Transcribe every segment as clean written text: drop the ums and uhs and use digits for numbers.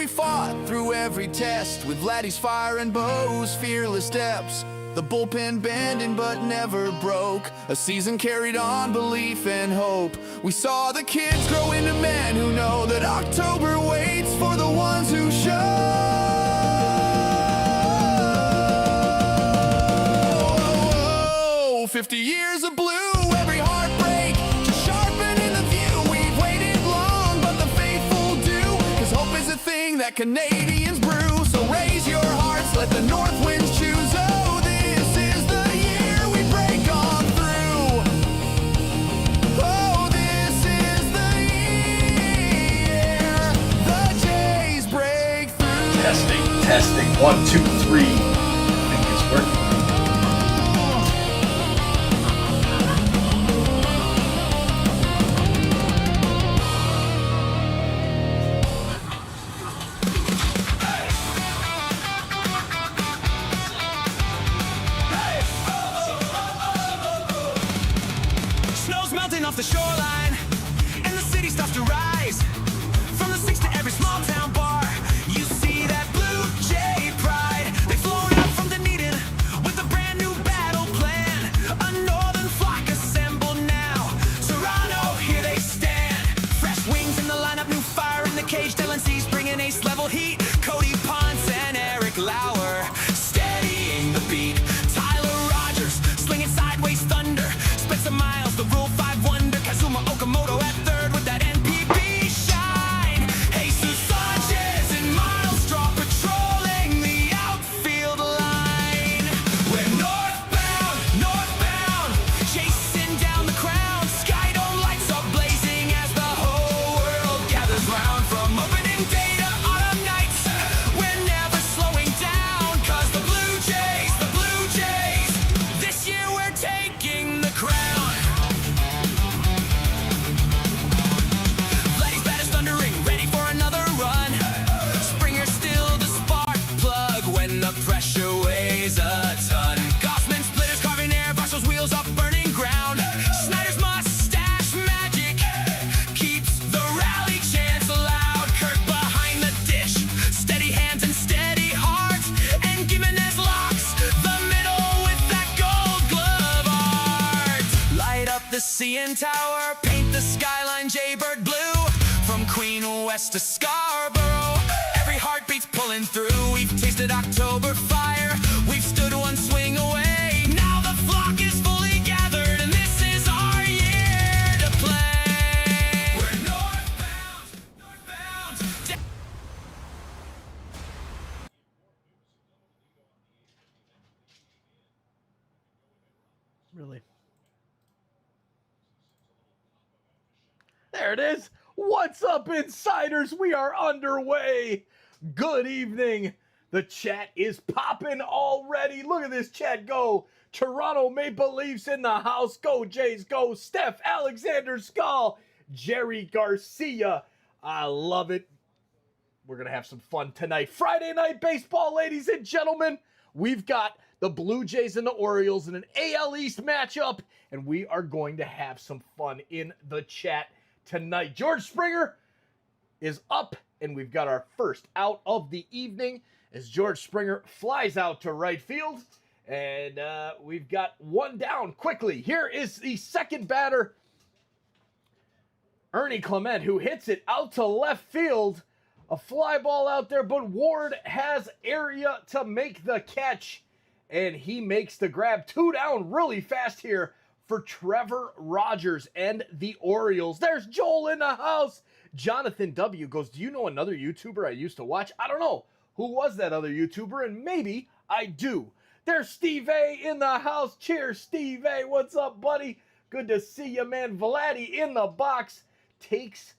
we fought through every test with Vladdy's fire and Bo's fearless steps. The bullpen bending but never broke. A season carried on belief and hope. We saw the kids grow into men who know that October waits for the ones who show. 50 years of blue, every heartbreak just sharpening the view. We've waited long, but the faithful do, 'cause hope is a thing that Canadians brew. So raise your hearts, let the north winds choose. Oh, this is the year we break on through. Oh, this is the year the Jays break through. Testing, 1, 2, 3. I think it's working. Off the shoreline, and the city starts to rise. From the six to every small town bar, you see that Blue Jay pride. They've flown out from Dunedin with a brand new battle plan. A northern flock assembled now. Toronto, here they stand. Fresh wings in the lineup, new fire in the cage. Dylan Cease bringing ace level heat. Cody Ponce and Eric Lauer steadying the beat. Tyler Rogers slinging sideways thunder. Spencer Miles, the Rule 5 wonder. Kazuma Okamoto at third with that NPB shine. Jesus Sanchez and Miles Straw patrolling the outfield line. We're northbound, chasing down the crown. Skydome lights are blazing as the whole world gathers round. From opening day to autumn nights, we're never slowing down. 'Cause the Blue Jays, this year we're taking the crown. Vladdy's bat is thundering, ready for another run. Springer's still the spark plug when the pressure weighs a ton. Goffman splitters carving air, Varsho's wheels up burning ground. Snyder's mustache magic keeps the rally chants loud. Kirk behind the dish, steady hands and steady heart. And Gimenez locks the middle with that gold glove art. Light up the CN Tower, paint the skyline Jaybird blue. From Queen West to Scarborough, every heartbeat's pulling through. We've tasted October fire, we've stood one swing away. Now the flock is fully gathered, and this is our year to play. We're northbound. Really? There it is. What's up, insiders? We are underway. Good evening. The chat is popping already. Look at this chat go. Toronto Maple Leafs in the house. Go Jays, go. Steph Alexander Skull. Jerry Garcia. I love it. We're going to have some fun tonight. Friday night baseball, ladies and gentlemen. We've got the Blue Jays and the Orioles in an AL East matchup, and we are going to have some fun in the chat tonight. George Springer is up, and we've got our first out of the evening as George Springer flies out to right field, and we've got one down quickly. Here is the second batter, Ernie Clement, who hits it out to left field. A fly ball out there, but Ward has area to make the catch, and he makes the grab. Two down really fast here for Trevor Rogers and the Orioles. There's Joel in the house. Jonathan W. goes, do you know another YouTuber I used to watch? I don't know. Who was that other YouTuber? And maybe I do. There's Steve A. in the house. Cheers, Steve A. What's up, buddy? Good to see you, man. Vladdy in the box takes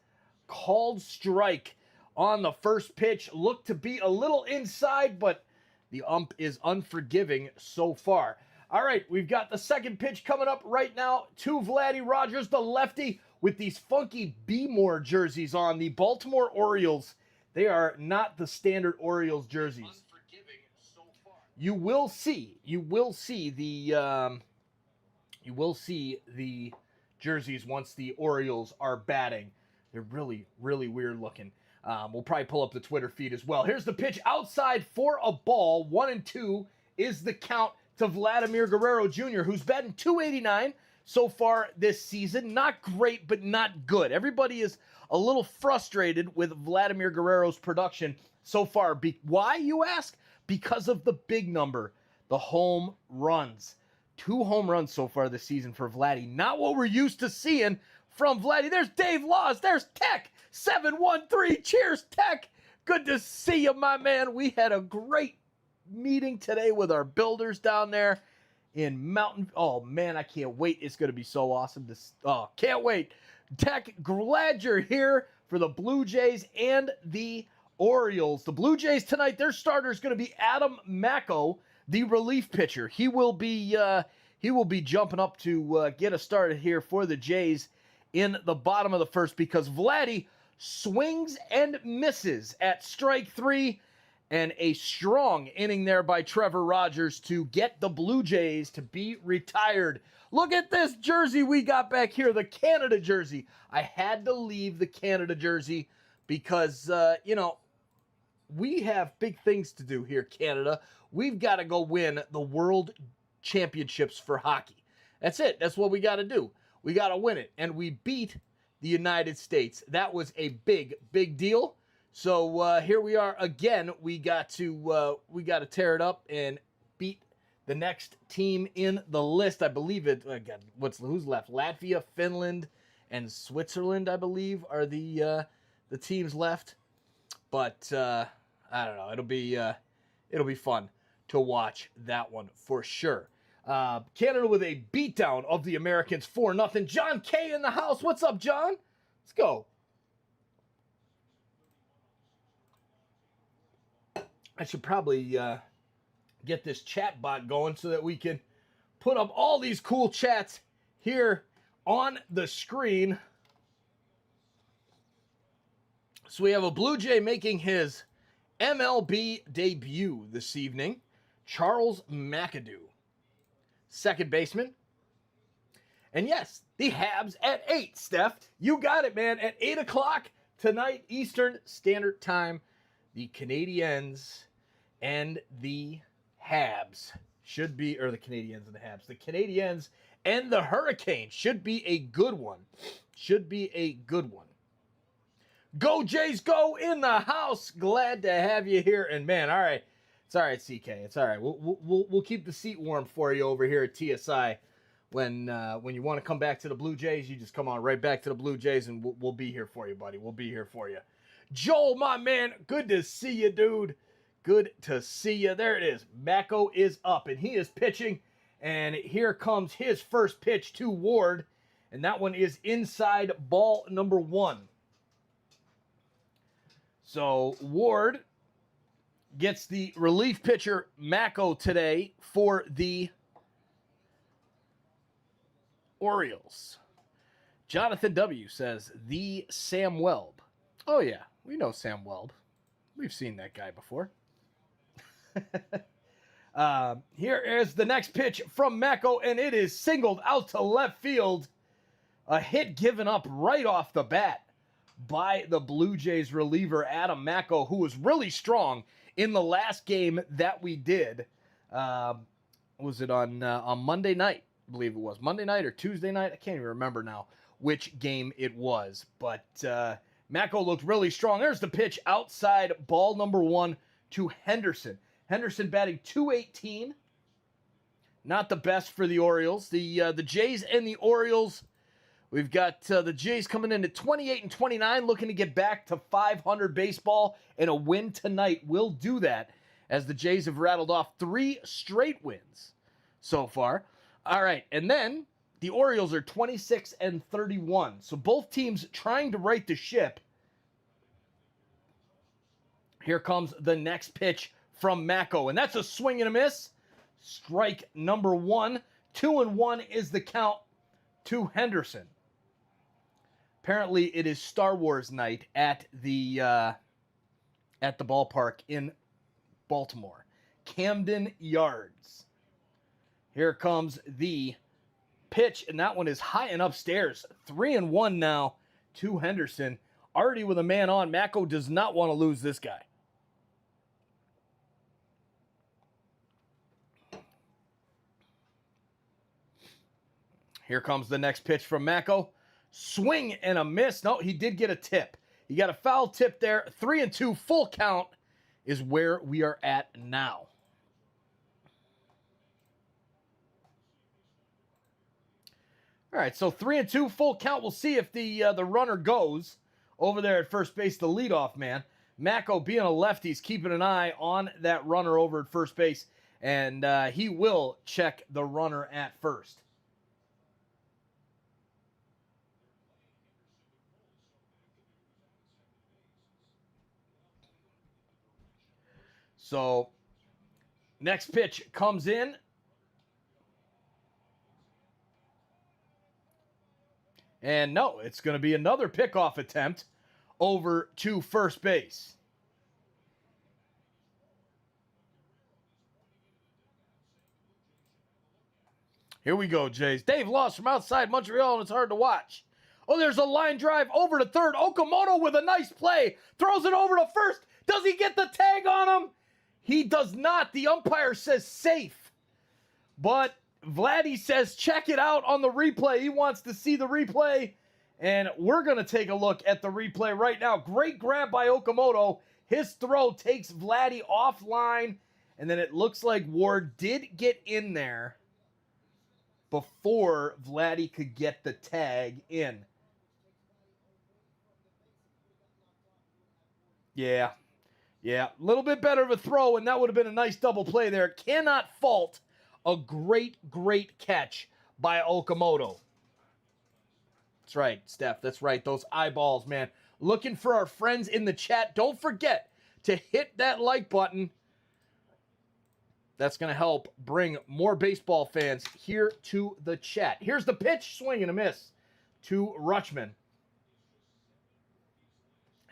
called strike on the first pitch. Looked to be a little inside, but the ump is unforgiving so far. All right, we've got the second pitch coming up right now to Vladdy Rogers, the lefty, with these funky B-More jerseys on. The Baltimore Orioles, they are not the standard Orioles jerseys. Unforgiving so far. You will see the jerseys once the Orioles are batting. They're really, really weird looking. We'll probably pull up the Twitter feed as well. Here's the pitch outside for a ball. 1-2 is the count to Vladimir Guerrero Jr., who's batting .289 so far this season. Not great, but not good. Everybody is a little frustrated with Vladimir Guerrero's production so far. Why, you ask? Because of the big number, the home runs. 2 home runs so far this season for Vladdy. Not what we're used to seeing from Vladdy. There's Dave Laws. There's Tech. 713. Cheers, Tech. Good to see you, my man. We had a great meeting today with our builders down there in Mountain. Oh, man, I can't wait. It's going to be so awesome. Can't wait. Tech, glad you're here for the Blue Jays and the Orioles. The Blue Jays tonight, their starter is going to be Adam Macko, the relief pitcher. He will be jumping up to get us started here for the Jays in the bottom of the first, because Vladdy swings and misses at strike 3, and a strong inning there by Trevor Rogers to get the Blue Jays to be retired. Look at this jersey we got back here, the Canada jersey. I had to leave the Canada jersey because, we have big things to do here, Canada. We've got to go win the World Championships for hockey. That's it. That's what we got to do. We got to win it. And we beat the United States. That was a big, big deal. So here we are again. We got to tear it up and beat the next team in the list. I believe it. Who's left? Latvia, Finland, and Switzerland, I believe, are the teams left. But I don't know. It'll be fun to watch that one for sure. Canada with a beatdown of the Americans 4-0. John K in the house. What's up, John? Let's go. I should probably get this chat bot going so that we can put up all these cool chats here on the screen. So we have a Blue Jay making his MLB debut this evening. Charles McAdoo, second baseman. And yes, the Habs at 8, Steph. You got it, man. At 8 o'clock tonight, Eastern Standard Time, the Canadiens and the Habs should be, or the Canadiens and the Habs, the Canadiens and the Hurricanes should be a good one. Should be a good one. Go Jays, go in the house. Glad to have you here. And man, all right, it's all right, CK. It's all right. We'll keep the seat warm for you over here at TSI. When you want to come back to the Blue Jays, you just come on right back to the Blue Jays, and we'll be here for you, buddy. We'll be here for you. Joel, my man, good to see you, dude. Good to see you. There it is. Macko is up, and he is pitching. And here comes his first pitch to Ward, and that one is inside ball number 1. So Ward gets the relief pitcher Macko today for the Orioles. Jonathan W. says, the Sam Welb. Oh, yeah, we know Sam Welb. We've seen that guy before. Here is the next pitch from Macko, and it is singled out to left field. A hit given up right off the bat by the Blue Jays reliever Adam Macko, who was really strong in the last game that we did. Was it on Monday night? I believe it was Monday night or Tuesday night. I can't even remember now which game it was. But Macko looked really strong. There's the pitch outside ball number 1 to Henderson. Henderson batting .218. Not the best for the Orioles. The Jays and the Orioles. We've got the Jays coming in at 28-29, looking to get back to 500 baseball, and a win tonight will do that, as the Jays have rattled off 3 straight wins so far. All right, and then the Orioles are 26-31, so both teams trying to right the ship. Here comes the next pitch from Macko, and that's a swing and a miss. Strike number 1. 2-1 is the count to Henderson. Apparently, it is Star Wars night at the ballpark in Baltimore, Camden Yards. Here comes the pitch, and that one is high and upstairs. 3-1 now to Henderson already with a man on. Mako does not want to lose this guy. Here comes the next pitch from Mako. Swing and a miss. No, he did get a tip. He got a foul tip there. 3-2, full count is where we are at now. All right, so 3-2, full count. We'll see if the runner goes over there at first base, the leadoff man. Mako, being a lefty, is keeping an eye on that runner over at first base, and he will check the runner at first. So, next pitch comes in. And no, it's going to be another pickoff attempt over to first base. Here we go, Jays. Dave lost from outside Montreal, and it's hard to watch. Oh, there's a line drive over to third. Okamoto with a nice play. Throws it over to first. Does he get the tag on him? He does not. The umpire says safe. But Vladdy says check it out on the replay. He wants to see the replay. And we're going to take a look at the replay right now. Great grab by Okamoto. His throw takes Vladdy offline. And then it looks like Ward did get in there before Vladdy could get the tag in. Yeah, a little bit better of a throw, and that would have been a nice double play there. Cannot fault a great catch by Okamoto. That's right, Steph. That's right. Those eyeballs, man. Looking for our friends in the chat. Don't forget to hit that like button. That's going to help bring more baseball fans here to the chat. Here's the pitch, swing and a miss to Rutschman.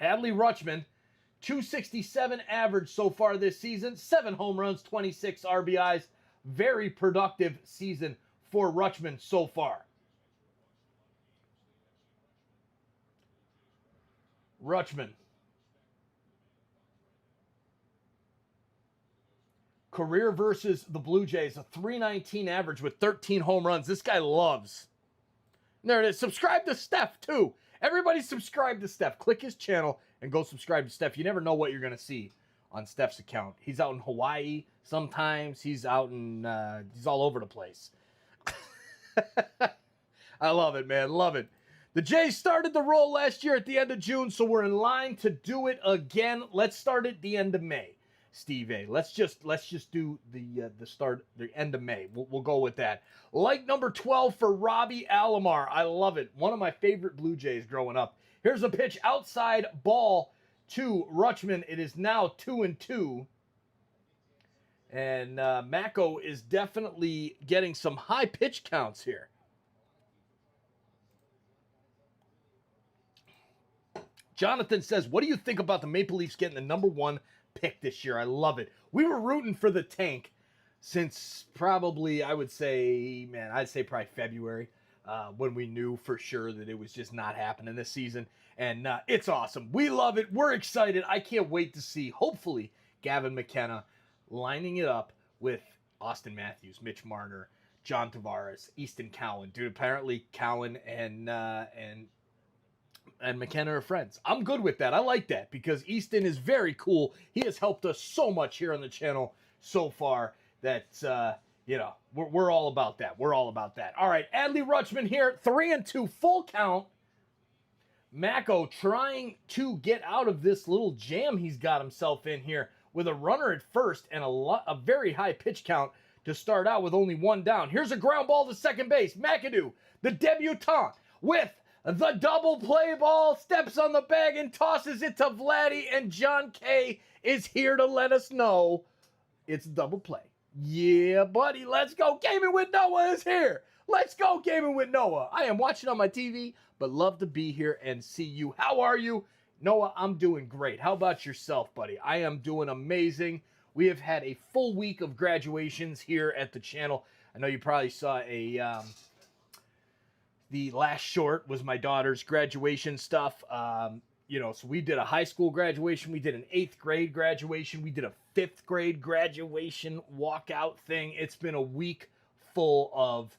Adley Rutschman, 267 average so far this season, 7 home runs, 26 RBIs. Very productive season for Rutschman so far. Rutschman. Career versus the Blue Jays, a 319 average with 13 home runs. This guy loves. There it is. Subscribe to Steph, too. Everybody subscribe to Steph. Click his channel and go subscribe to Steph. You never know what you're going to see on Steph's account. He's out in Hawaii sometimes. He's out in, he's all over the place. I love it, man. Love it. The Jays started the roll last year at the end of June, so we're in line to do it again. Let's start at the end of May, Steve A. Let's just do the end of May. We'll go with that. Like number 12 for Robbie Alomar. I love it. One of my favorite Blue Jays growing up. Here's a pitch outside ball to Rutschman. It is now 2-2. And Mako is definitely getting some high pitch counts here. Jonathan says, what do you think about the Maple Leafs getting the number 1 pick this year? I love it. We were rooting for the tank since probably, I'd say probably February, when we knew for sure that it was just not happening this season. And it's awesome. We love it. We're excited. I can't wait to see, hopefully, Gavin McKenna lining it up with Austin Matthews, Mitch Marner, John Tavares, Easton Cowan. Dude, apparently Cowan and McKenna are friends. I'm good with that. I like that because Easton is very cool. He has helped us so much here on the channel so far that, we're all about that. We're all about that. All right, Adley Rutschman here, 3-2, full count. Mako trying to get out of this little jam he's got himself in here with a runner at first and a very high pitch count to start out with only 1 down. Here's a ground ball to second base. McAdoo, the debutant, with the double play ball, steps on the bag and tosses it to Vladdy, and John K is here to let us know it's a double play. Yeah, buddy, let's go. Gaming with Noah is here. Let's go Gaming with Noah. I am watching on my TV, but love to be here and see you. How are you? Noah, I'm doing great. How about yourself, buddy? I am doing amazing. We have had a full week of graduations here at the channel. I know you probably saw the last short was my daughter's graduation stuff. so we did a high school graduation, we did an 8th grade graduation, we did a 5th grade graduation walkout thing. It's been a week full of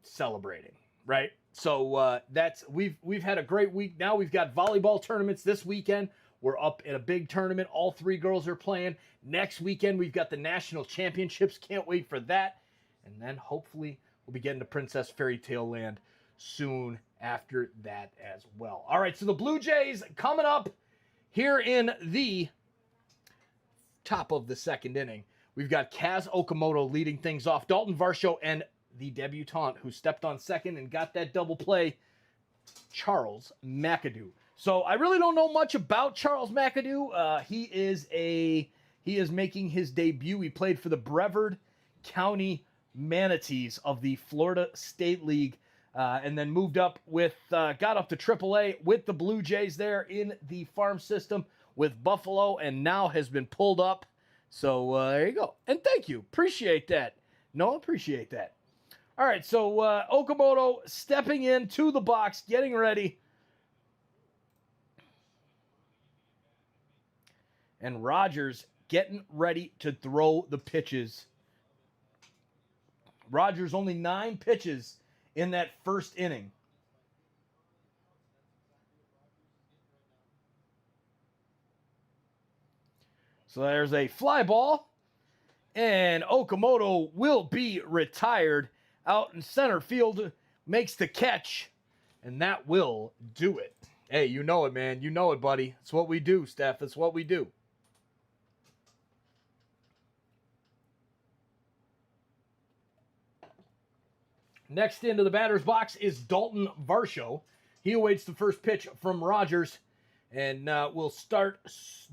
celebrating, right? So we've had a great week. Now we've got volleyball tournaments this weekend. We're up in a big tournament. All 3 girls are playing. Next weekend we've got the national championships. Can't wait for that. And then hopefully we'll be getting to Princess Fairy Tale Land soon after that as well. All right, so the Blue Jays coming up here in the top of the 2nd inning. We've got Kaz Okamoto leading things off. Dalton Varsho and the debutante who stepped on second and got that double play, Charles McAdoo. So I really don't know much about Charles McAdoo. He is making his debut. He played for the Brevard County Manatees of the Florida State League. And then moved up got up to AAA with the Blue Jays there in the farm system with Buffalo, and now has been pulled up. So there you go. And thank you. Appreciate that. No, appreciate that. All right, so Okamoto stepping into the box, getting ready. And Rogers getting ready to throw the pitches. Rogers only 9 pitches in that 1st inning. So there's a fly ball, and Okamoto will be retired. Out in center field, makes the catch, and that will do it. Hey, you know it, man. You know it, buddy. It's what we do, Steph. It's what we do. Next into the batter's box is Dalton Varsho. He awaits the first pitch from Rogers, and we'll start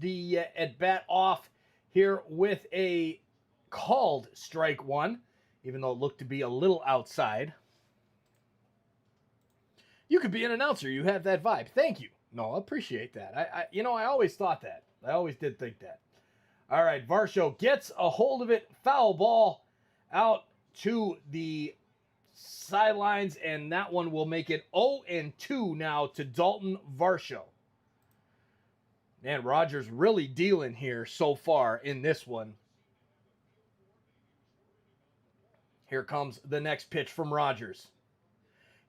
the at-bat off here with a called strike 1, even though it looked to be a little outside. You could be an announcer. You have that vibe. Thank you. No, I appreciate that. I always thought that. I always did think that. All right, Varsho gets a hold of it. Foul ball out to the sidelines, and that one will make it 0-2 now to Dalton Varsho. Man, Rogers really dealing here so far in this one. Here comes the next pitch from Rogers.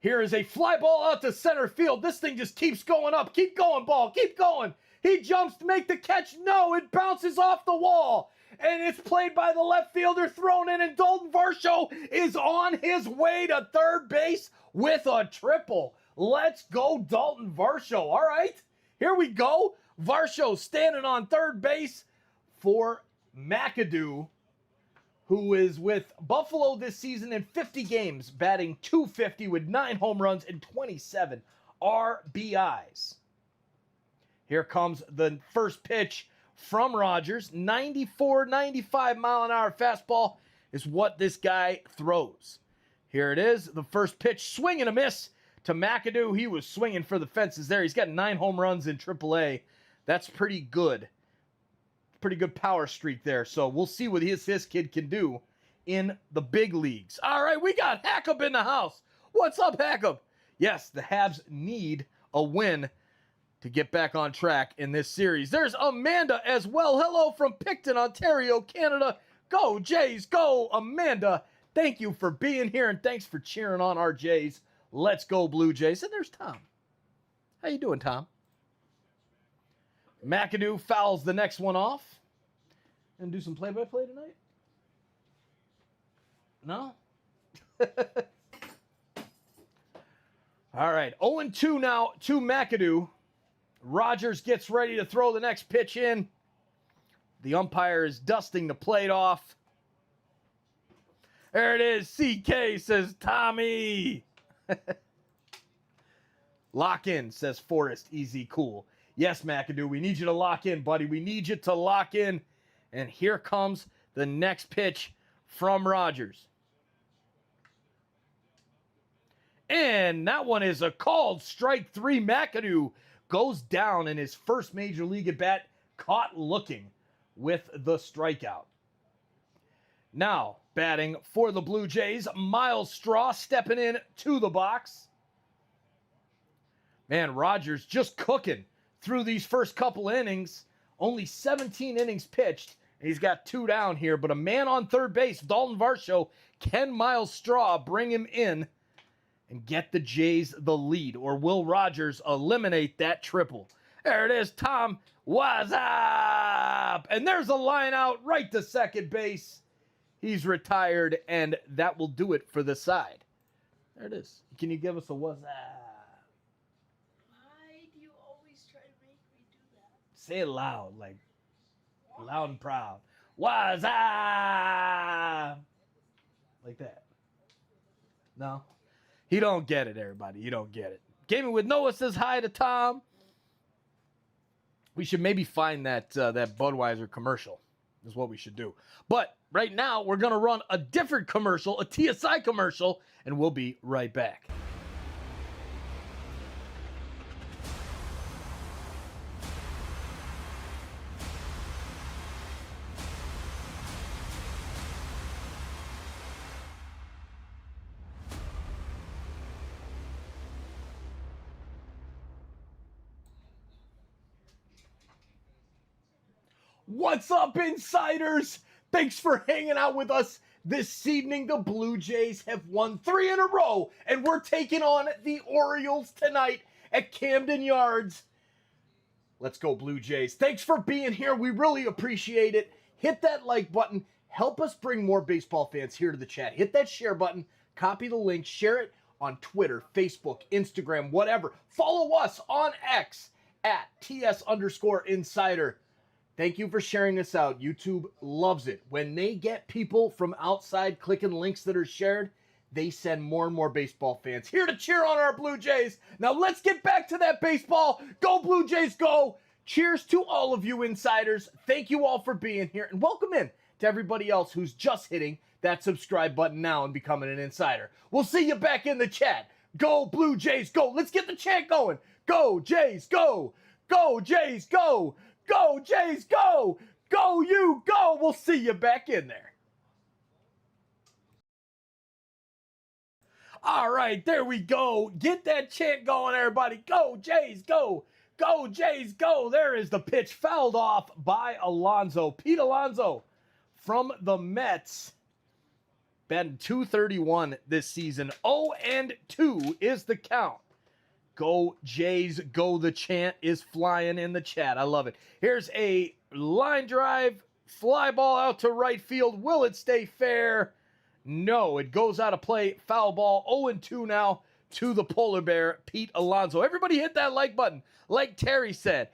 Here is a fly ball out to center field. This thing just keeps going up. Keep going, ball. Keep going. He jumps to make the catch. No, it bounces off the wall. And it's played by the left fielder, thrown in, and Dalton Varsho is on his way to third base with a triple. Let's go, Dalton Varsho. All right, here we go. Varsho standing on third base for McAdoo, who is with Buffalo this season in 50 games, batting .250 with 9 home runs and 27 RBIs. Here comes the first pitch from Rogers. 94, 95 mile an hour fastball is what this guy throws. Here it is. The first pitch, swing and a miss to McAdoo. He was swinging for the fences there. He's got 9 home runs in AAA. That's pretty good. Pretty good power streak there. So we'll see what this kid can do in the big leagues. All right, we got Hackup in the house. What's up, Hackup? Yes, the Habs need a win to get back on track in this series. There's Amanda as well. Hello from Picton, Ontario, Canada. Go Jays, go Amanda. Thank you for being here, and thanks for cheering on our Jays. Let's go Blue Jays. And there's Tom. How you doing, Tom? McAdoo fouls the next one off. And do some play-by-play tonight? No? All right, 0-2 now to McAdoo. Rogers gets ready to throw the next pitch in. The umpire is dusting the plate off. There it is. CK says Tommy. Lock in, says Forrest. Easy, cool. Yes, McAdoo, we need you to lock in, buddy. We need you to lock in. And here comes the next pitch from Rogers. And that one is a called strike 3. McAdoo goes down in his first major league at bat, caught looking with the strikeout. Now, batting for the Blue Jays, Miles Straw stepping in to the box. Man, Rogers just cooking through these first couple innings. Only 17 innings pitched, and he's got 2 down here. But a man on third base, Dalton Varsho, Ken Miles Straw, bring him in and get the Jays the lead. Or will Rogers eliminate that triple? There it is, Tom. What's up? And there's a line out right to second base. He's retired, and that will do it for the side. There it is. Can you give us a what's up? Why do you always try to make me do that? Say it loud, like loud and proud. What's up? Like that. No? You don't get it, everybody. You don't get it. Gaming with Noah says hi to Tom. We should maybe find that Budweiser commercial is what we should do. But right now, we're going to run a different commercial, a TSI commercial, and we'll be right back. What's up, insiders? Thanks for hanging out with us this evening. The Blue Jays have won 3 in a row, and we're taking on the Orioles tonight at Camden Yards. Let's go, Blue Jays. Thanks for being here. We really appreciate it. Hit that like button. Help us bring more baseball fans here to the chat. Hit that share button. Copy the link. Share it on Twitter, Facebook, Instagram, whatever. Follow us on X at @TS_Insider. Thank you for sharing this out. YouTube loves it. When they get people from outside clicking links that are shared, they send more and more baseball fans here to cheer on our Blue Jays. Now let's get back to that baseball. Go Blue Jays, go! Cheers to all of you insiders. Thank you all for being here, and welcome in to everybody else who's just hitting that subscribe button now and becoming an insider. We'll see you back in the chat. Go Blue Jays, go! Let's get the chant going. Go Jays, go! Go Jays, go! Go, Jays, go! Go, you, go! We'll see you back in there. All right, there we go. Get that chant going, everybody. Go, Jays, go! Go, Jays, go! There is the pitch fouled off by Alonso. Pete Alonso from the Mets. Batting .231 this season. 0-2 is the count. Go Jays, go. The chant is flying in the chat. I love it. Here's a line drive, fly ball out to right field. Will it stay fair? No, it goes out of play. Foul ball. 0-2 now to the polar bear, Pete Alonso. Everybody hit that like button. Like Terry said,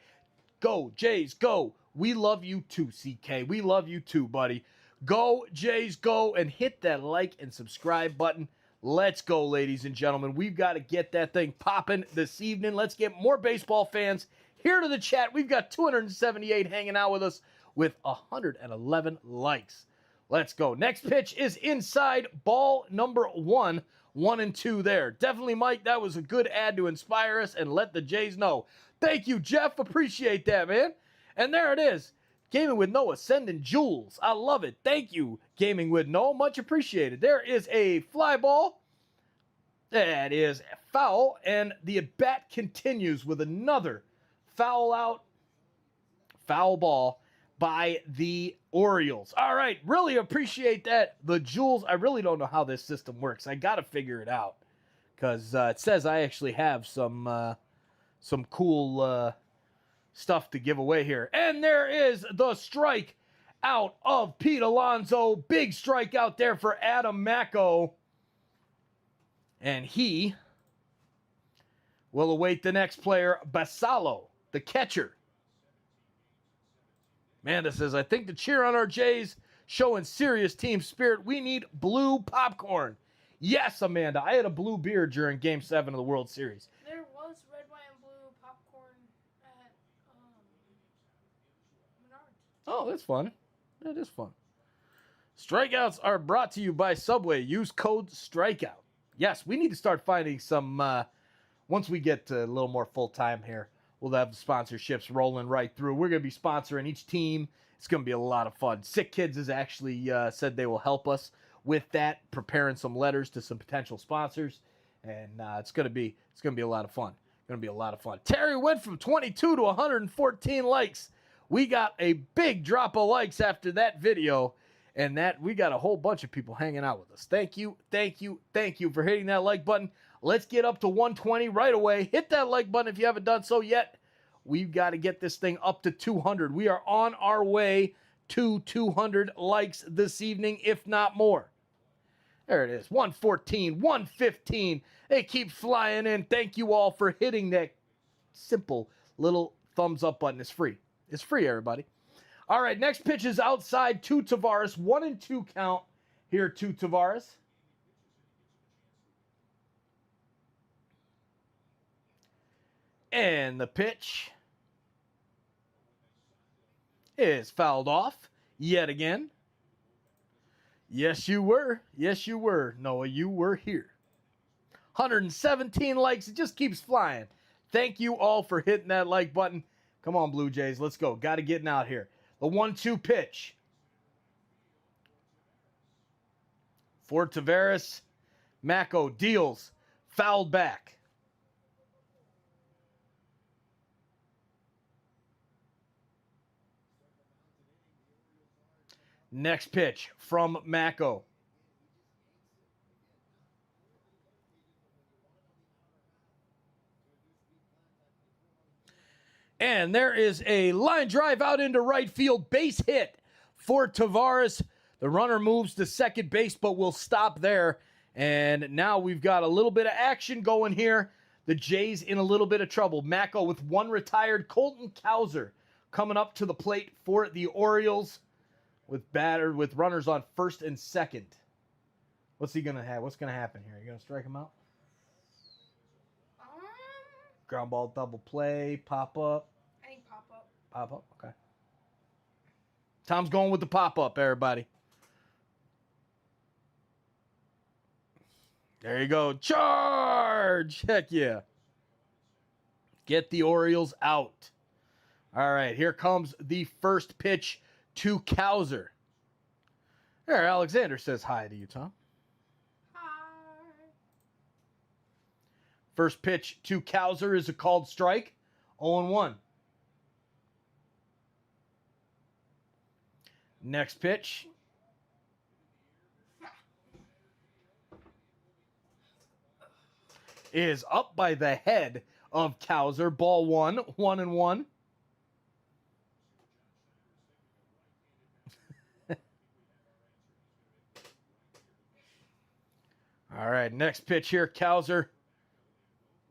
go Jays, go. We love you too, CK. We love you too, buddy. Go Jays, go. And hit that like and subscribe button. Let's go, ladies and gentlemen. We've got to get that thing popping this evening. Let's get more baseball fans here to the chat. We've got 278 hanging out with us with 111 likes. Let's go. Next pitch is inside, ball number 1. 1-2 there. Definitely, Mike, that was a good ad to inspire us and let the Jays know. Thank you, Jeff. Appreciate that, man. And there it is. Gaming with Noah sending jewels. I love it. Thank you, Gaming with Noah. Much appreciated. There is a fly ball. That is foul. And the at-bat continues with another foul out, foul ball by the Orioles. All right. Really appreciate that. The jewels. I really don't know how this system works. I got to figure it out. Because it says I actually have some cool stuff to give away here. And there is the strike out of Pete Alonso. Big strikeout there for Adam Macko. And he will await the next player, Basalo, the catcher. Amanda says, I think the cheer on our Jays showing serious team spirit. We need blue popcorn. Yes, Amanda. I had a blue beer during Game 7 of the World Series. There was red, white, and blue popcorn at Menards. Oh, that's fun. That is fun. Strikeouts are brought to you by Subway. Use code STRIKEOut. Yes, we need to start finding some, once we get a little more full-time here, we'll have the sponsorships rolling right through. We're going to be sponsoring each team. It's going to be a lot of fun. Sick Kids has actually said they will help us with that, preparing some letters to some potential sponsors, and it's going to be a lot of fun. Going to be a lot of fun. Terry went from 22 to 114 likes. We got a big drop of likes after that video, and that we got a whole bunch of people hanging out with us. Thank you, thank you, thank you for hitting that like button. Let's get up to 120 right away. Hit that like button if you haven't done so yet. We've got to get this thing up to 200. We are on our way to 200 likes this evening, if not more. There it is, 114, 115. They keep flying in. Thank you all for hitting that simple little thumbs up button. It's free. It's free, everybody. All right, next pitch is outside to Tavares. 1-2 count here to Tavares. And the pitch is fouled off yet again. Yes, you were. Yes, you were. Noah, you were here. 117 likes. It just keeps flying. Thank you all for hitting that like button. Come on, Blue Jays. Let's go. Got to get out here. The 1-2 pitch. For Tavares. Mako deals. Fouled back. Next pitch from Mako. And there is a line drive out into right field. Base hit for Tavares. The runner moves to second base, but will stop there. And now we've got a little bit of action going here. The Jays in a little bit of trouble. Mako with one retired. Colton Cowser coming up to the plate for the Orioles. With runners on first and second. What's he going to have? What's going to happen here? You going to strike him out? Ground ball, double play, pop up. I think pop up. Pop up, okay. Tom's going with the pop up, everybody. There you go. Charge! Heck yeah. Get the Orioles out. All right, here comes the first pitch to Cowser. There, Alexander says hi to you, Tom. Hi. First pitch to Cowser is a called strike. 0-1. Next pitch. Is up by the head of Cowser. Ball 1, 1-1. All right, next pitch here, Cowser.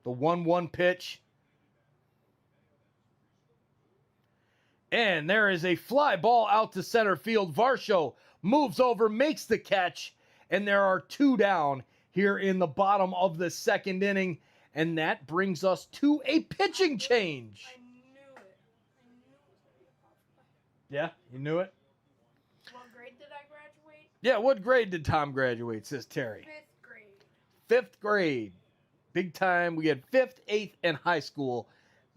The 1-1 pitch. And there is a fly ball out to center field. Varsho moves over, makes the catch, and there are two down here in the bottom of the second inning. And that brings us to a pitching change. I knew it. I knew it was going to be a pop fly. Yeah, you knew it? What grade did I graduate? Yeah, what grade did Tom graduate, says Terry? 5th grade. 5th grade. Big time. We had 5th, 8th, and high school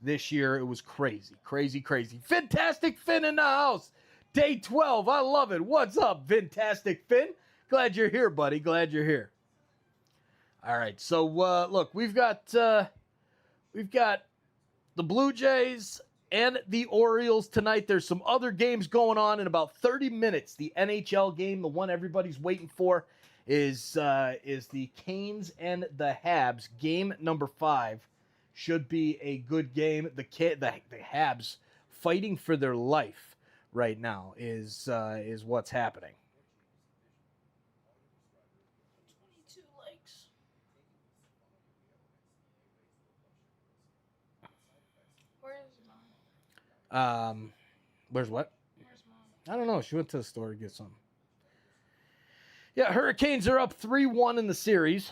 this year. It was crazy, crazy, crazy. Fantastic Finn in the house. Day 12. I love it. What's up, Fantastic Finn? Glad you're here, buddy. Glad you're here. All right. So, look, we've got the Blue Jays and the Orioles tonight. There's some other games going on in about 30 minutes. The NHL game, the one everybody's waiting for, is the Canes and the Habs. Game number 5 should be a good game. The Habs fighting for their life right now is what's happening. 22 likes. Where's mom? Where's what? Where's mom? I don't know. She went to the store to get something. Yeah, Hurricanes are up 3-1 in the series.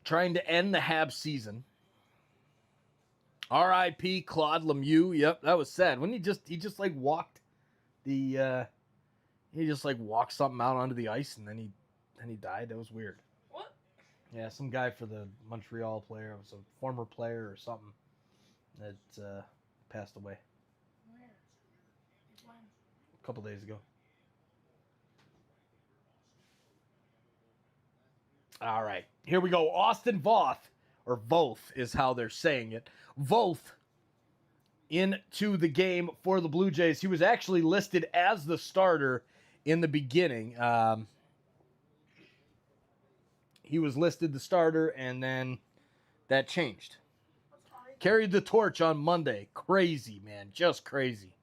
Trying to end the Habs season. R.I.P. Claude Lemieux. Yep, that was sad. When he just like walked the he just like walked something out onto the ice and then he died. That was weird. What? Yeah, some guy for the Montreal player. It was a former player or something that passed away Where? When? a couple days ago. All right, here we go. Austin Voth, or Voth is how they're saying it. Voth into the game for the Blue Jays. He was actually listed as the starter in the beginning. He was listed the starter, and then that changed. Carried the torch on Monday. Crazy, man. Just crazy.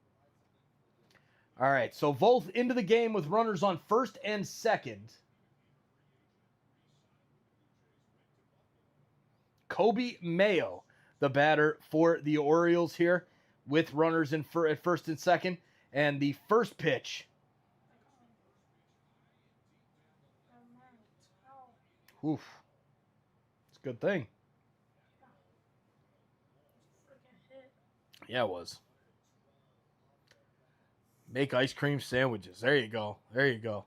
All right, so Voth into the game with runners on first and second. Kobe Mayo, the batter for the Orioles here, with runners in at first and second. And the first pitch. Oof. It's a good thing. Yeah, it was. Make ice cream sandwiches. There you go. There you go.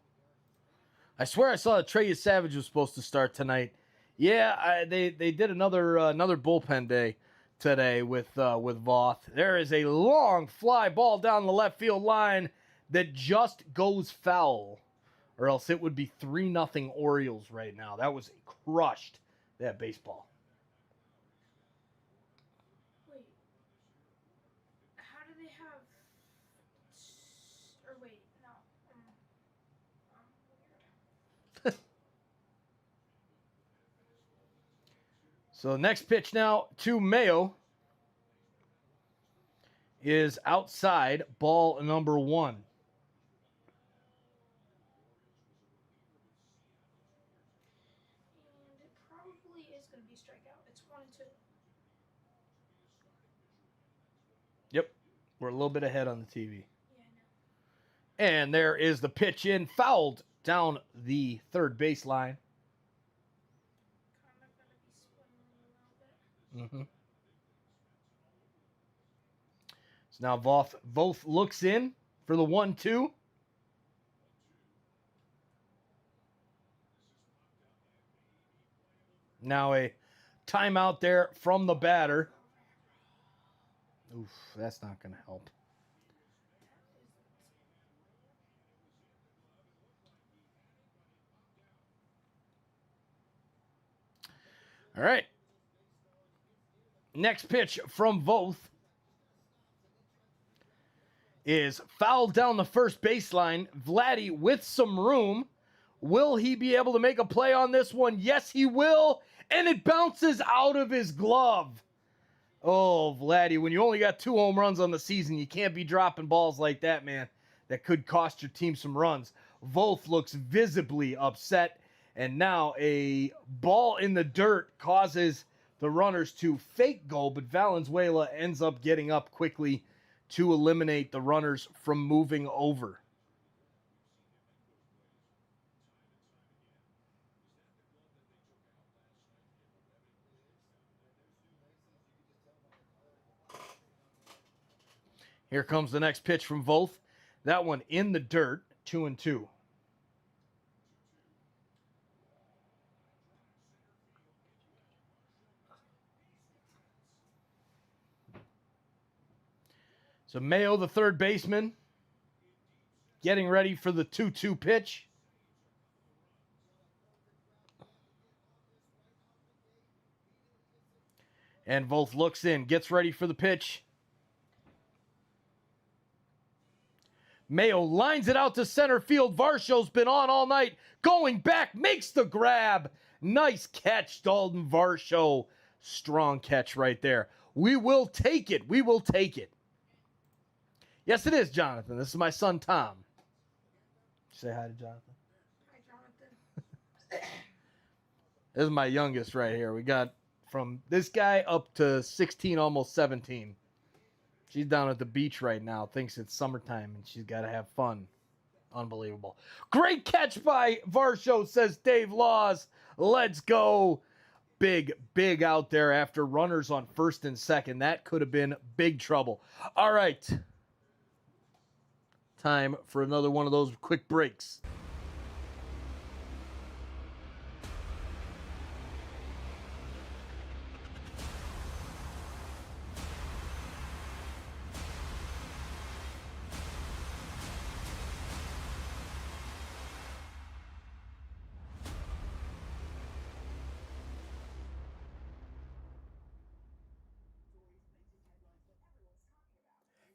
I swear I saw that Trey Savage was supposed to start tonight. Yeah, they did another bullpen day today with Voth. There is a long fly ball down the left field line that just goes foul, or else it would be 3-0 Orioles right now. That was crushed, that baseball. Wait. How do they have... Or wait, no. Weird. So next pitch now to Mayo is outside, ball number 1. And it probably is going to be strikeout. It's 1-2. Yep, we're a little bit ahead on the TV. Yeah, I know. And there is the pitch in, fouled down the third baseline. Kind of going to be spinning a little bit. So now Voth looks in for the 1-2. Now a timeout there from the batter. Oof, that's not going to help. All right. Next pitch from Voth is fouled down the first baseline. Vladdy with some room. Will he be able to make a play on this one? Yes, he will. And it bounces out of his glove. Oh, Vladdy, when you only got 2 home runs on the season, you can't be dropping balls like that, man. That could cost your team some runs. Voth looks visibly upset. And now a ball in the dirt causes the runners to fake go, but Valenzuela ends up getting up quickly to eliminate the runners from moving over. Here comes the next pitch from Voth. That one in the dirt, 2-2. So Mayo, the third baseman, getting ready for the 2-2 pitch. And Voth looks in, gets ready for the pitch. Mayo lines it out to center field. Varshaw's been on all night. Going back, makes the grab. Nice catch, Dalton Varshaw. Strong catch right there. We will take it. We will take it. Yes, it is, Jonathan. This is my son, Tom. Say hi to Jonathan. Hi, Jonathan. This is my youngest right here. We got from this guy up to 16, almost 17. She's down at the beach right now. Thinks it's summertime and she's got to have fun. Unbelievable. Great catch by Varshaw, says Dave Laws. Let's go. Big, big out there after runners on first and second. That could have been big trouble. All right. Time for another one of those quick breaks.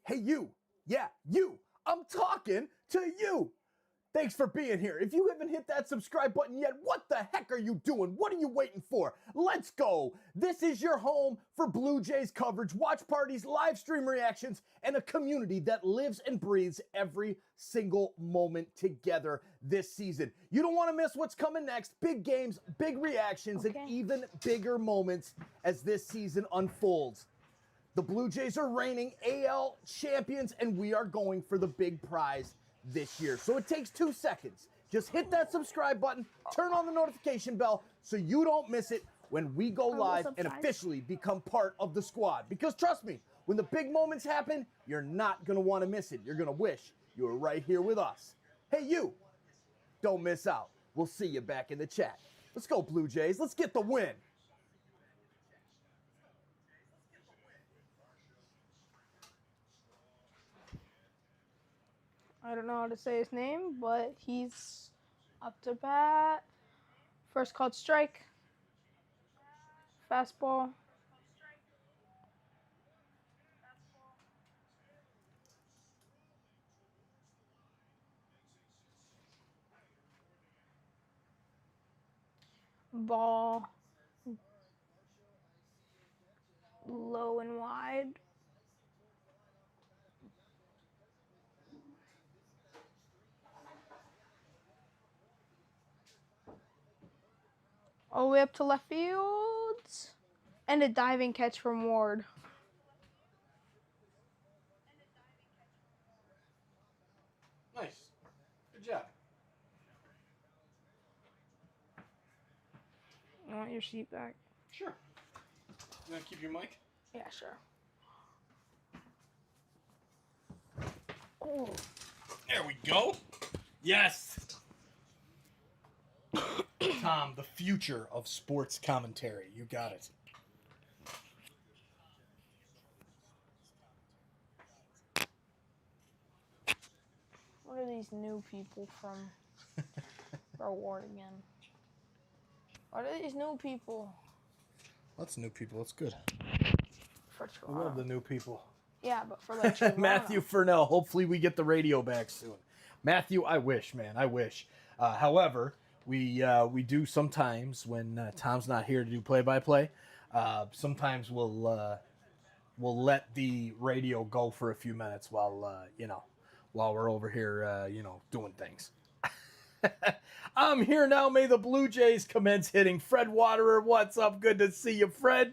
Hey, you. Yeah, you. I'm talking to you. Thanks for being here. If you haven't hit that subscribe button yet, what the heck are you doing? What are you waiting for? Let's go. This is your home for Blue Jays coverage, watch parties, live stream reactions, and a community that lives and breathes every single moment together this season. You don't want to miss what's coming next. Big games, big reactions, and even bigger moments as this season unfolds. The Blue Jays are reigning AL champions, and we are going for the big prize this year. So it takes 2 seconds. Just hit that subscribe button, turn on the notification bell so you don't miss it when we go live and officially become part of the squad. Because trust me, when the big moments happen, you're not going to want to miss it. You're going to wish you were right here with us. Hey, you, don't miss out. We'll see you back in the chat. Let's go, Blue Jays. Let's get the win. I don't know how to say his name, but he's up to bat. First called strike. Fastball. Ball. Low and wide. All the way up to left field. And a diving catch from Ward. Nice. Good job. You want your seat back? Sure. You want to keep your mic? Yeah, sure. Oh. There we go. Yes. Tom, the future of sports commentary. You got it. What are these new people from Reward again? What are these new people? That's new people. That's good. For I Toronto. love the new people. Yeah, but for like Toronto. Matthew Furnell. Hopefully we get the radio back soon. Matthew, I wish, man. I wish. However, we do sometimes when Tom's not here to do play-by-play. Sometimes we'll let the radio go for a few minutes while while we're over here doing things. I'm here now. May the Blue Jays commence hitting. Fred Waterer, what's up? Good to see you, Fred.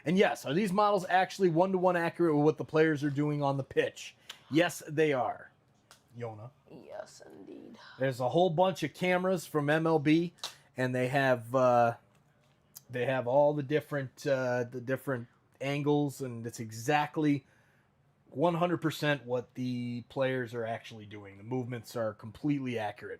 And yes, are these models actually one-to-one accurate with what the players are doing on the pitch? Yes, they are. Yona. Yes, indeed. There's a whole bunch of cameras from MLB, and they have all the different angles, and it's exactly 100% what the players are actually doing. The movements are completely accurate.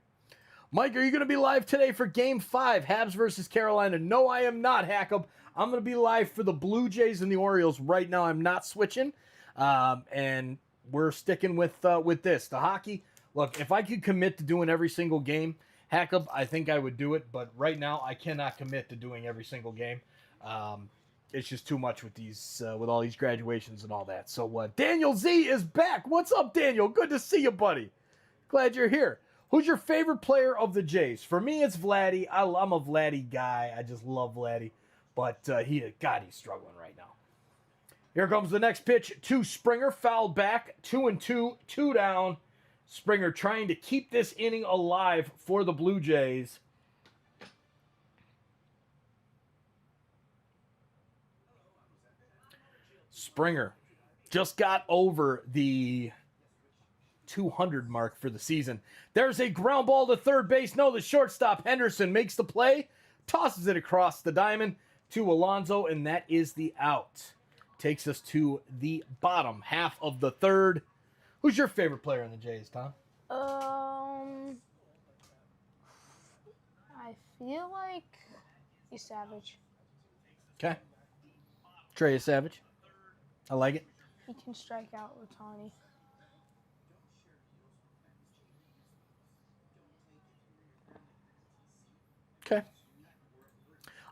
Mike, are you going to be live today for Game 5, Habs versus Carolina? No, I am not, Hack'em. I'm going to be live for the Blue Jays and the Orioles right now. I'm not switching, and we're sticking with this. The hockey, look, if I could commit to doing every single game, Hack'em, I think I would do it, but right now I cannot commit to doing every single game. It's just too much with these, with all these graduations and all that. So Daniel Z is back. What's up, Daniel? Good to see you, buddy. Glad you're here. Who's your favorite player of the Jays? For me, it's Vladdy. I'm a Vladdy guy. I just love Vladdy. But he's struggling right now. Here comes the next pitch to Springer. Fouled back. 2-2, 2 down. Springer trying to keep this inning alive for the Blue Jays. Springer just got over the 200 mark for the season. There's a ground ball to third base. No, the shortstop, Henderson, makes the play, tosses it across the diamond to Alonso, and that is the out. Takes us to the bottom half of the third. Who's your favorite player in the Jays, Tom? I feel like he's Savage. Okay. Trey is Savage. I like it. He can strike out Otani. Okay.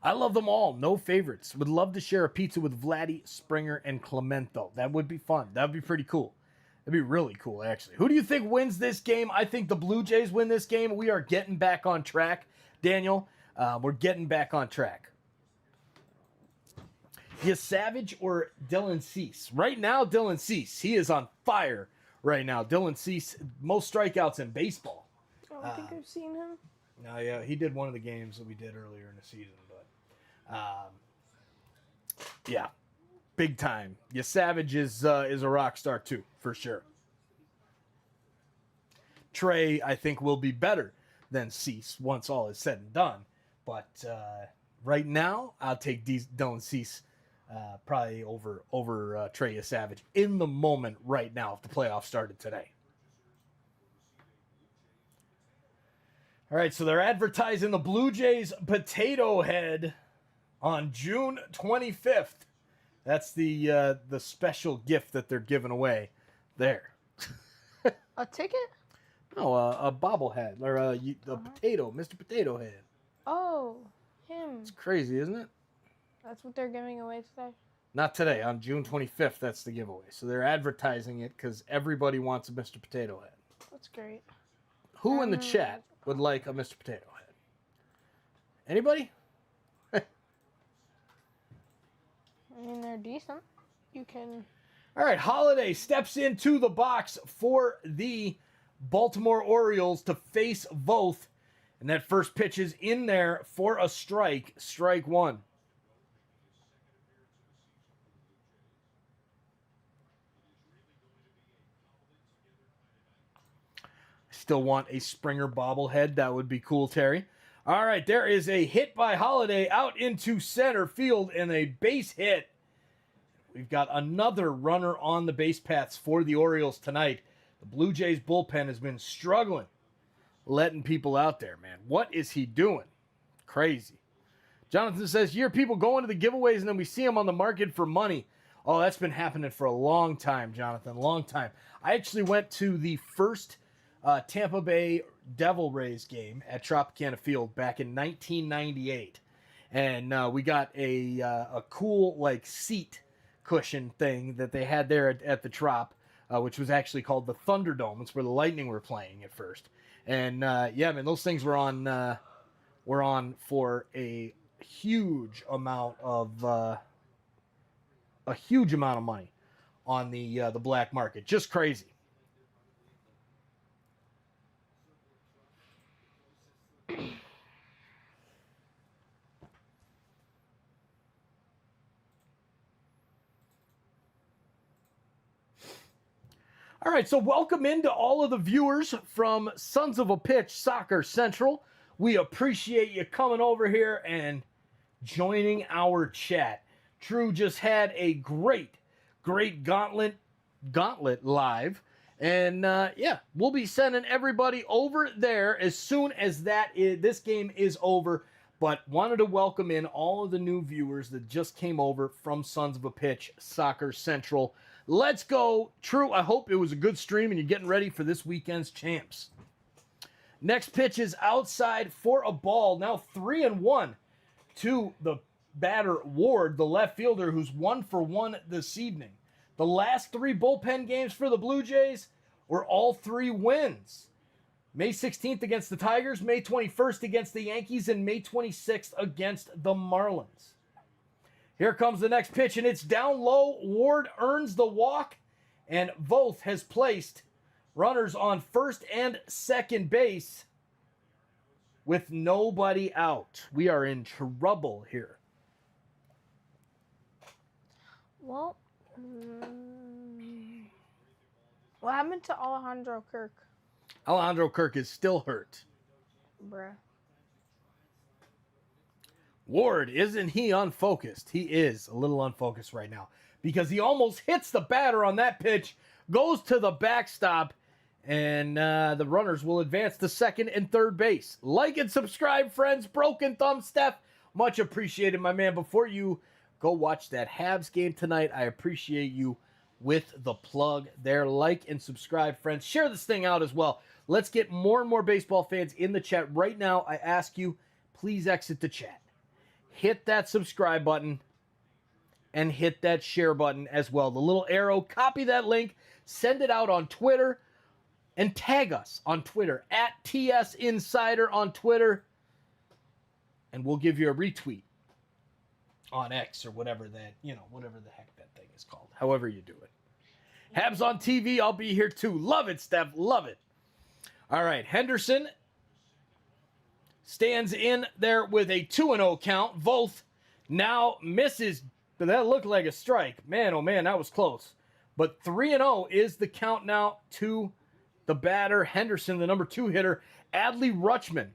I love them all. No favorites. Would love to share a pizza with Vladdy, Springer, and Clemento. That would be fun. That would be pretty cool. That'd be really cool, actually. Who do you think wins this game? I think the Blue Jays win this game. We are getting back on track, Daniel. We're getting back on track. Is Savage or Dylan Cease? Right now, Dylan Cease. He is on fire right now. Dylan Cease, most strikeouts in baseball. I think I've seen him. No, yeah, he did one of the games that we did earlier in the season, but yeah, big time. Yeah, Savage is a rock star too, for sure. Trey, I think, will be better than Cease once all is said and done, but right now, I'll take Dylan Cease probably over Trey Savage in the moment right now if the playoffs started today. All right, so they're advertising the Blue Jays Potato Head on June 25th. That's the special gift that they're giving away there. A ticket? No, a bobblehead or a potato, Mr. Potato Head. Oh, him. It's crazy, isn't it? That's what they're giving away today? Not today. On June 25th, that's the giveaway. So they're advertising it because everybody wants a Mr. Potato Head. That's great. Who in the chat would like a Mr. Potato Head? Anybody? I mean, they're decent. You can... All right, Holiday steps into the box for the Baltimore Orioles to face Voth. And that first pitch is in there for a strike. Strike one. Still want a Springer bobblehead. That would be cool, Terry. All right, there is a hit by Holiday out into center field and a base hit. We've got another runner on the base paths for the Orioles tonight. The Blue Jays bullpen has been struggling, letting people out there, man. What is he doing? Crazy. Jonathan says, here people go into the giveaways and then we see them on the market for money. Oh, that's been happening for a long time, Jonathan, long time. I actually went to the first Tampa Bay Devil Rays game at Tropicana Field back in 1998. And we got a cool, like, seat cushion thing that they had there at the Trop, which was actually called the Thunderdome. It's where the Lightning were playing at first. And, yeah, man, those things were on for a huge amount of money on the black market. Just crazy. All right, so welcome into all of the viewers from Sons of a Pitch Soccer Central. We appreciate you coming over here and joining our chat. Drew just had a great gauntlet live. And, yeah, we'll be sending everybody over there as soon as this game is over. But wanted to welcome in all of the new viewers that just came over from Sons of a Pitch Soccer Central. Let's go. True, I hope it was a good stream and you're getting ready for this weekend's champs. Next pitch is outside for a ball. Now 3-1 to the batter Ward, the left fielder, who's 1 for 1 this evening. The last 3 bullpen games for the Blue Jays were all 3 wins. May 16th against the Tigers, May 21st against the Yankees, and May 26th against the Marlins. Here comes the next pitch, and it's down low. Ward earns the walk, and Voth has placed runners on first and second base with nobody out. We are in trouble here. Well, what happened to Alejandro Kirk? Alejandro Kirk is still hurt. Bruh. Ward, isn't he unfocused? He is a little unfocused right now because he almost hits the batter on that pitch, goes to the backstop, and the runners will advance to second and third base. Like and subscribe, friends. Broken Thumb Steph, much appreciated, my man. Before you go watch that Habs game tonight, I appreciate you with the plug there. Like and subscribe, friends. Share this thing out as well. Let's get more and more baseball fans in the chat. Right now, I ask you, please exit the chat. Hit that subscribe button and hit that share button as well. The little arrow, copy that link, Send it out on Twitter and tag us on Twitter at TS Insider on Twitter. And we'll give you a retweet on X or whatever that, whatever the heck that thing is called. However you do it. Habs on TV, I'll be here too. Love it, Steph. Love it. All right, Henderson stands in there with a 2-0 count. Voth now misses, but that looked like a strike. Man, oh man, that was close. But 3-0 is the count now to the batter, Henderson, the number 2 hitter. Adley Rutschman.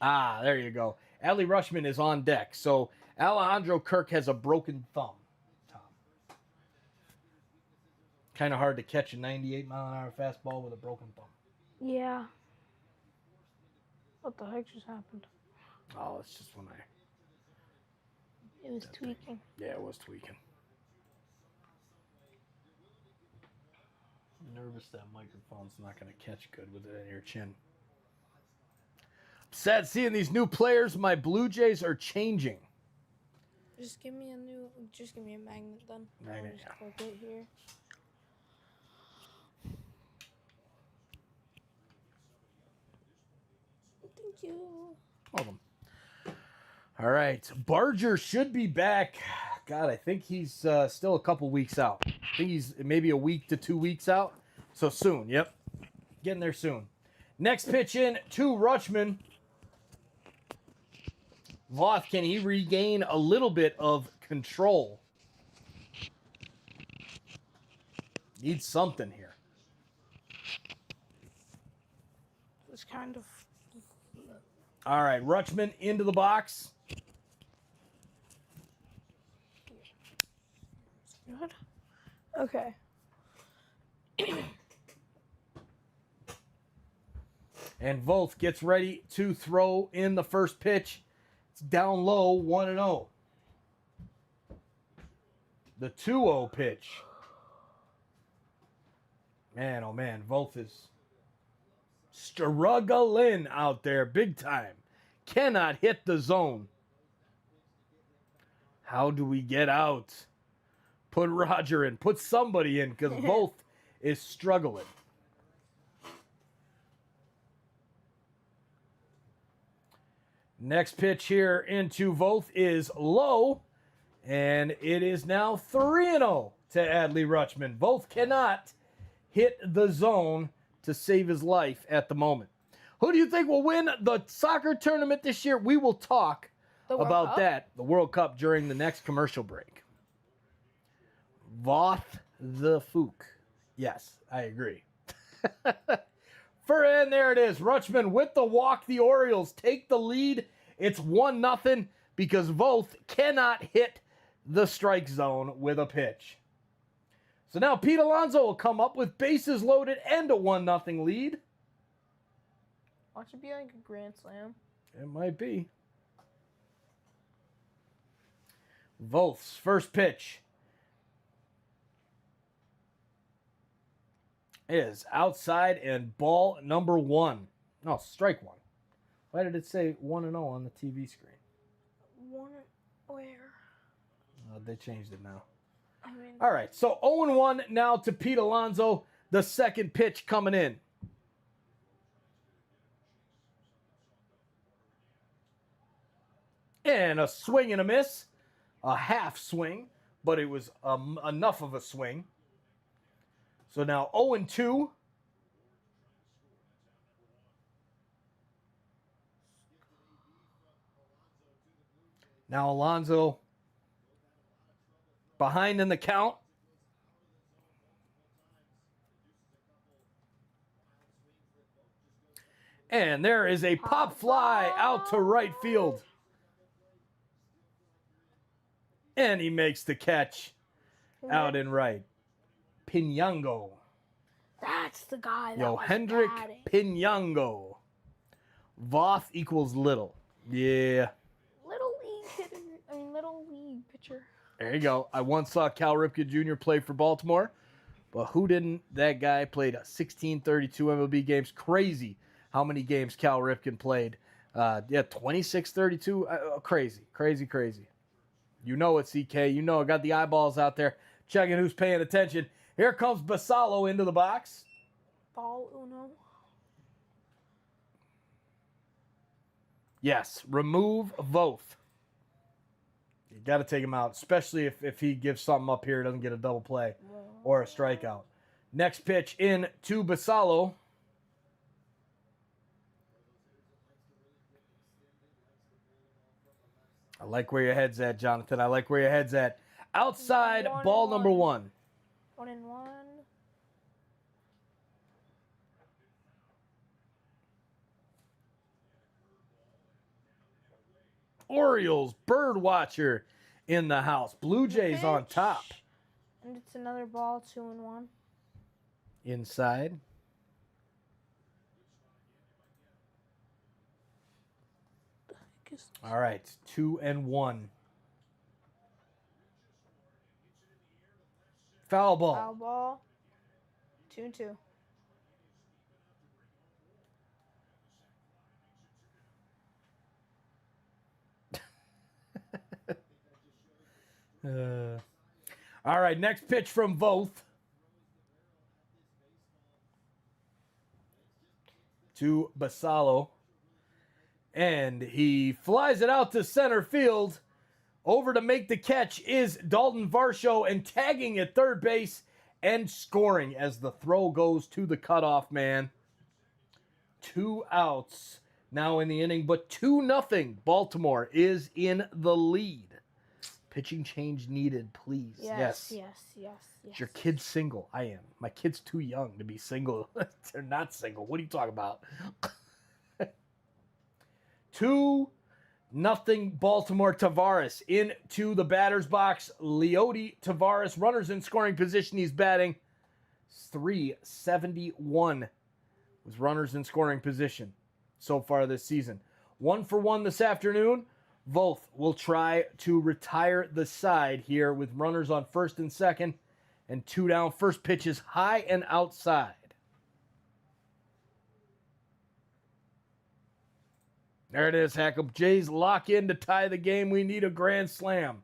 Ah, there you go. Adley Rutschman is on deck. So Alejandro Kirk has a broken thumb. Kind of hard to catch a 98-mile-an-hour fastball with a broken thumb. Yeah. What the heck just happened? Oh, it's just when It was tweaking. Yeah, it was tweaking. I'm nervous that microphone's not going to catch good with it in your chin. Sad seeing these new players. My Blue Jays are changing. Just give me a magnet then. Magnet, Just yeah. click it here. Thank you. Welcome. All right. Barger should be back. God, I think he's still a couple weeks out. I think he's maybe a week to 2 weeks out. So soon. Yep. Getting there soon. Next pitch in to Rutschman. Voth, can he regain a little bit of control? Needs something here. It's kind of. All right. Rutschman into the box. Good. Okay. And Voth gets ready to throw in the first pitch. It's down low, 1-0. The 2-0 pitch. Man, oh man, Voth is struggling out there big time. Cannot hit the zone. How do we get out? Put Roger in. Put somebody in because Voth is struggling. Next pitch here into Voth is low, and it is now 3-0 to Adley Rutschman. Voth cannot hit the zone to save his life at the moment. Who do you think will win the soccer tournament this year? We will talk about that, the World Cup, during the next commercial break. Voth the Fook. Yes, I agree. And there it is. Rutschman with the walk. The Orioles take the lead. It's 1-0 because Voth cannot hit the strike zone with a pitch. So now Pete Alonso will come up with bases loaded and a 1-0 lead. Watch it be like a grand slam. It might be. Voth's first pitch is outside and ball number 1. No, strike 1. Why did it say 1-0 on the TV screen? One where? They changed it now. I mean, All right, so 0-1 now to Pete Alonso. The second pitch coming in. And a swing and a miss. A half swing, but it was enough of a swing. So now 0-2. Now Alonso behind in the count. And there is a pop fly out to right field. And he makes the catch out in right. Pinyango. that's the guy that was Hendrik batting. Pinyango. Voth equals little. Yeah. Little league hitter. I mean, little league pitcher. There you go. I once saw Cal Ripken Jr. play for Baltimore, but who didn't? That guy played 1632 MLB games. Crazy how many games Cal Ripken played. 2632. Crazy. You know it, CK. You know I got the eyeballs out there checking who's paying attention. Here comes Basallo into the box. Ball uno. Yes, remove Voth. You got to take him out, especially if he gives something up here, doesn't get a double play or a strikeout. Next pitch in to Basallo. I like where your head's at, Jonathan. I like where your head's at. Outside, ball number 1. 1-1. Orioles, bird watcher in the house. Blue Jays on top. And it's another ball, 2-1. Inside. All right, 2-1. Foul ball. Foul ball, 2-2. All right, next pitch from Voth. To Basallo. And he flies it out to center field. Over to make the catch is Dalton Varsho, and tagging at third base and scoring as the throw goes to the cutoff man. 2 outs now in the inning, but 2-0. Baltimore is in the lead. Pitching change needed, please. Yes. Is your kid single? I am. My kid's too young to be single. They're not single. What are you talking about? 2-0 Baltimore. Tavares into the batter's box. Leody Tavares, runners in scoring position. He's batting .371 with runners in scoring position so far this season. 1 for 1 this afternoon. Voth will try to retire the side here with runners on first and second and 2 down. First pitch is high and outside. There it is, Hack'em. Jays lock in to tie the game. We need a grand slam.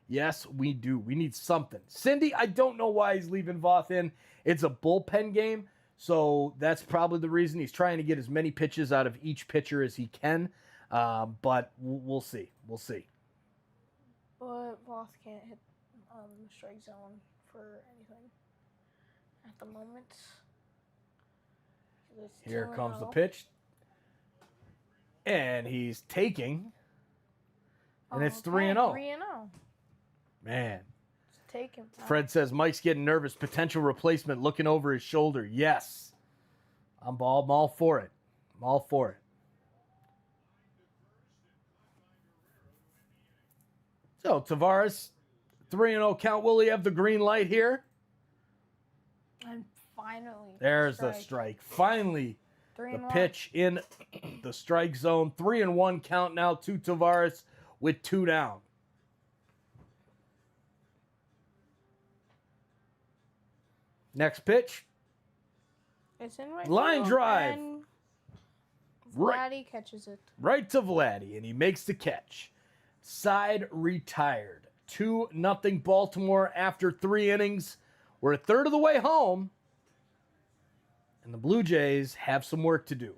Yes, we do. We need something. Cindy, I don't know why he's leaving Voth in. It's a bullpen game, so that's probably the reason. He's trying to get as many pitches out of each pitcher as he can. But we'll see. We'll see. But Voth can't hit the strike zone for anything at the moment. Here comes the pitch. And he's taking. And it's 3-0. 3-0. Man. Just take him. Fred says Mike's getting nervous. Potential replacement looking over his shoulder. Yes. I'm all for it. I'm all for it. So, Tavares, 3-0 count. Will he have the green light here? And finally. There's the strike. Finally, the pitch in the strike zone. 3-1 count now to Tavares with 2 down. Next pitch. It's in right Line field, drive. And Right. Vladdy catches it. Right to Vladdy, and he makes the catch. Side retired. 2-0 Baltimore after 3 innings. We're a third of the way home. And the Blue Jays have some work to do.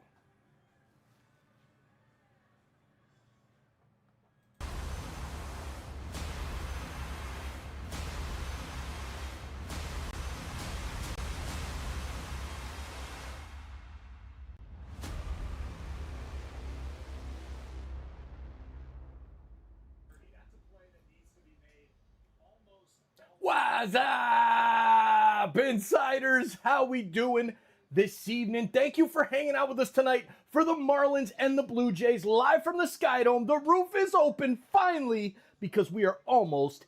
What's up, insiders? How we doing this evening? Thank you for hanging out with us tonight for the Marlins and the Blue Jays live from the Sky Dome. The roof is open finally because we are almost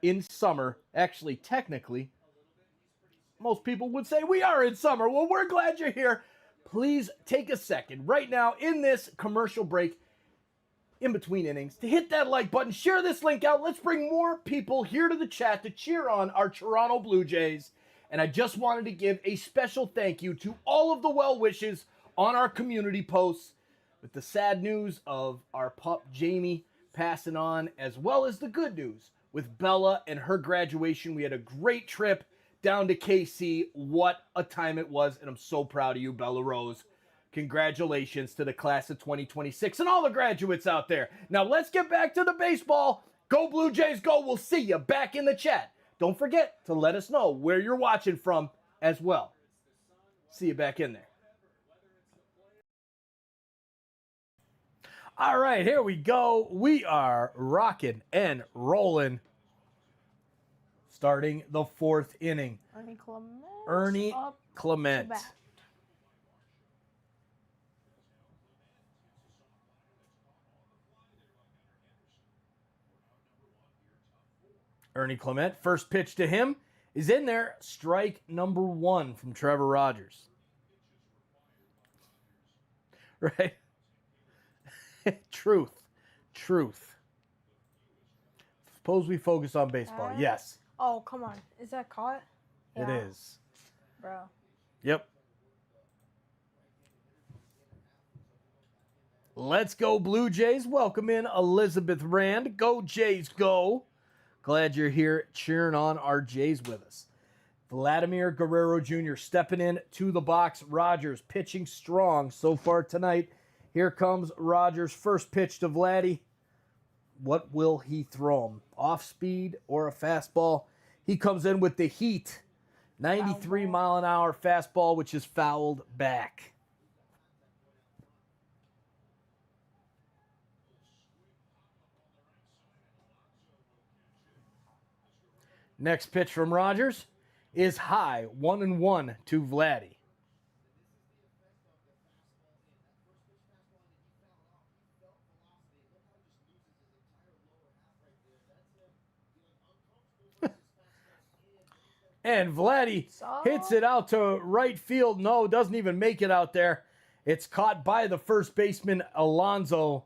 in summer. Actually, technically, most people would say we are in summer. Well, we're glad you're here. Please take a second right now in this commercial break in between innings to hit that like button, share this link out. Let's bring more people here to the chat to cheer on our Toronto Blue Jays. And I just wanted to give a special thank you to all of the well wishes on our community posts with the sad news of our pup Jamie passing on, as well as the good news with Bella and her graduation. We had a great trip down to KC. What a time it was, and I'm so proud of you, Bella Rose. Congratulations to the class of 2026 and all the graduates out there. Now let's get back to the baseball. Go Blue Jays, go. We'll see you back in the chat. Don't forget to let us know where you're watching from as well. See you back in there. All right, here we go. We are rocking and rolling. Starting the 4th inning. Ernie Clement. Ernie up Clement. to bat. Ernie Clement, first pitch to him is in there. Strike number 1 from Trevor Rogers. Right? Truth. Suppose we focus on baseball. Yes, Oh, come on. Is that caught? it Yeah, is. Bro. Yep. Let's go, Blue Jays. Welcome in Elizabeth Rand. Go, Jays, go. Glad you're here cheering on our Jays with us. Vladimir Guerrero Jr. stepping in to the box. Rogers pitching strong so far tonight. Here comes Rogers' first pitch to Vladdy. What will he throw him? Off speed or a fastball? He comes in with the heat. 93 mile an hour fastball, which is fouled back. Next pitch from Rogers is high, 1-1 to Vladdy. And Vladdy hits it out to right field. No, doesn't even make it out there. It's caught by the first baseman, Alonso.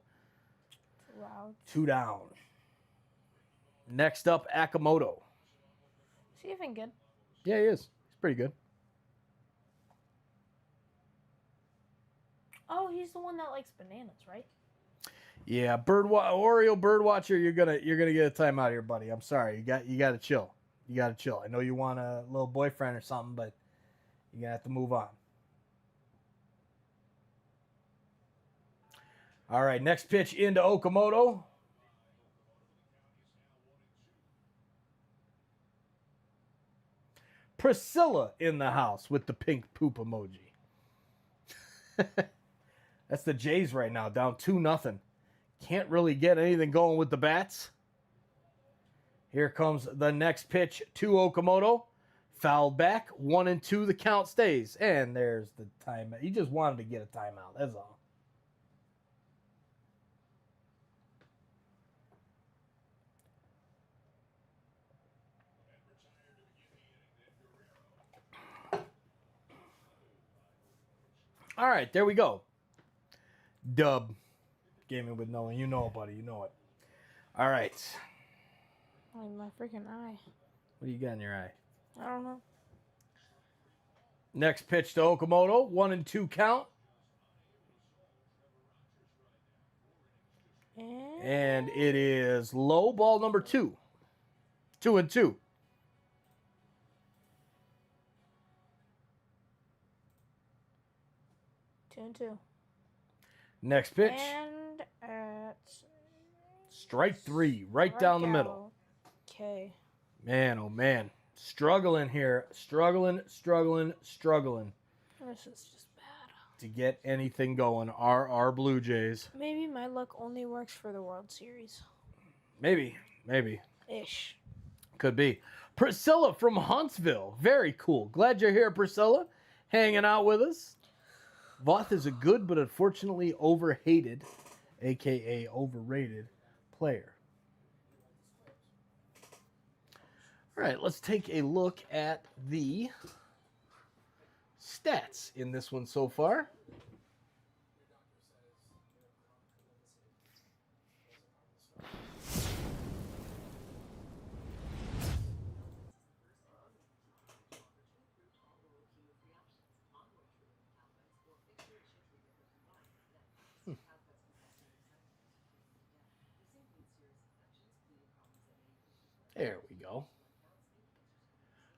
Wow. 2 down. Next up, Akamoto. Is he even good? Yeah, he is. He's pretty good. Oh, he's the one that likes bananas, right? Yeah, Oriole Birdwatcher, you're gonna get a timeout here, buddy. I'm sorry. You gotta chill. You gotta chill. I know you want a little boyfriend or something, but you're gonna have to move on. All right, next pitch into Okamoto. Priscilla in the house with the pink poop emoji. That's the Jays right now, down 2-0. Can't really get anything going with the bats. Here comes the next pitch to Okamoto. Fouled back, 1-2. The count stays. And there's the timeout. He just wanted to get a timeout. That's all. All right, there we go. Dub. Gaming with Nolan. You know it, buddy. You know it. All right. Oh, my freaking eye. What do you got in your eye? I don't know. Next pitch to Okamoto. 1-2 count. And it is low, ball number 2. 2-2. 2-2. Next pitch. And it's Strike 3, right down the middle. Okay. Man, oh man. Struggling here. Struggling. This is just bad. To get anything going are our Blue Jays. Maybe my luck only works for the World Series. Maybe. Ish. Could be. Priscilla from Huntsville. Very cool. Glad you're here, Priscilla. Hanging out with us. Voth is a good but unfortunately overhated, a.k.a. overrated, player. All right, let's take a look at the stats in this one so far. There we go.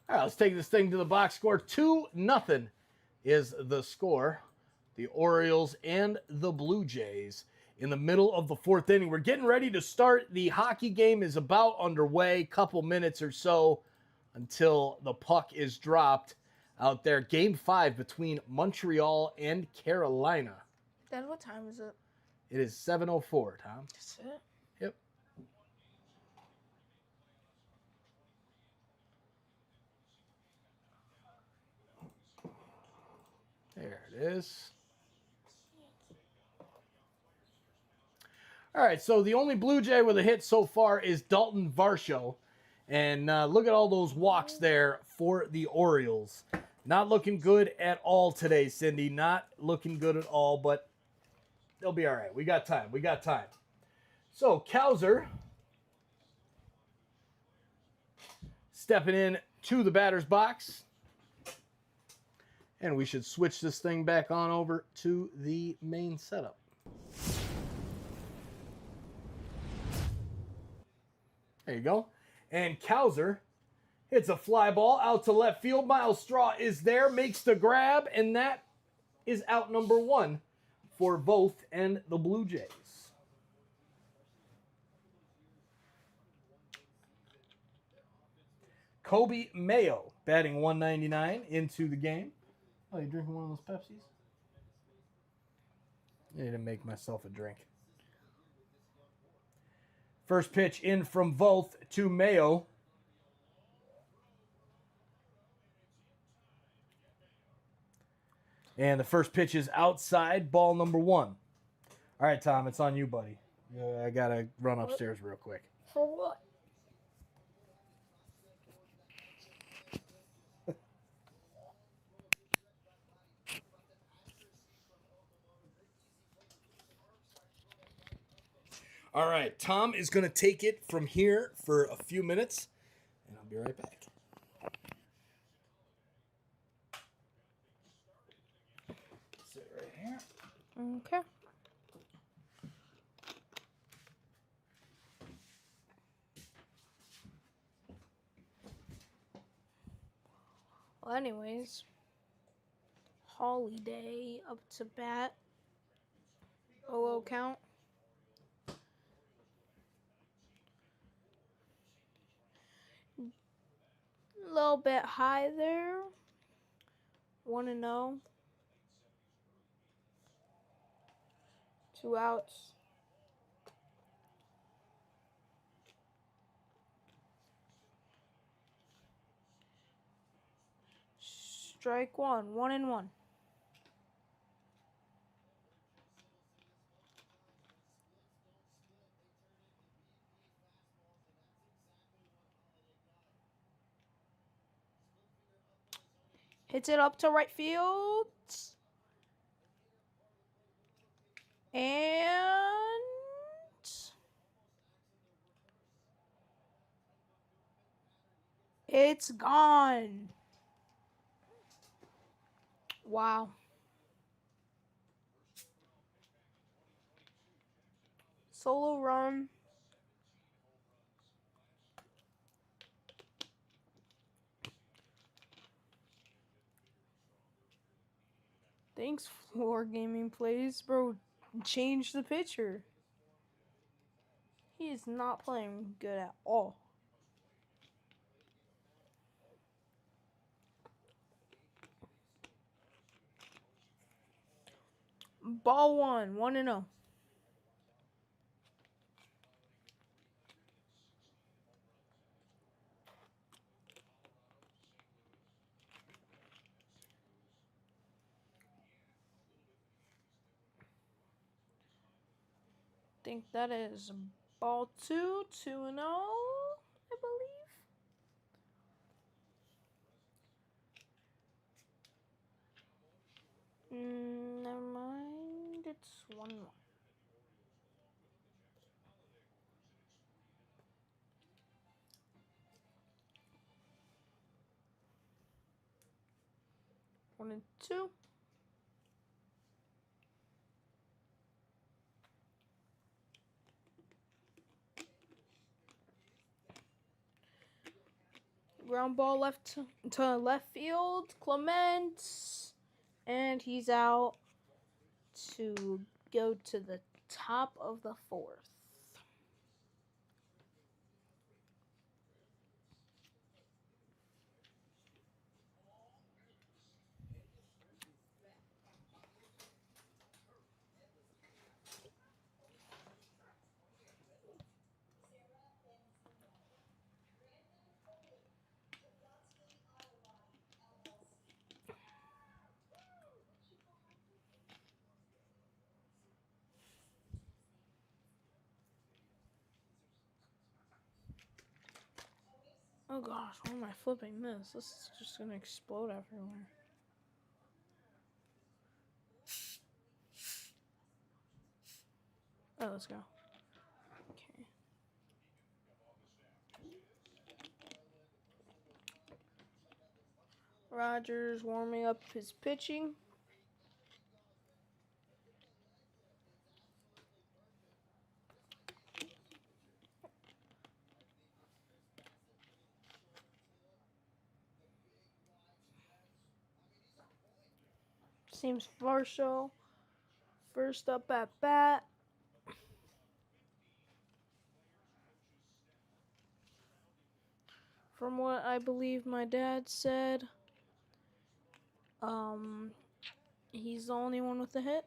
All right, let's take this thing to the box score. 2-0 is the score. The Orioles and the Blue Jays in the middle of the fourth inning. We're getting ready to start. The hockey game is about underway. Couple minutes or so until the puck is dropped out there. Game 5 between Montreal and Carolina. Dad, what time is it? It is 7:04, Tom. That's it. Yep. There it is. All right, so the only Blue Jay with a hit so far is Dalton Varsho. And look at all those walks there for the Orioles. Not looking good at all today, Cindy. Not looking good at all, but they'll be all right. We got time. We got time. So, Kowser stepping in to the batter's box. And we should switch this thing back on over to the main setup. There you go. And Kowser hits a fly ball out to left field. Miles Straw is there, makes the grab, and that is out number 1 for Voth and the Blue Jays. Kobe Mayo batting 199 into the game. Oh, you drinking one of those Pepsis? I need to make myself a drink. First pitch in from Voth to Mayo. And the first pitch is outside, ball number 1. All right, Tom, it's on you, buddy. I got to run upstairs real quick. For what? All right, Tom is going to take it from here for a few minutes, and I'll be right back. Sit right here. Okay. Well, anyways, Holiday up to bat. 0-0 count. A little bit high there. 1-0. 2 outs. Strike 1. 1-1. Hits it up to right field. And it's gone. Wow. Solo run. Thanks, Floor Gaming Plays. Bro, change the pitcher. He is not playing good at all. Ball 1, 1-0. Think that is ball 2, 2-0, I believe. Never mind, it's 1-1. One and 2. Ground ball left to left field. Clement. And he's out to go to the top of the fourth. Oh gosh, why am I flipping this? This is just gonna explode everywhere. Oh, let's go. Okay. Rogers warming up his pitching. Seems Varsho first up at bat. From what I believe my dad said, he's the only one with a hit.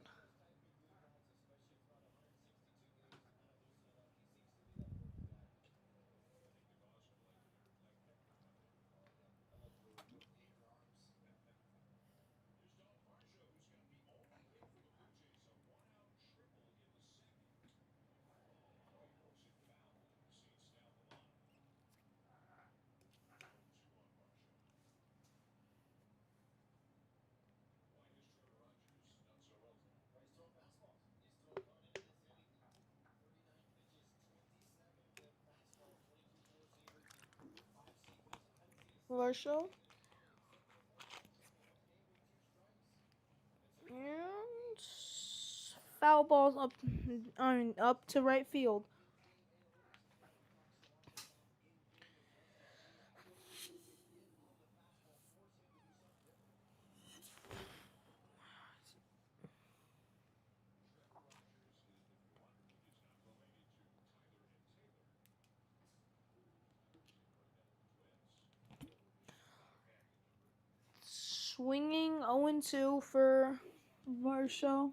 Varsho. And foul balls up to right field. Swinging 0-2 for Varsho.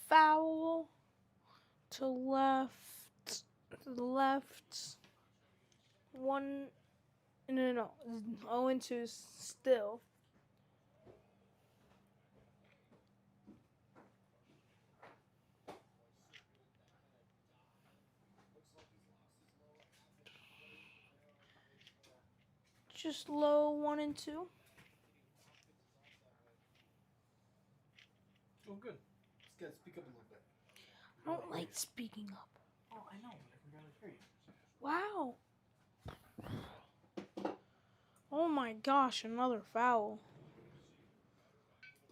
Foul to left. One. No. 0-2 still. Just low 1-2. Oh, good. Just gotta speak up a little bit. I don't like speaking up. Oh, I know, but I can barely hear you. Wow. Oh my gosh, another foul.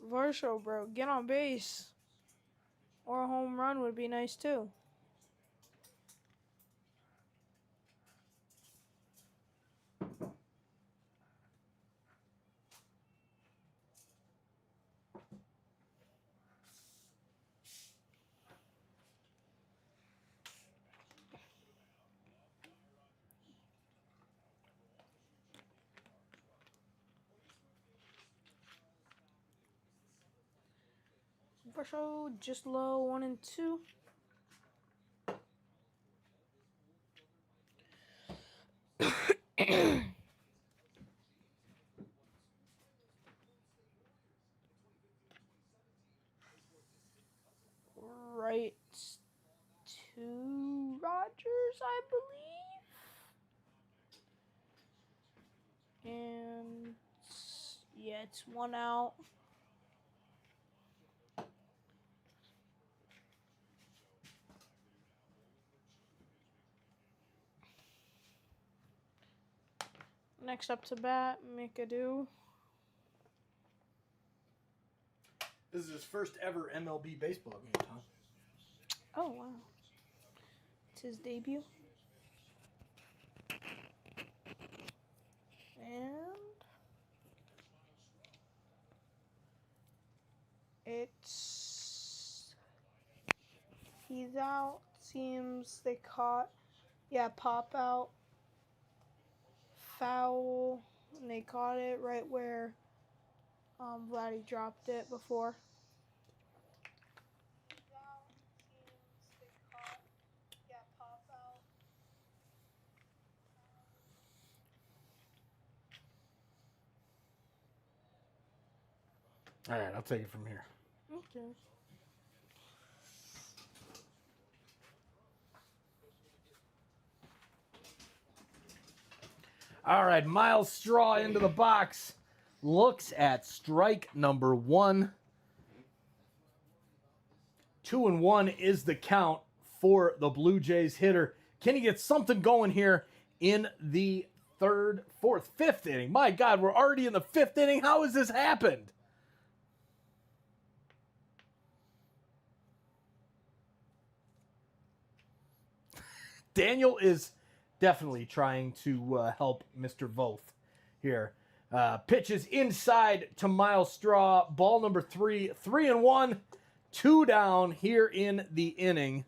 Varsho, bro, get on base. Or a home run would be nice too. Varsho just low 1-2. Right to Rogers, I believe. And Yeah, it's 1 out. Next up to bat, McAdoo. This is his first ever MLB baseball game, Tom. Oh, wow. It's his debut. And he's out. Seems they caught, pop out, foul, and they caught it right where Vladdy dropped it before. All right, I'll take it from here. Okay. All right, Miles Straw into the box. Looks at strike number 1. 2-1 is the count for the Blue Jays hitter. Can he get something going here in the 3rd, 4th, 5th inning? My God, we're already in the 5th inning. How has this happened? Daniel is definitely trying to help Mr. Voth here. Pitches inside to Miles Straw. Ball number 3, 3-1, 2 down here in the inning.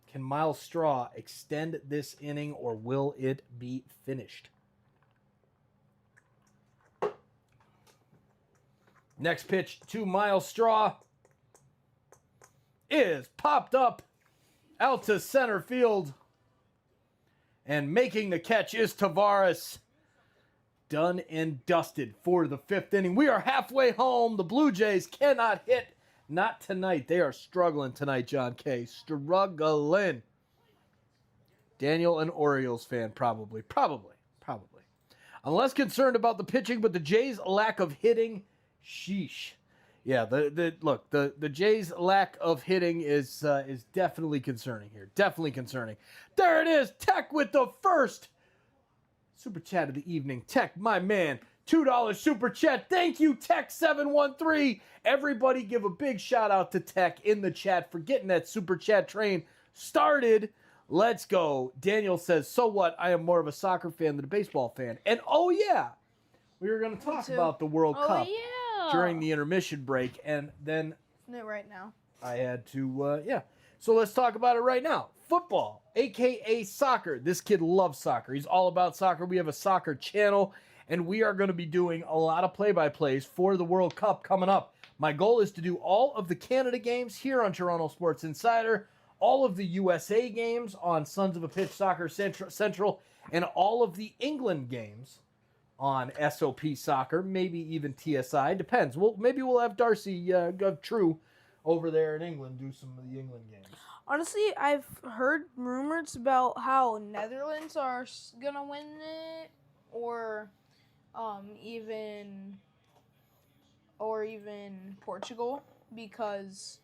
Can Miles Straw extend this inning, or will it be finished? Next pitch to Miles Straw is popped up out to center field. And making the catch is Tavares. Done and dusted for the 5th inning. We are halfway home. The Blue Jays cannot hit. Not tonight. They are struggling tonight, John K. Struggling. Daniel, an Orioles fan, probably. I'm less concerned about the pitching, but the Jays' lack of hitting, sheesh. Yeah, the Jays' lack of hitting is definitely concerning here. Definitely concerning. There it is. Tech with the first super chat of the evening. Tech, my man. $2 super chat. Thank you, Tech713. Everybody give a big shout out to Tech in the chat for getting that super chat train started. Let's go. Daniel says, so what? I am more of a soccer fan than a baseball fan. And oh yeah, we were going to talk about the World Cup during the intermission break, and then right now I had to, So let's talk about it right now. Football, a.k.a. soccer. This kid loves soccer. He's all about soccer. We have a soccer channel, and we are going to be doing a lot of play-by-plays for the World Cup coming up. My goal is to do all of the Canada games here on Toronto Sports Insider, all of the USA games on Sons of a Pitch Soccer Central, and all of the England games on SOP Soccer, maybe even TSI. Depends. Maybe we'll have Darcy True over there in England do some of the England games. Honestly, I've heard rumors about how Netherlands are gonna win it, or even Portugal, because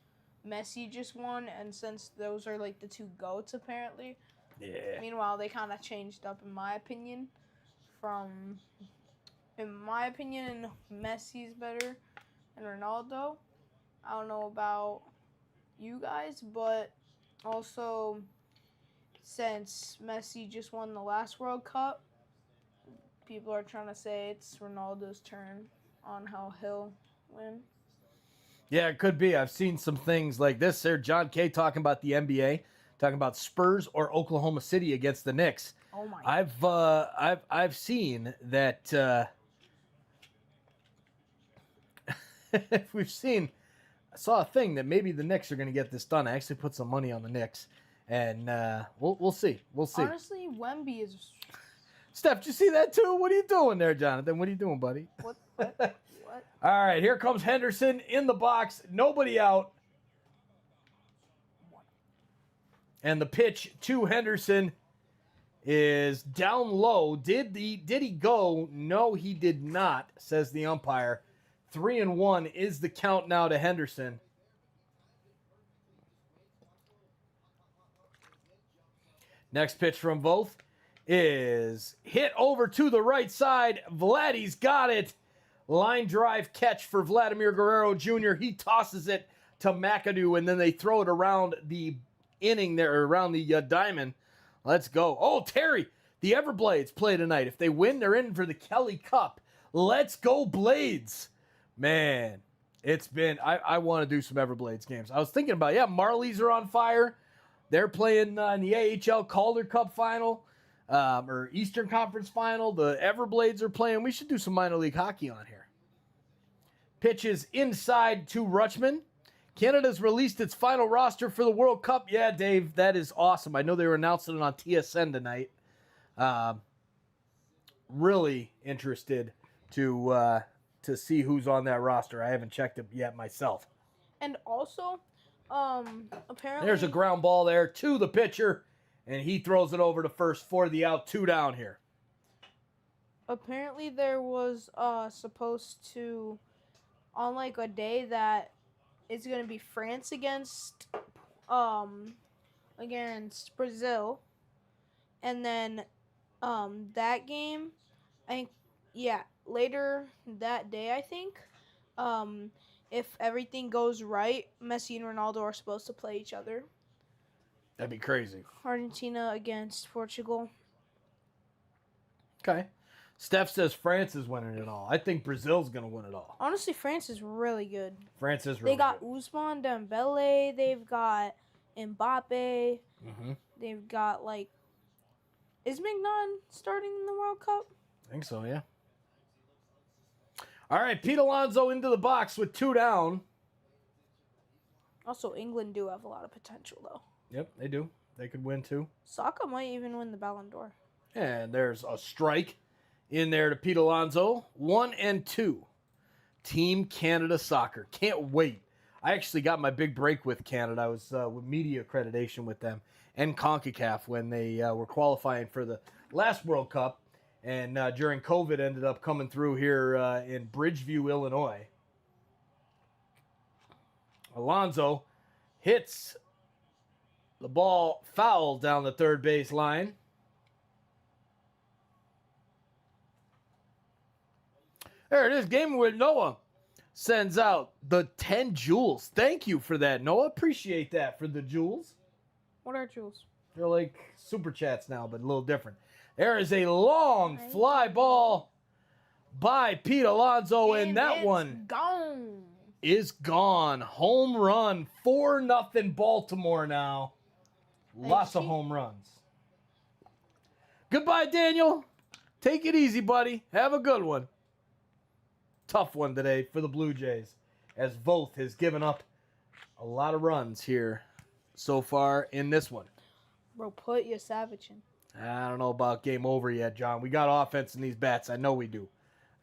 Messi just won, and since those are like the 2 GOATs apparently. Yeah. Meanwhile, they kind of changed up, in my opinion. Messi's better than Ronaldo. I don't know about you guys, but also since Messi just won the last World Cup, people are trying to say it's Ronaldo's turn on how he'll win. Yeah, it could be. I've seen some things like this there. John K. talking about the NBA, talking about Spurs or Oklahoma City against the Knicks. Oh my! I've seen that. I saw a thing that maybe the Knicks are going to get this done. I actually put some money on the Knicks, and we'll see. We'll see. Honestly, Wemby is. Steph, did you see that too? What are you doing there, Jonathan? What are you doing, buddy? What? All right, here comes Henderson in the box. Nobody out. And the pitch to Henderson is down low. Did he go? No, he did not, says the umpire. 3-1 is the count now to Henderson. Next pitch from Voth is hit over to the right side. Vladdy's got it. Line drive catch for Vladimir Guerrero Jr. He tosses it to McAdoo, and then they throw it around the inning there, around the diamond. Let's go. Oh, Terry, the Everblades play tonight. If they win, they're in for the Kelly Cup. Let's go, Blades. Man, it's been, I want to do some Everblades games. I was thinking about, Marlies are on fire. They're playing in the AHL Calder Cup final, or Eastern Conference final. The Everblades are playing. We should do some minor league hockey on here. Pitches inside to Rutschman. Canada's released its final roster for the World Cup. Yeah, Dave, that is awesome. I know they were announcing it on TSN tonight. Really interested to see who's on that roster. I haven't checked it yet myself. And also, apparently... There's a ground ball there to the pitcher, and he throws it over to first for the out. 2 down here. Apparently there was supposed to, on like a day that it's going to be France against Brazil, and then that game, later that day, I think, if everything goes right, Messi and Ronaldo are supposed to play each other. That'd be crazy. Argentina against Portugal. Okay. Steph says France is winning it all. I think Brazil's going to win it all. Honestly, France is really good. France is really They got good. Ousmane Dembele. They've got Mbappe. Mm-hmm. They've got, is Mignon starting in the World Cup? I think so, yeah. All right, Pete Alonso into the box with 2 down. Also, England do have a lot of potential, though. Yep, they do. They could win, too. Saka might even win the Ballon d'Or. And there's a strike in there to Pete Alonso. 1-2. Team Canada Soccer. Can't wait. I actually got my big break with Canada. I was with media accreditation with them and CONCACAF when they were qualifying for the last World Cup. And during COVID, ended up coming through here in Bridgeview, Illinois. Alonso hits the ball foul down the third base line. There it is. Game with Noah sends out the 10 jewels. Thank you for that, Noah. Appreciate that for the jewels. What are jewels? They're like super chats now, but a little different. There is a long fly ball by Pete Alonso, and that one gone. is gone. Home run. 4-0 Baltimore now. Lots of home runs. Goodbye, Daniel. Take it easy, buddy. Have a good one. Tough one today for the Blue Jays, as Voth has given up a lot of runs here so far in this one. Bro, put your savage in. I don't know about game over yet, John. We got offense in these bats. I know we do.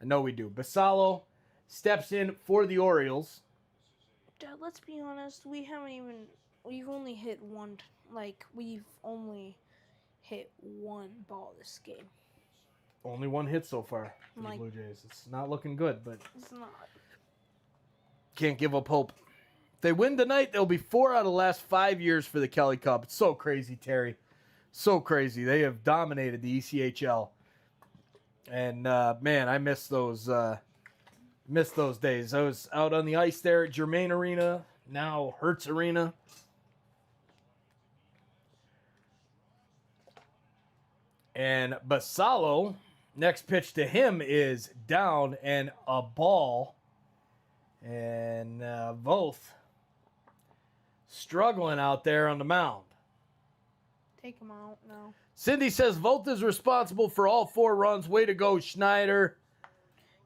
Basallo steps in for the Orioles. Dad, let's be honest. We've only hit one. We've only hit one ball this game. Only one hit so far for the Blue Jays. It's not looking good, but It's not. can't give up hope. If they win tonight, they'll be 4 out of the last 5 years for the Kelly Cup. It's so crazy, Terry. So crazy. They have dominated the ECHL. And, man, I miss those days. I was out on the ice there at Germain Arena, now Hertz Arena. And Basallo, next pitch to him is down and a ball. And Voth struggling out there on the mound. Take him out now. Cindy says Voth is responsible for all 4 runs. Way to go, Schneider.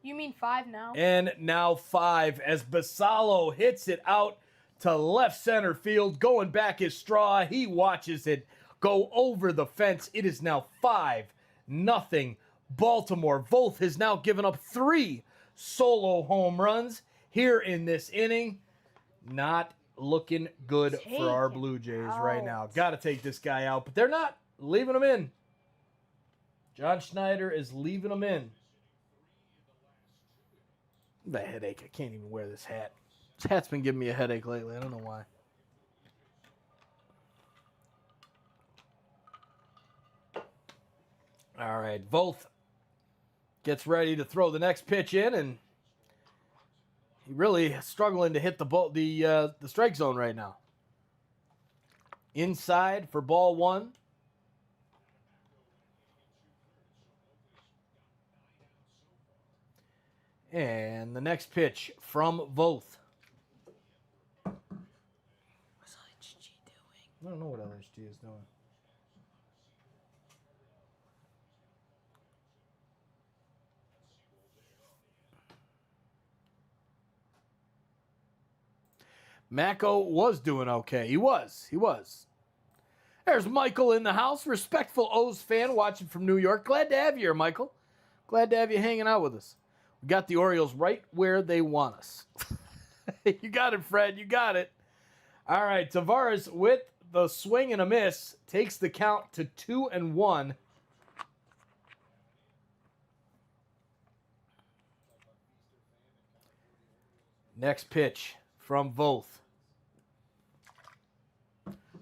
You mean 5 now? And now 5 as Basallo hits it out to left center field. Going back is Straw. He watches it go over the fence. It is now 5-0 Baltimore. Voth has now given up 3 solo home runs here in this inning. Not looking good for our Blue Jays right now. Got to take this guy out, but they're not leaving him in. John Schneider is leaving them in. The headache. I can't even wear this hat. This hat's been giving me a headache lately. I don't know why. All right. Voth gets ready to throw the next pitch in, and he really struggling to hit the strike zone right now. Inside for ball one. And the next pitch from Voth. What's LHG doing? I don't know what LHG is doing. Mako was doing okay. He was. There's Michael in the house. Respectful O's fan watching from New York. Glad to have you here, Michael. Glad to have you hanging out with us. We got the Orioles right where they want us. You got it, Fred. You got it. All right, Tavares with the swing and a miss takes the count to 2-1. Next pitch from Voth.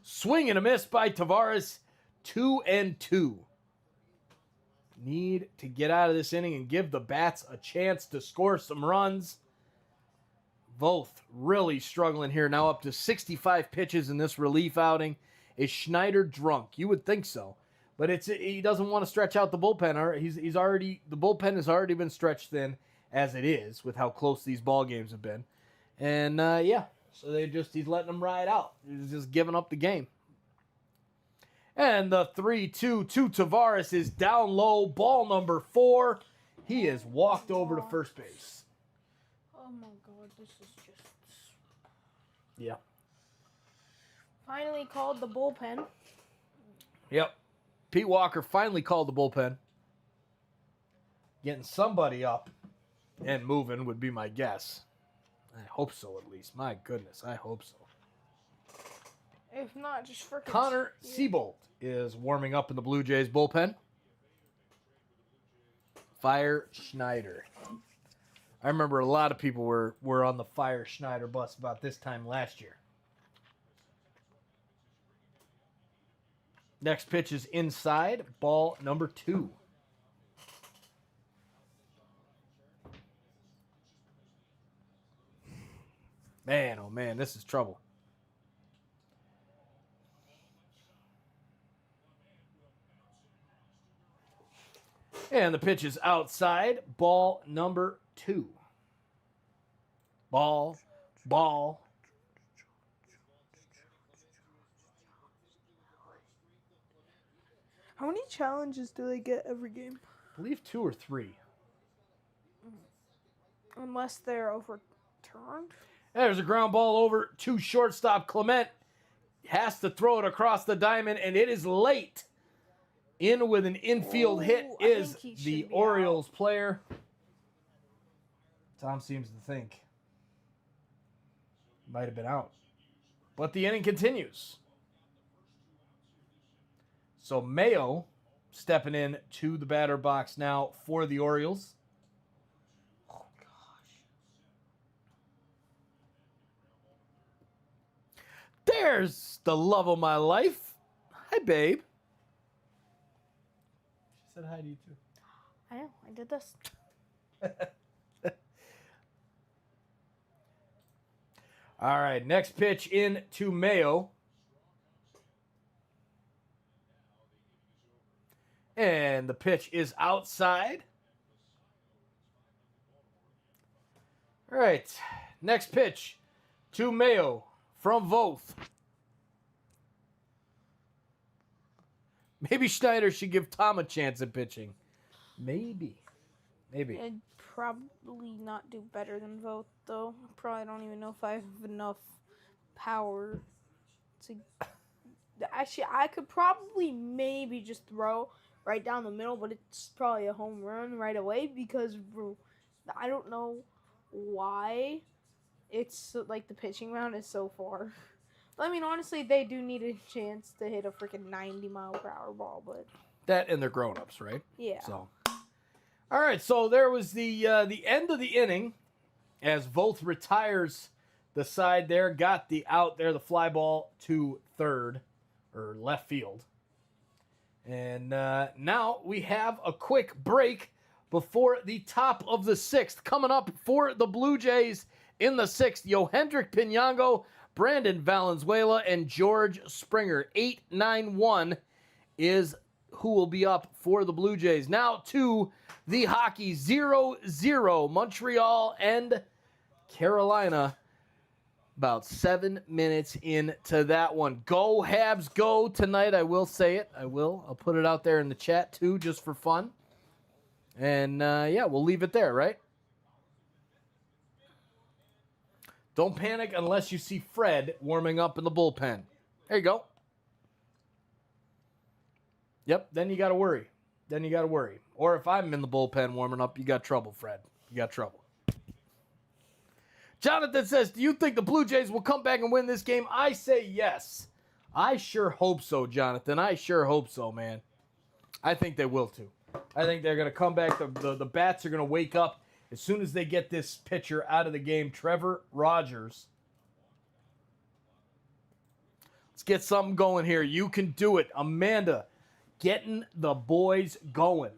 Swing and a miss by Tavares. 2-2. Need to get out of this inning and give the Bats a chance to score some runs. Voth really struggling here. Now up to 65 pitches in this relief outing. Is Schneider drunk? You would think so. But he doesn't want to stretch out the bullpen. The bullpen has already been stretched thin as it is with how close these ball games have been. And so he's letting them ride out. He's just giving up the game. And the 3-2 to Tavares is down low. Ball number 4. He is walked over to first base. Oh my god, this is just... Yeah. Finally called the bullpen. Yep. Pete Walker finally called the bullpen. Getting somebody up and moving would be my guess. I hope so, at least. My goodness, I hope so. If not, just for Connor Siebold is warming up in the Blue Jays bullpen. Fire Schneider. I remember a lot of people were on the Fire Schneider bus about this time last year. Next pitch is inside. Ball number 2. Man, oh man, this is trouble. And the pitch is outside. Ball number 2. Ball. How many challenges do they get every game? I believe 2 or 3. Unless they're overturned. There's a ground ball over to shortstop. Clement has to throw it across the diamond, and it is late. In with an infield hit I is think he the should be Orioles player. Tom seems to think might have been out. But the inning continues. So Mayo stepping in to the batter box now for the Orioles. Oh gosh. There's the love of my life. Hi, babe. She said hi to you too. I know. I did this. All right, next pitch in to Mayo. And the pitch is outside. All right, next pitch to Mayo from Voth. Maybe Schneider should give Tom a chance at pitching. Maybe. I'd probably not do better than Vote, though. I probably don't even know if I have enough power to... Actually, I could probably maybe just throw right down the middle, but it's probably a home run right away because I don't know why it's like the pitching mound is so far. I mean, honestly, they do need a chance to hit a freaking 90-mile-per-hour ball, but... That and they're grown-ups, right? Yeah. So, all right. So there was the end of the inning as Voth retires the side there, got the out there, the fly ball to third or left field. And now we have a quick break before the top of the sixth. Coming up for the Blue Jays in the sixth, Yohendrick Pinango, Brandon Valenzuela, and George Springer. 8-9-1 is who will be up for the Blue Jays. Now to the hockey, 0-0, Montreal and Carolina. About 7 minutes into that one. Go Habs, go tonight. I will say it. I'll put it out there in the chat too, just for fun. And yeah, we'll leave it there, right? Don't panic unless you see Fred warming up in the bullpen. There you go. Yep, then you got to worry. Or if I'm in the bullpen warming up, you got trouble, Fred. You got trouble. Jonathan says, do you think the Blue Jays will come back and win this game? I say yes. I sure hope so, Jonathan. I sure hope so, man. I think they will, too. I think they're going to come back. The bats are going to wake up as soon as they get this pitcher out of the game, Trevor Rogers. Let's get something going here. You can do it. Amanda, getting the boys going.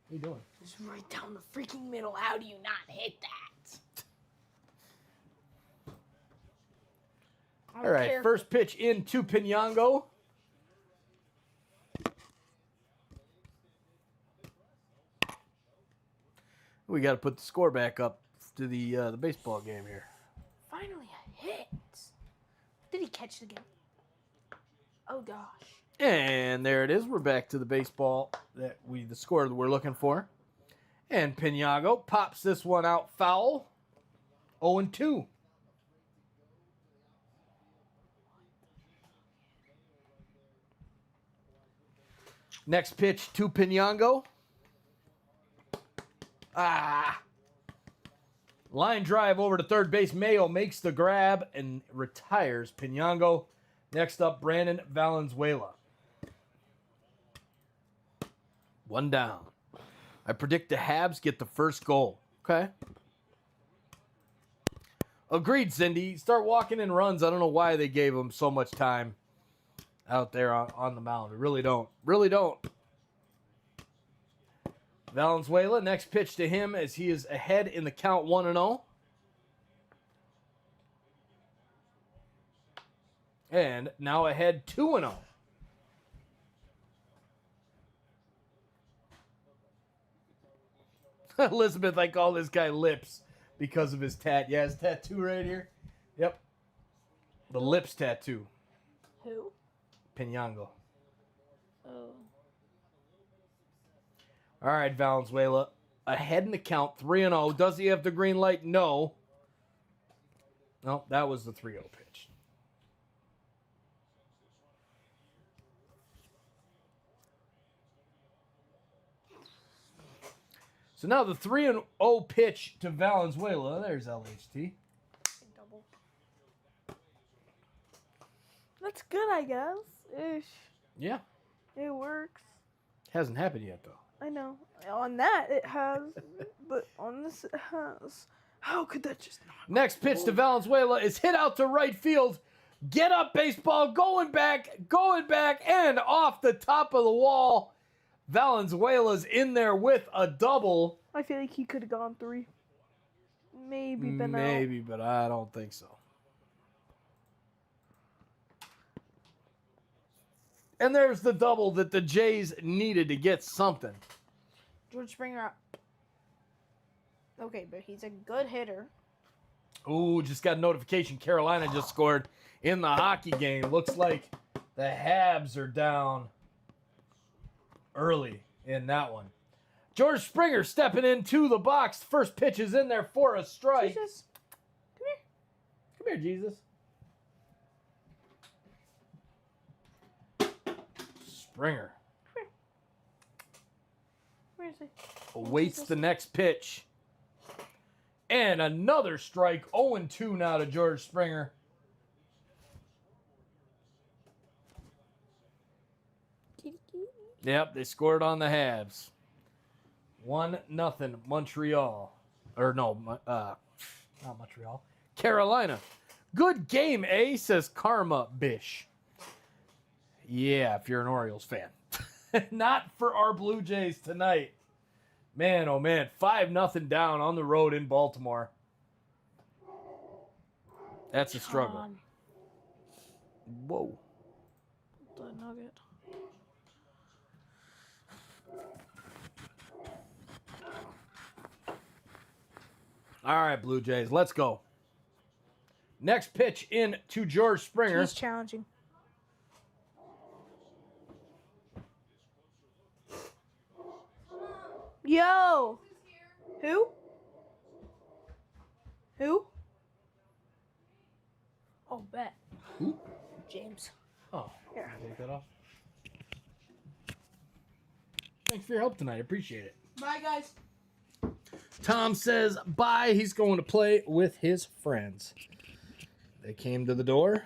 What are you doing? Just right down the freaking middle. How do you not hit that? All right, Careful. first pitch into Pinango. We got to put the score back up to the baseball game here. Finally a hit. Did he catch the game? Oh gosh. And there it is. We're back to the baseball the score that we're looking for. And Pinango pops this one out foul. 0-2. Next pitch to Pinango. Line drive over to third base. Mayo makes the grab and retires Pinango. Next up, Brandon Valenzuela. One down. I predict the Habs get the first goal. Okay. Agreed, Cindy. Start walking in runs. I don't know why they gave him so much time out there on the mound. I really don't. Really don't. Valenzuela, next pitch to him as he is ahead in the count 1-0. And now ahead 2-0. Elizabeth, I call this guy Lips because of his yeah, his tattoo right here. Yep. The Lips tattoo. Who? Pinango. Oh. All right, Valenzuela. Ahead in the count, 3-0. Does he have the green light? No. No, that was the 3-0 pitch. So now the 3-0 pitch to Valenzuela. There's LHT. Double. That's good, I guess. Ish. Yeah. It works. Hasn't happened yet, though. I know. On that it has, but on this it has. How could that just not? Next pitch to Valenzuela is hit out to right field. Get up, baseball. Going back, and off the top of the wall. Valenzuela's in there with a double. I feel like he could have gone 3. Maybe been out. Maybe, but I don't think so. And there's the double that the Jays needed to get something. George Springer. Okay, but he's a good hitter. Ooh, just got a notification. Carolina just scored in the hockey game. Looks like the Habs are down early in that one. George Springer stepping into the box. First pitch is in there for a strike. Jesus. Come here. Come here, Jesus. Springer Where is he? awaits the next pitch. And another strike. 0-2 now to George Springer. Yep, they scored on the Habs. 1-0 Montreal. Or no, not Montreal. Carolina. Good game, eh? Says Karma Bish. Yeah, if you're an Orioles fan. Not for our Blue Jays tonight. Man, oh man. 5-0 down on the road in Baltimore. That's a struggle. Whoa. The nugget. All right, Blue Jays, let's go. Next pitch in to George Springer. He's challenging. Yo! Who? Who? Oh, bet. Who? James. Oh, Here. take that off. Thanks for your help tonight. Appreciate it. Bye, guys. Tom says bye. He's going to play with his friends. They came to the door.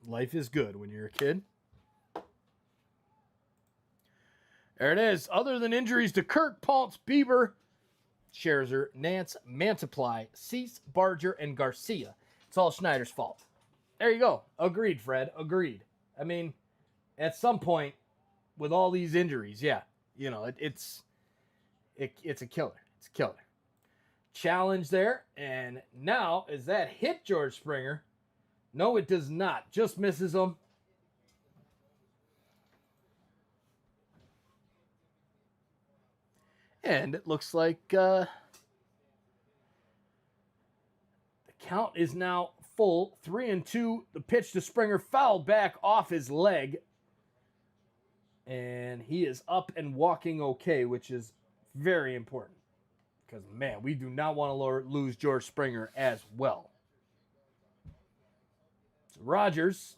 Life is good when you're a kid. There it is. Other than injuries to Kirk, Paltz, Bieber, Scherzer, Nance, Mantiply, Cease, Barger, and Garcia, it's all Schneider's fault. There you go. Agreed, Fred. Agreed. I mean, at some point, with all these injuries, yeah, you know, it's a killer. It's a killer. Challenge there, and now is that hit George Springer? No, it does not. Just misses him. And it looks like the count is now full. 3-2. The pitch to Springer fouled back off his leg. And he is up and walking okay, which is very important. Because, man, we do not want to lose George Springer as well. So Rogers,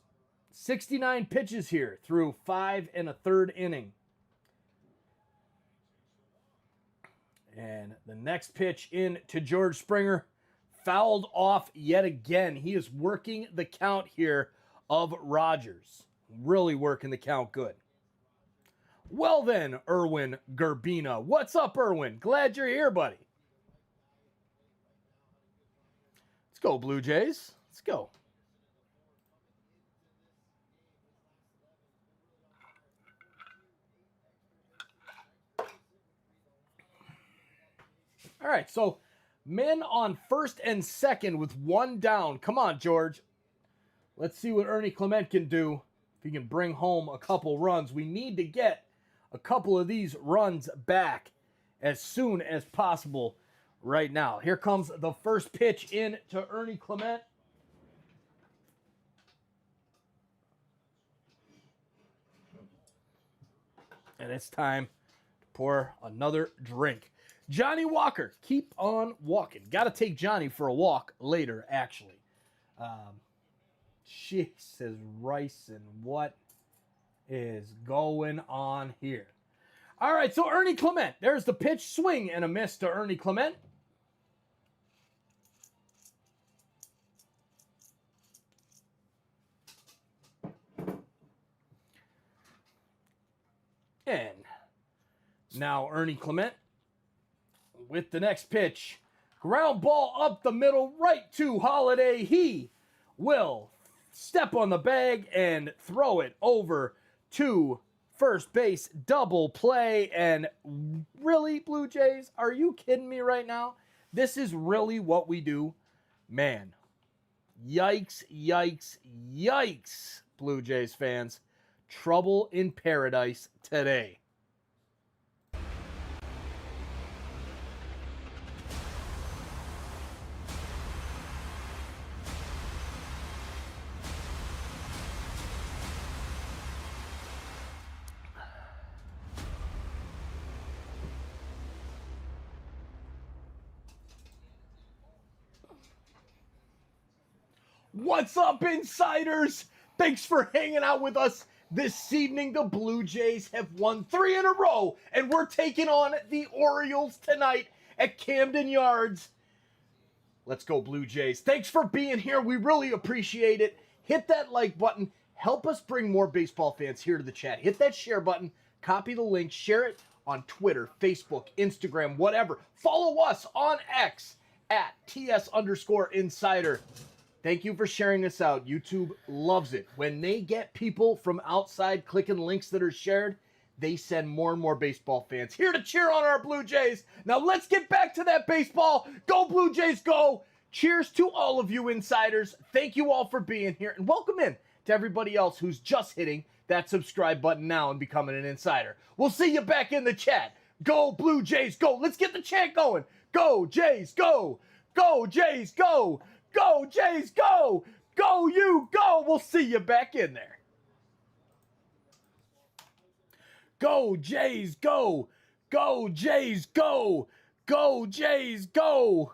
69 pitches here through 5 1/3 inning. And the next pitch in to George Springer, fouled off yet again. He is working the count here of Rogers. Really working the count good. Well then, Erwin Gerbina. What's up, Erwin? Glad you're here, buddy. Let's go, Blue Jays. Let's go. All right, so men on first and second with one down. Come on, George. Let's see what Ernie Clement can do. If he can bring home a couple runs. We need to get a couple of these runs back as soon as possible right now. Here comes the first pitch in to Ernie Clement. And it's time to pour another drink. Johnny Walker, keep on walking. Got to take Johnny for a walk later, actually. She says Rice, and what is going on here? All right, so Ernie Clement. There's the pitch, swing and a miss to Ernie Clement. And now Ernie Clement with the next pitch. Ground ball up the middle, right to Holiday. He will step on the bag and throw it over to first base. Double play. And really, Blue Jays, are you kidding me right now? This is really what we do? Man, yikes, yikes, yikes, Blue Jays fans. Trouble in paradise today. What's up, insiders? Thanks for hanging out with us this evening. The Blue Jays have won 3 in a row, and we're taking on the Orioles tonight at Camden Yards. Let's go, Blue Jays. Thanks for being here. We really appreciate it. Hit that like button. Help us bring more baseball fans here to the chat. Hit that share button. Copy the link, share it on Twitter, Facebook, Instagram, whatever. Follow us on X at @TS_Insider. Thank you for sharing this out. YouTube loves it. When they get people from outside clicking links that are shared, they send more and more baseball fans here to cheer on our Blue Jays. Now let's get back to that baseball. Go Blue Jays, go! Cheers to all of you insiders. Thank you all for being here, and welcome in to everybody else who's just hitting that subscribe button now and becoming an insider. We'll see you back in the chat. Go Blue Jays, go! Let's get the chant going. Go Jays, go! Go Jays, go! Go Jays, go! Go you, go! We'll see you back in there. Go Jays, go! Go Jays, go! Go Jays, go!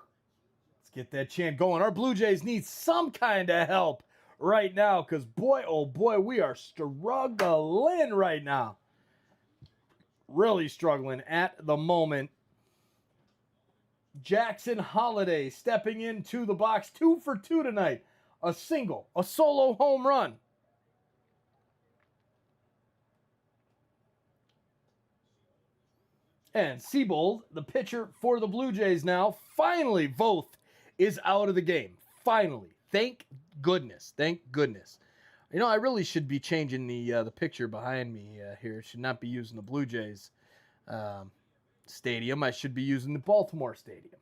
Let's get that chant going. Our Blue Jays need some kind of help right now because, boy, oh boy, we are struggling right now. Really struggling at the moment. Jackson Holiday stepping into the box. 2 for 2 tonight. A single, a solo home run. And Seabold, the pitcher for the Blue Jays now, finally Voth is out of the game. Finally. Thank goodness. Thank goodness. You know, I really should be changing the picture behind me here. Should not be using the Blue Jays stadium. I should be using the Baltimore stadium.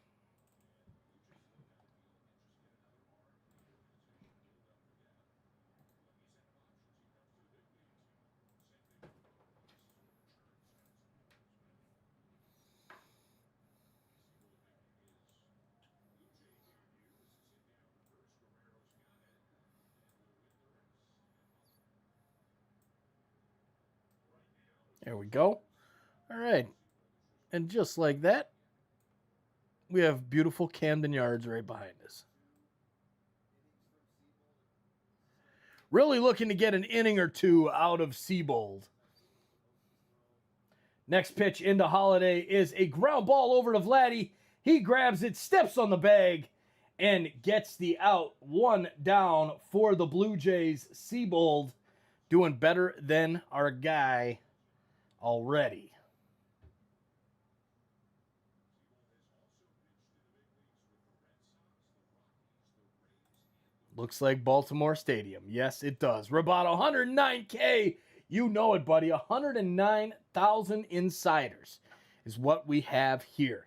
There we go. All right. And just like that, we have beautiful Camden Yards right behind us. Really looking to get an inning or two out of Seabold. Next pitch into Holiday is a ground ball over to Vladdy. He grabs it, steps on the bag, and gets the out. 1 down for the Blue Jays. Seabold doing better than our guy already. Looks like Baltimore Stadium. Yes, it does. Roboto, 109K. You know it, buddy. 109,000 insiders is what we have here.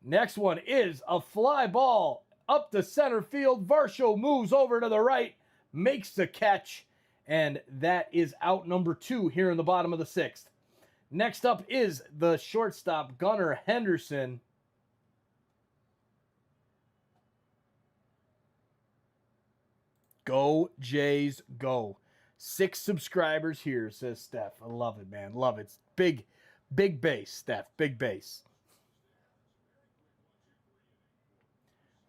Next one is a fly ball up the center field. Varsho moves over to the right, makes the catch, and that is out number 2 here in the bottom of the 6th. Next up is the shortstop, Gunnar Henderson. Go Jays, go. 6 subscribers here, says Steph. I love it, man. Love it. It's big base, Steph. Big base.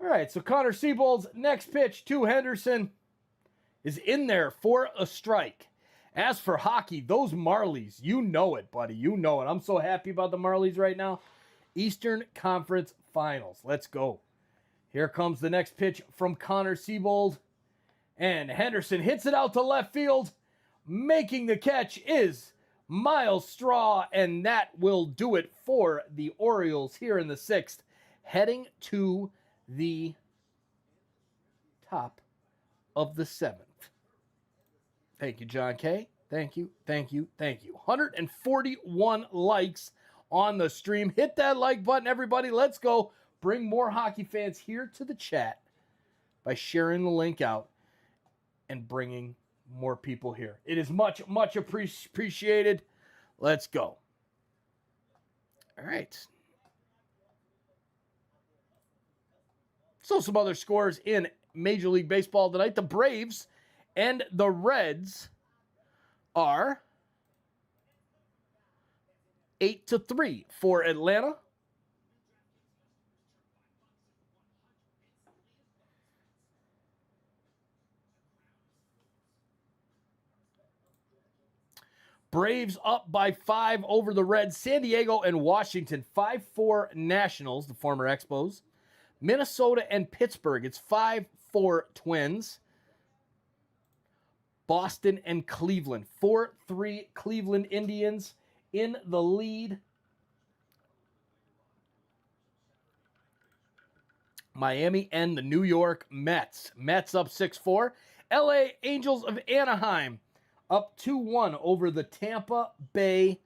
All right, so Connor Seabold's next pitch to Henderson is in there for a strike. As for hockey, those Marlies, you know it, buddy. You know it. I'm so happy about the Marlies right now. Eastern Conference Finals. Let's go. Here comes the next pitch from Connor Seabold. And Henderson hits it out to left field. Making the catch is Miles Straw, and that will do it for the Orioles here in the 6th. Heading to the top of the 7th. Thank you, John K. Thank you, thank you, thank you. 141 likes on the stream. Hit that like button, everybody. Let's go. Bring more hockey fans here to the chat by sharing the link out and bringing more people here. It is much, much appreciated. Let's go. All right. So some other scores in Major League Baseball tonight. The Braves and the Reds are 8-3 for Atlanta. Braves up by 5 over the Reds. San Diego and Washington, 5-4 Nationals, the former Expos. Minnesota and Pittsburgh, it's 5-4 Twins. Boston and Cleveland. 4-3 Cleveland Indians in the lead. Miami and the New York Mets. Mets up 6-4. LA Angels of Anaheim up 2-1 over the Tampa Bay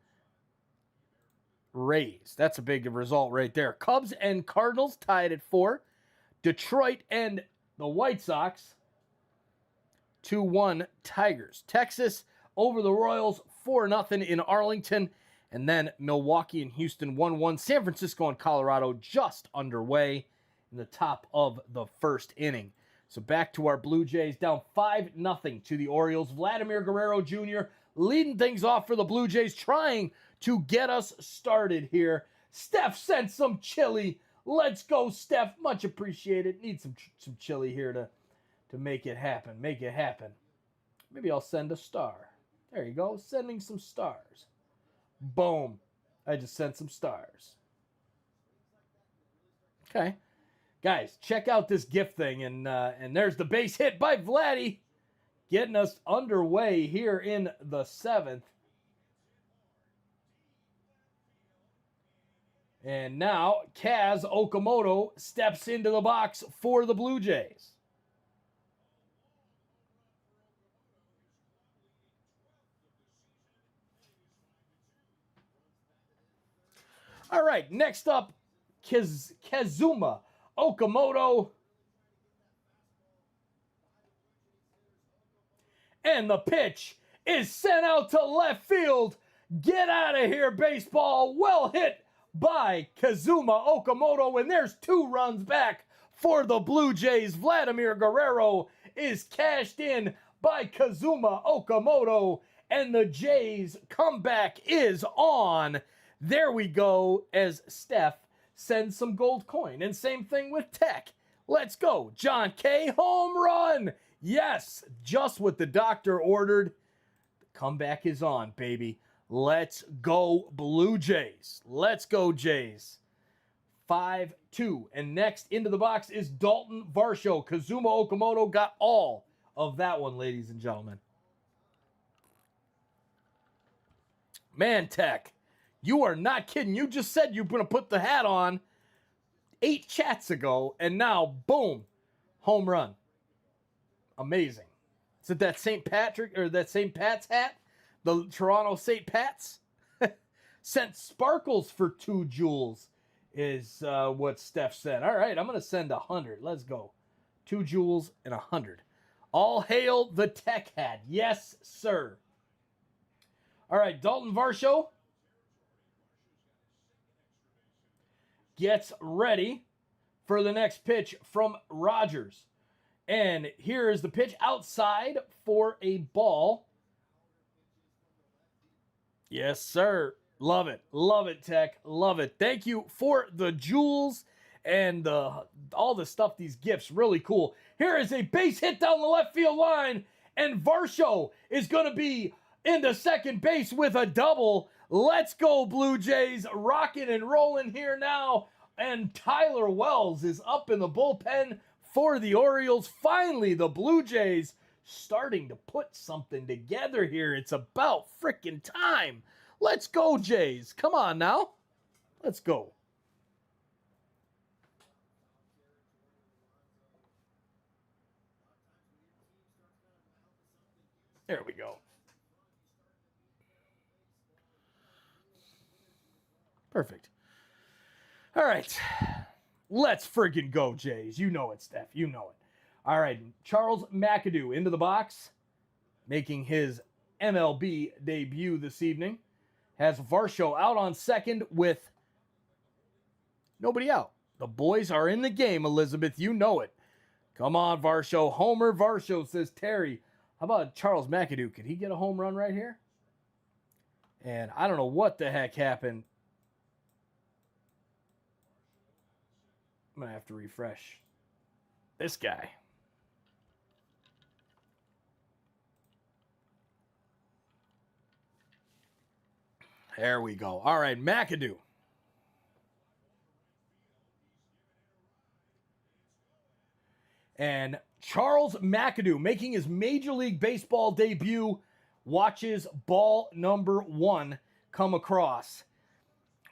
Rays. That's a big result right there. Cubs and Cardinals tied at 4. Detroit and the White Sox 2-1 Tigers. Texas over the Royals 4-0 in Arlington. And then Milwaukee and Houston 1-1. San Francisco and Colorado just underway in the top of the first inning. So back to our Blue Jays, down 5-0 to the Orioles. Vladimir Guerrero Jr. leading things off for the Blue Jays, trying to get us started here. Steph sent some chili. Let's go, Steph. Much appreciated. Need some chili here to make it happen. Make it happen. Maybe I'll send a star. There you go. Sending some stars. Boom. I just sent some stars. Okay. Guys, check out this gift thing. And there's the base hit by Vladdy. Getting us underway here in the 7th. And now Kaz Okamoto steps into the box for the Blue Jays. All right, next up, Kazuma Okamoto. And the pitch is sent out to left field. Get out of here, baseball. Well hit by Kazuma Okamoto. And there's 2 runs back for the Blue Jays. Vladimir Guerrero is cashed in by Kazuma Okamoto. And the Jays' comeback is on. There we go, as Steph sends some gold coin. And same thing with Tech. Let's go. John K. home run. Yes, just what the doctor ordered. The comeback is on, baby. Let's go, Blue Jays. Let's go, Jays. 5-2. And next into the box is Dalton Varsho. Kazuma Okamoto got all of that one, ladies and gentlemen. Man, Tech, you are not kidding. You just said you were going to put the hat on 8 chats ago, and now, boom, home run. Amazing. Is it that St. Patrick or that St. Pat's hat? The Toronto St. Pat's? Sent sparkles for 2 jewels is what Steph said. All right, I'm going to send 100. Let's go. 2 jewels and 100. All hail the Tech hat. Yes, sir. All right, Dalton Varsho gets ready for the next pitch from Rogers. And here is the pitch outside for a ball. Yes, sir. Love it. Love it, Tech. Love it. Thank you for the jewels and all the stuff, these gifts. Really cool. Here is a base hit down the left field line. And Varsho is going to be into second base with a double. Let's go, Blue Jays. Rocking and rolling here now. And Tyler Wells is up in the bullpen for the Orioles. Finally, the Blue Jays starting to put something together here. It's about freaking time. Let's go, Jays. Come on now. Let's go. There we go. Perfect. All right. Let's friggin' go, Jays. You know it, Steph. You know it. All right. Charles McAdoo into the box, making his MLB debut this evening. Has Varsho out on second with nobody out. The boys are in the game, Elizabeth. You know it. Come on, Varsho. Homer Varsho, says Terry. How about Charles McAdoo? Could he get a home run right here? And I don't know what the heck happened. I'm going to have to refresh this guy. There we go. All right, McAdoo. And Charles McAdoo, making his Major League Baseball debut, watches ball number 1 come across.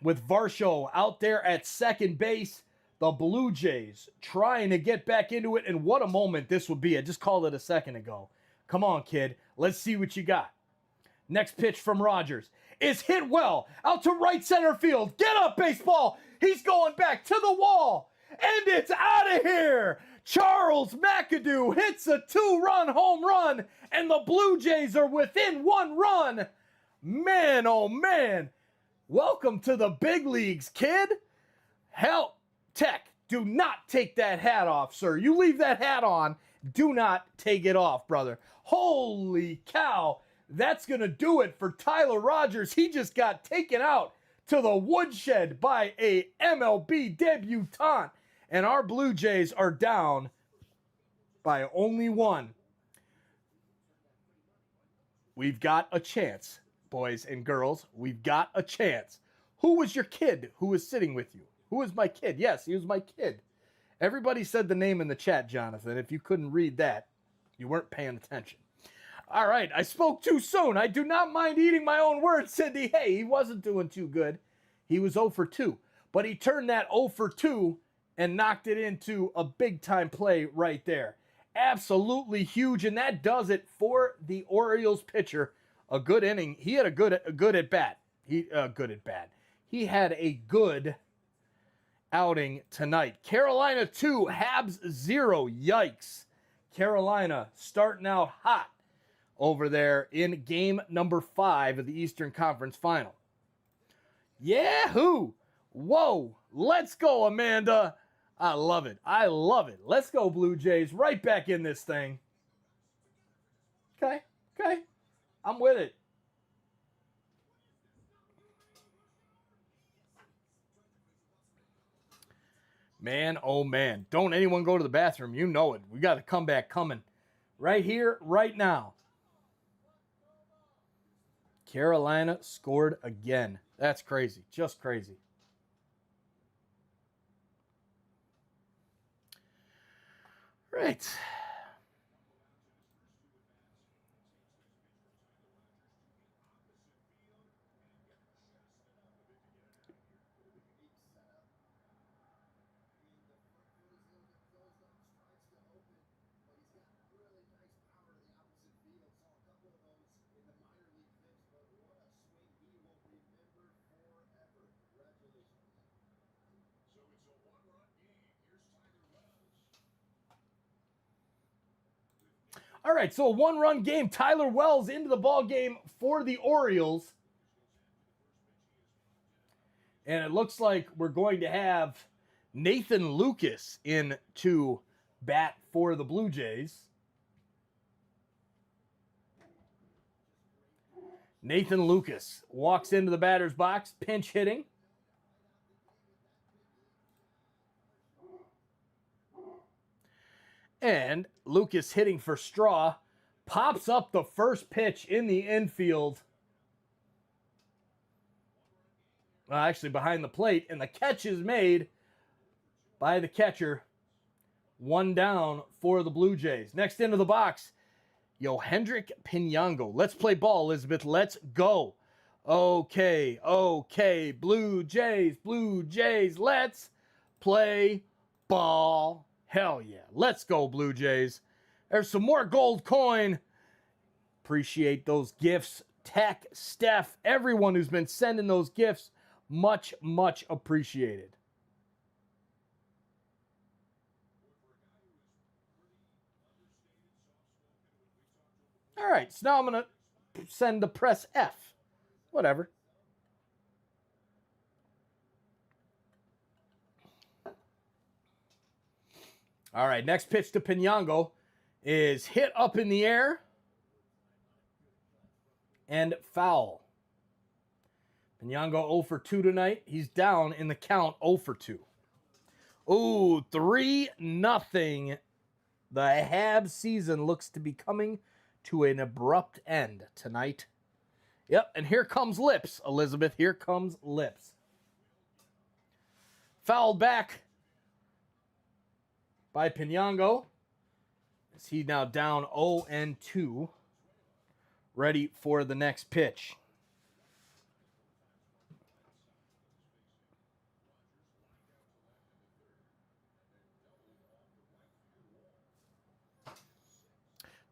With Varsho out there at second base, the Blue Jays trying to get back into it. And what a moment this would be. I just called it a second ago. Come on, kid. Let's see what you got. Next pitch from Rogers is hit well out to right center field. Get up, baseball. He's going back to the wall. And it's out of here. Charles McAdoo hits a 2-run home run. And the Blue Jays are within 1 run. Man, oh man. Welcome to the big leagues, kid. Hell, Tech, do not take that hat off, sir. You leave that hat on. Do not take it off, brother. Holy cow. That's going to do it for Tyler Rogers. He just got taken out to the woodshed by a MLB debutante. And our Blue Jays are down by only 1. We've got a chance, boys and girls. We've got a chance. Who was your kid who was sitting with you? Who was my kid? Yes, he was my kid. Everybody said the name in the chat, Jonathan. If you couldn't read that, you weren't paying attention. All right, I spoke too soon. I do not mind eating my own words, Cindy. Hey, he wasn't doing too good. He was 0 for 2. But he turned that 0 for 2 and knocked it into a big-time play right there. Absolutely huge, and that does it for the Orioles pitcher. A good inning. He had a good at bat. He had a good outing tonight. Carolina 2, Habs 0. Yikes. Carolina starting out hot over there in game number 5 of the Eastern Conference Final. Yahoo! Whoa! Let's go, Amanda. I love it. I love it. Let's go, Blue Jays. Right back in this thing. Okay. I'm with it. Man, oh man. Don't anyone go to the bathroom. You know it. We got a comeback coming. Right here, right now. Carolina scored again. That's crazy. Just crazy. Right. All right, so a 1-run game. Tyler Wells into the ball game for the Orioles. And it looks like we're going to have Nathan Lucas in to bat for the Blue Jays. Nathan Lucas walks into the batter's box, pinch hitting. And Lucas hitting for Straw pops up the first pitch in the infield. Well, actually behind the plate, and the catch is made by the catcher. 1 down for the Blue Jays. Next into the box, Yohendrick Pinango. Let's play ball, Elizabeth. Let's go. Okay. Blue Jays, let's play ball. Hell yeah. Let's go, Blue Jays. There's some more gold coin. Appreciate those gifts. Tech, Steph, everyone who's been sending those gifts. Much, much appreciated. All right, so now I'm going to send the press F. Whatever. All right, next pitch to Pinango is hit up in the air and foul. Pinango 0 for 2 tonight. He's down in the count 0 for 2. Ooh, 3-0. The Habs season looks to be coming to an abrupt end tonight. Yep, and here comes Lips, Elizabeth. Here comes Lips. Fouled back by Pinango. Is he now down 0-2, ready for the next pitch.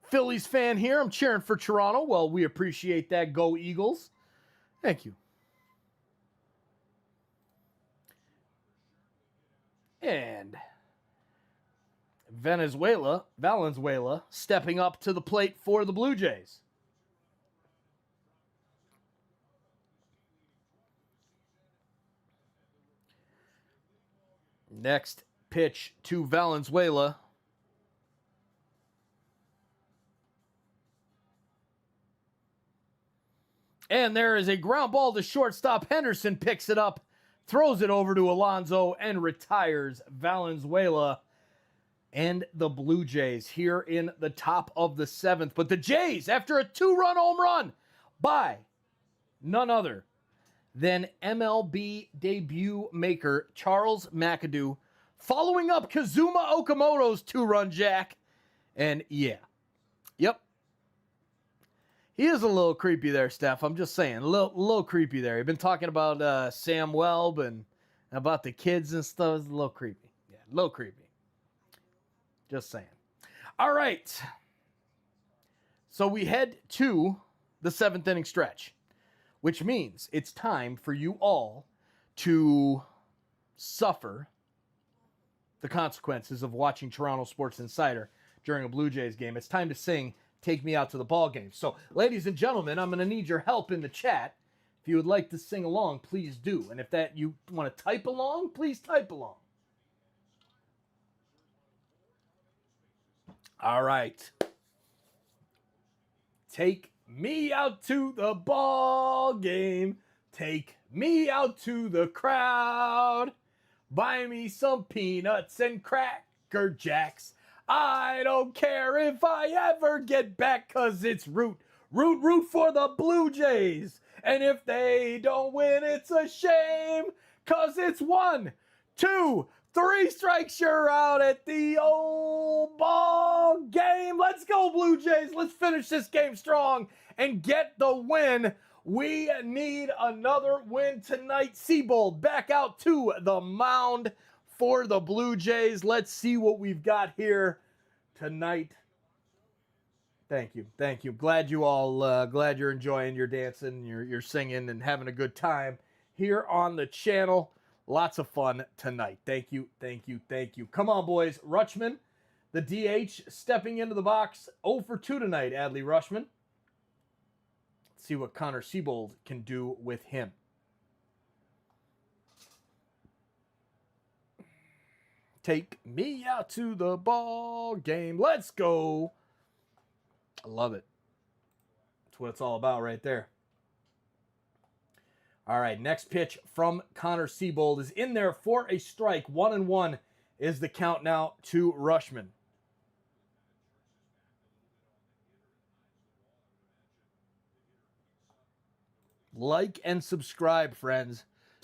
Phillies fan here. I'm cheering for Toronto. Well, we appreciate that. Go Eagles. Thank you. And Valenzuela stepping up to the plate for the Blue Jays. Next pitch to Valenzuela. And there is a ground ball to shortstop. Henderson picks it up, throws it over to Alonso, and retires Valenzuela and the Blue Jays here in the top of the 7th. But the Jays, after a 2-run home run by none other than MLB debut maker Charles McAdoo, following up Kazuma Okamoto's 2-run jack. And yeah, yep. He is a little creepy there, Steph. I'm just saying, a little creepy there. You've been talking about Sam Welb and about the kids and stuff. It's a little creepy. Yeah, a little creepy. Just saying. All right. So we head to the 7th inning stretch, which means it's time for you all to suffer the consequences of watching Toronto Sports Insider during a Blue Jays game. It's time to sing Take Me Out to the Ball Game. So, ladies and gentlemen, I'm going to need your help in the chat. If you would like to sing along, please do. And if that you want to type along, please type along. All right. Take me out to the ball game. Take me out to the crowd. Buy me some peanuts and Cracker Jacks. I don't care if I ever get back, 'cause it's root for the Blue Jays. And if they don't win, it's a shame, 'cause it's 1, 2, 3 strikes, you're out at the old ball game. Let's go, Blue Jays. Let's finish this game strong and get the win. We need another win tonight. Seabold back out to the mound for the Blue Jays. Let's see what we've got here tonight. Thank you. Thank you. Glad you all, glad you're enjoying your dancing, you're singing and having a good time here on the channel. Lots of fun tonight. Thank you. Thank you. Thank you. Come on, boys. Rutschman, the DH, stepping into the box. 0 for 2 tonight, Adley Rutschman. Let's see what Connor Seabold can do with him. Take me out to the ball game. Let's go. I love it. That's what it's all about right there. All right, next pitch from Connor Seabold is in there for a strike. 1-1 is the count now to Rutschman. Like and subscribe, friends.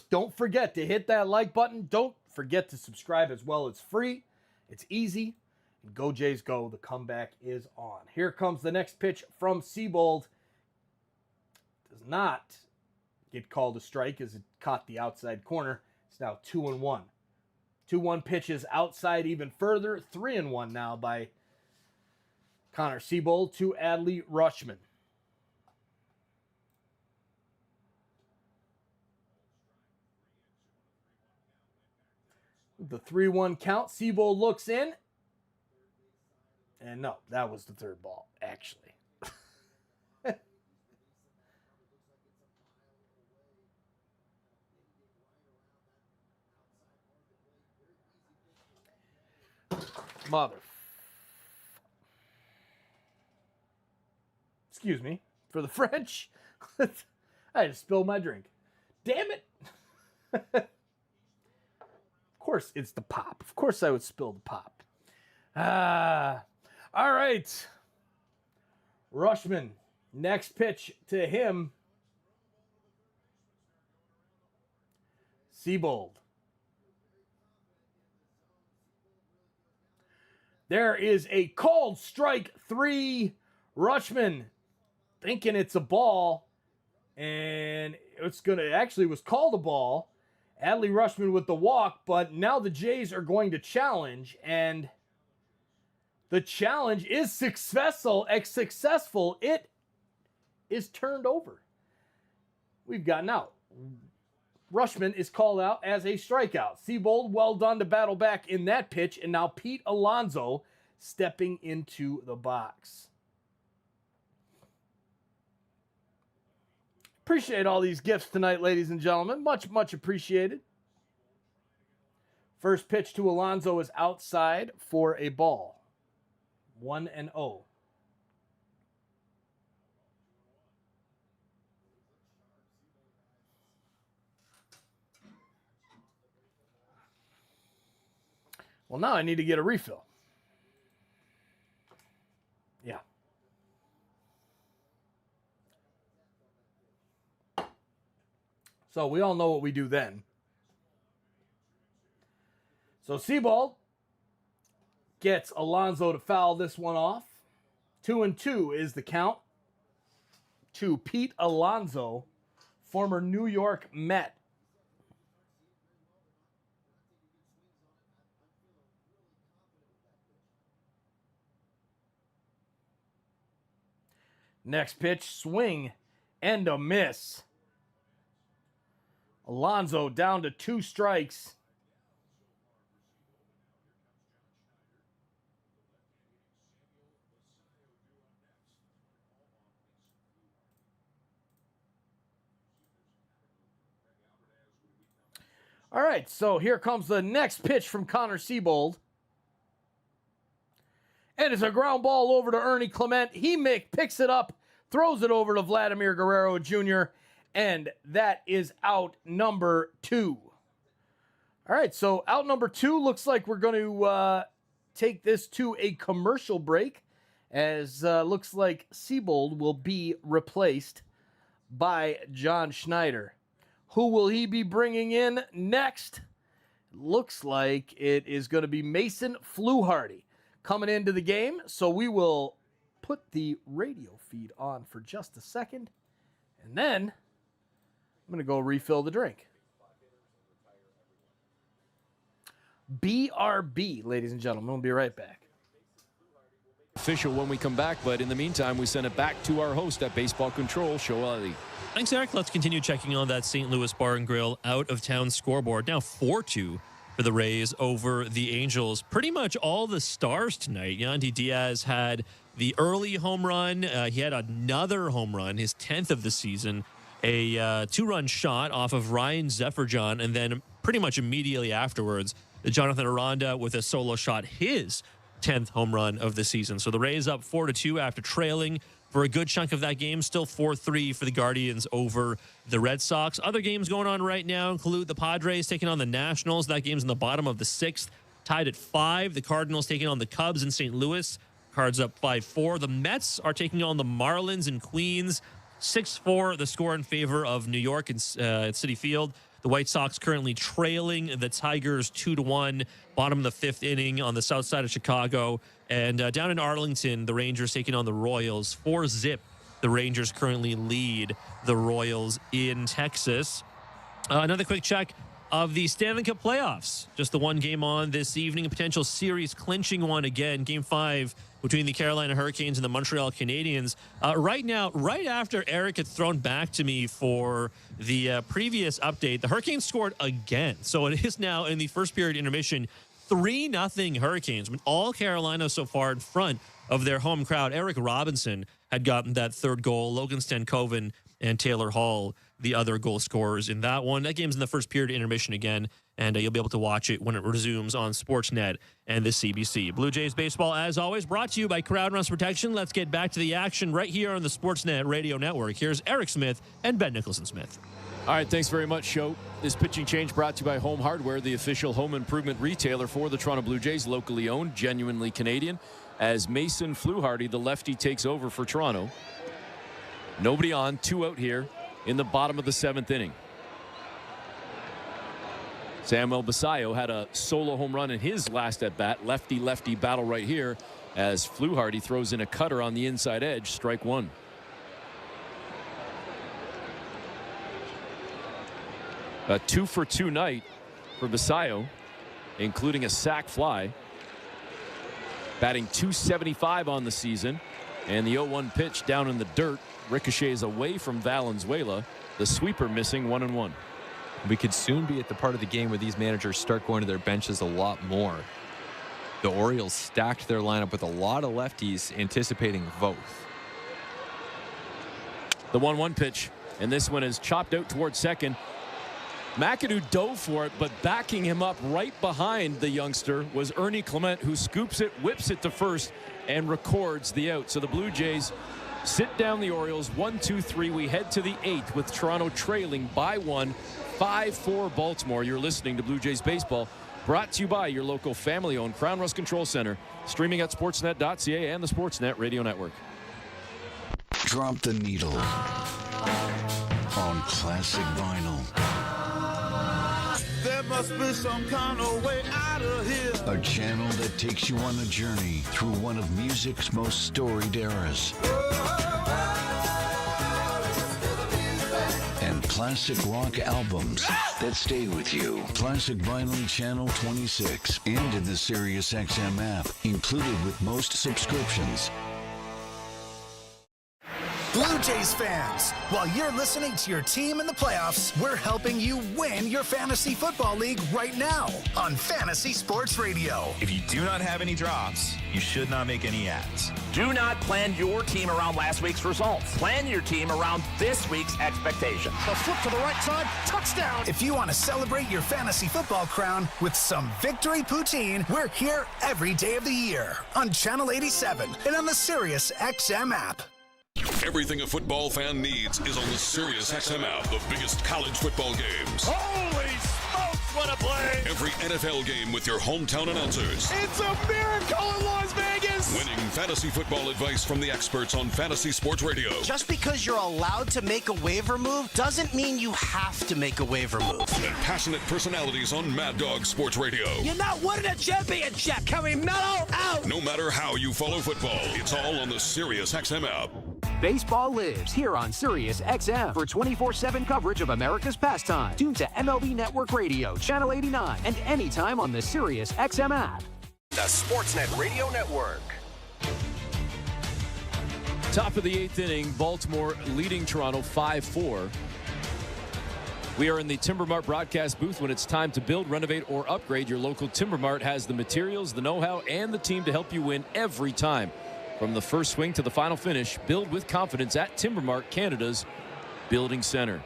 Don't forget to hit that like button. Don't forget to subscribe as well. It's free. It's easy. And go Jays go. The comeback is on. Here comes the next pitch from Seabold. Does not get called a strike as it caught the outside corner. It's now 2-1. 2-1 pitches outside even further. 3-1 now by Connor Seabold to Adley Rutschman. The 3-1 count. Seabold looks in. And no, that was the third ball, actually. Mother. Excuse me for the French. I just spilled my drink. Damn it. Of course it's the pop. Of course I would spill the pop. All right. Rutschman. Next pitch to him. Seabold. There is a called strike 3. Rutschman thinking it's a ball, and actually was called a ball. Adley Rutschman with the walk, but now the Jays are going to challenge, and the challenge is successful. It is turned over. We've gotten out. Rutschman is called out as a strikeout. Seabold, well done to battle back in that pitch, and now Pete Alonso stepping into the box. Appreciate all these gifts tonight, ladies and gentlemen. Much, much appreciated. First pitch to Alonso is outside for a ball. 1-0. Well, now I need to get a refill. Yeah. So we all know what we do then. So Seabold gets Alonso to foul this one off. 2-2 is the count to Pete Alonso, former New York Met. Next pitch, swing and a miss. Alonso down to 2 strikes. All right, so here comes the next pitch from Connor Seabold. And it's a ground ball over to Ernie Clement. He picks it up, throws it over to Vladimir Guerrero Jr., and that is out number 2. All right, so out number 2 looks like we're going to take this to a commercial break, as looks like Seabold will be replaced by John Schneider. Who will he be bringing in next? Looks like it is going to be Mason Fluharty coming into the game. So we will put the radio feed on for just a second, and then I'm going to go refill the drink. BRB, ladies and gentlemen. We'll be right back. Official when we come back, but in the meantime, we send it back to our host at Baseball Control, Show Ali. Thanks, Eric. Let's continue checking on that St. Louis Bar and Grill out-of-town scoreboard. Now 4-2 for the Rays over the Angels. Pretty much all the stars tonight. Yandy Diaz had the early home run. He had another home run, his 10th of the season. A 2-run shot off of Ryan Zephyr-John, and then pretty much immediately afterwards, Jonathan Aranda with a solo shot, his 10th home run of the season. So the Rays up 4-2 after trailing for a good chunk of that game. Still 4-3 for the Guardians over the Red Sox. Other games going on right now include the Padres taking on the Nationals. That game's in the bottom of the 6th, tied at 5. The Cardinals taking on the Cubs in St. Louis. Cards up 5-4. The Mets are taking on the Marlins in Queens. 6-4, the score in favor of New York at Citi Field. The White Sox currently trailing the Tigers 2-1, bottom of the 5th inning on the south side of Chicago. And down in Arlington, the Rangers taking on the Royals 4-0. The Rangers currently lead the Royals in Texas. Another quick check of the Stanley Cup playoffs. Just the one game on this evening, a potential series clinching one again. Game 5 between the Carolina Hurricanes and the Montreal Canadiens. Right now, right after Eric had thrown back to me for the previous update, the Hurricanes scored again. So it is now in the first period intermission, 3-0 Hurricanes. I mean, all Carolina so far in front of their home crowd. Eric Robinson had gotten that third goal. Logan Stankoven and Taylor Hall, the other goal scorers in that one. That game's in the first period intermission again, and you'll be able to watch it when it resumes on Sportsnet and the CBC. Blue Jays baseball, as always, brought to you by Crowd Rust Protection. Let's get back to the action right here on the Sportsnet Radio Network. Here's Eric Smith and Ben Nicholson-Smith. All right, thanks very much, Show. This pitching change brought to you by Home Hardware, the official home improvement retailer for the Toronto Blue Jays, locally owned, genuinely Canadian, as Mason Fluharty, the lefty, takes over for Toronto. Nobody on, 2 out here in the bottom of the 7th inning. Samuel Basayo had a solo home run in his last at-bat. Lefty-lefty battle right here as Fluharty throws in a cutter on the inside edge. Strike one. A 2-for-2 night for Basayo, including a sac fly. Batting .275 on the season. And the 0-1 pitch down in the dirt ricochets away from Valenzuela. The sweeper missing 1-1. We could soon be at the part of the game where these managers start going to their benches a lot more. The Orioles stacked their lineup with a lot of lefties, anticipating both. The 1-1 pitch, and this one is chopped out towards second. McAdoo dove for it, but backing him up right behind the youngster was Ernie Clement, who scoops it, whips it to first, and records the out. So the Blue Jays sit down the Orioles 1-2-3. We head to the 8th with Toronto trailing by 1, 5-4 Baltimore. You're listening to Blue Jays Baseball, brought to you by your local family-owned Crown Rust Control Center, streaming at sportsnet.ca and the Sportsnet Radio Network. Drop the needle on classic vinyl. There must be some kind of way out of here. A channel that takes you on a journey through one of music's most storied eras. And classic rock albums that stay with you. Classic Vinyl Channel 26 and in the Sirius XM app, included with most subscriptions. Blue Jays fans, while you're listening to your team in the playoffs, we're helping you win your fantasy football league right now on Fantasy Sports Radio. If you do not have any drops, you should not make any ads. Do not plan your team around last week's results. Plan your team around this week's expectation. A flip to the right side, touchdown. If you want to celebrate your fantasy football crown with some victory poutine, we're here every day of the year on Channel 87 and on the Sirius XM app. Everything a football fan needs is on the Sirius XM app. The biggest college football games. Holy smokes, what a play! Every NFL game with your hometown announcers. It's a miracle in Las Vegas! Winning fantasy football advice from the experts on Fantasy Sports Radio. Just because you're allowed to make a waiver move doesn't mean you have to make a waiver move. And passionate personalities on Mad Dog Sports Radio. You're not winning a championship. Can we mellow out? No matter how you follow football, it's all on the Sirius XM app. Baseball lives here on Sirius XM for 24/7 coverage of America's pastime. Tune to MLB Network Radio, Channel 89, and anytime on the Sirius XM app. The Sportsnet Radio Network. Top of the 8th inning, Baltimore leading Toronto 5-4. We are in the Timber Mart broadcast booth. When it's time to build, renovate, or upgrade, your local Timber Mart has the materials, the know-how, and the team to help you win every time. From the first swing to the final finish, build with confidence at Timber Mart, Canada's building center.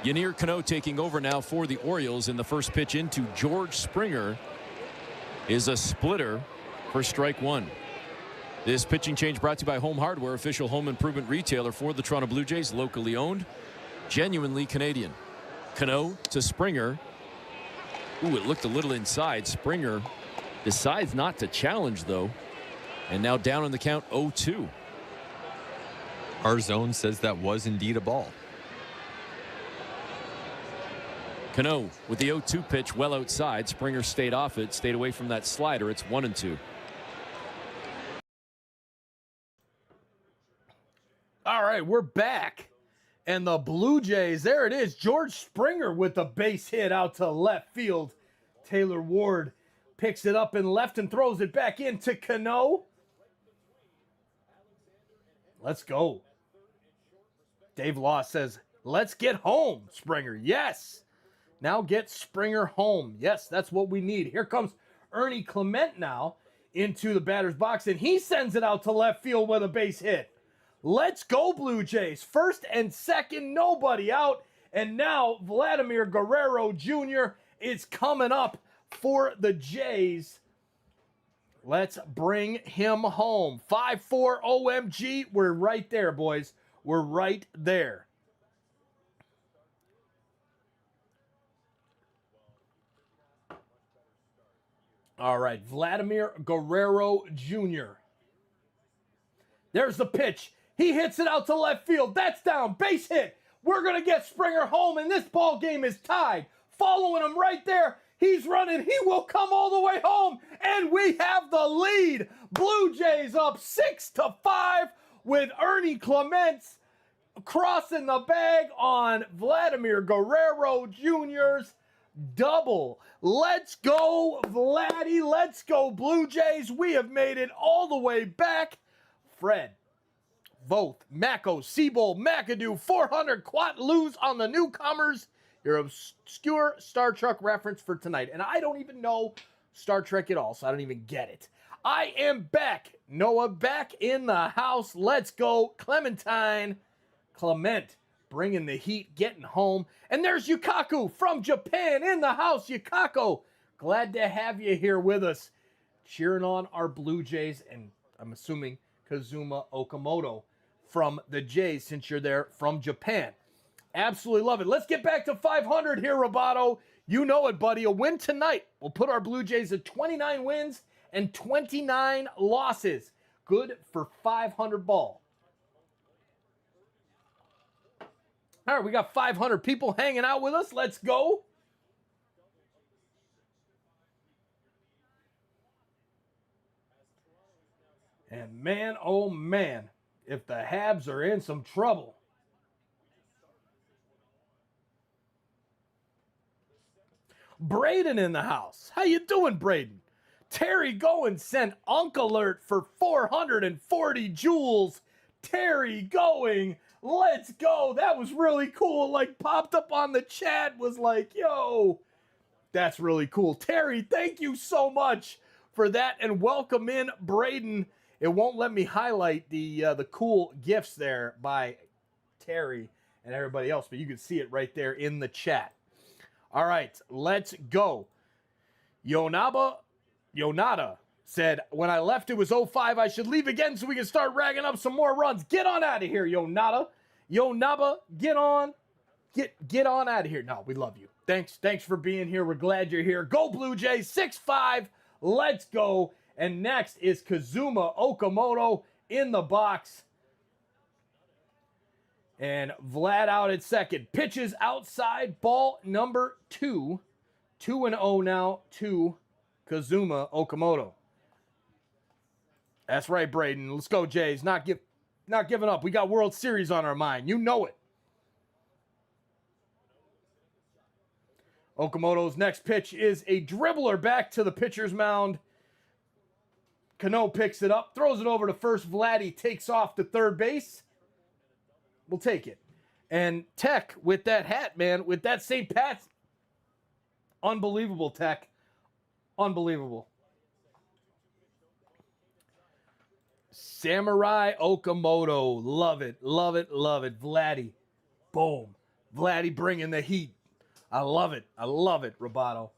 Yanier Cano taking over now for the Orioles, in the first pitch into George Springer is a splitter for strike one. This pitching change brought to you by Home Hardware, official home improvement retailer for the Toronto Blue Jays, locally owned, genuinely Canadian. Cano to Springer. Ooh, it looked a little inside. Springer decides not to challenge, though. And now down on the count, 0-2. Our zone says that was indeed a ball. Cano with the 0-2 pitch well outside. Springer stayed off it, stayed away from that slider. It's 1-2. All right, we're back. And the Blue Jays, there it is. George Springer with the base hit out to left field. Taylor Ward picks it up in left and throws it back into Cano. Let's go. Dave Law says, let's get home, Springer. Yes. Now get Springer home. Yes, that's what we need. Here comes Ernie Clement now into the batter's box, and he sends it out to left field with a base hit. Let's go, Blue Jays. First and second, nobody out. And now Vladimir Guerrero Jr. is coming up for the Jays. Let's bring him home. 5-4 OMG. We're right there, boys. We're right there. All right, Vladimir Guerrero Jr. There's the pitch. He hits it out to left field. That's down. Base hit. We're going to get Springer home, and this ball game is tied. Following him right there He's running. He will come all the way home. And we have the lead. Blue Jays up 6-5 with Ernie Clements crossing the bag on Vladimir Guerrero Jr.'s double. Let's go, Vladdy. Let's go, Blue Jays. We have made it all the way back. Fred, Voth, Mako, Seabold, McAdoo, 400 Quat lose on the newcomers. Your obscure Star Trek reference for tonight. And I don't even know Star Trek at all, so I don't even get it. I am back. Noah back in the house. Let's go. Clement, bringing the heat, getting home. And there's Yukaku from Japan in the house. Yukaku, glad to have you here with us. Cheering on our Blue Jays, and I'm assuming Kazuma Okamoto from the Jays, since you're there from Japan. Absolutely love it. Let's get back to 500 here, Roboto. You know it, buddy. A win tonight will put our Blue Jays at 29 wins and 29 losses. Good for 500 ball. All right, we got 500 people hanging out with us. Let's go. And man, oh man, if the Habs are in some trouble. Braden in the house. How you doing, Braden? Terry Goins sent Unk Alert for 440 joules. Terry going, let's go. That was really cool. Like, popped up on the chat, was like, yo, that's really cool. Terry, thank you so much for that, and welcome in, Braden. It won't let me highlight the cool gifts there by Terry and everybody else, but you can see it right there in the chat. All right, let's go. Yonada said, when I left, it was 05. I should leave again so we can start ragging up some more runs. Get on out of here, Yonada. Yonaba, get on out of here. No, we love you. Thanks for being here. We're glad you're here. Go Blue Jays, 6-5. Let's go. And next is Kazuma Okamoto in the box. And Vlad out at second. Pitches outside, ball number 2. 2-0 now to Kazuma Okamoto. That's right, Braden. Let's go, Jays. Not giving up. We got World Series on our mind. You know it. Okamoto's next pitch is a dribbler back to the pitcher's mound. Cano picks it up, throws it over to first. Vladdy takes off to third base. We'll take it. And Tech with that hat, man, with that St. Pat's. Unbelievable, Tech. Unbelievable. Samurai Okamoto. Love it, love it, love it. Vladdy. Boom. Vladdy bringing the heat. I love it. I love it, Roboto.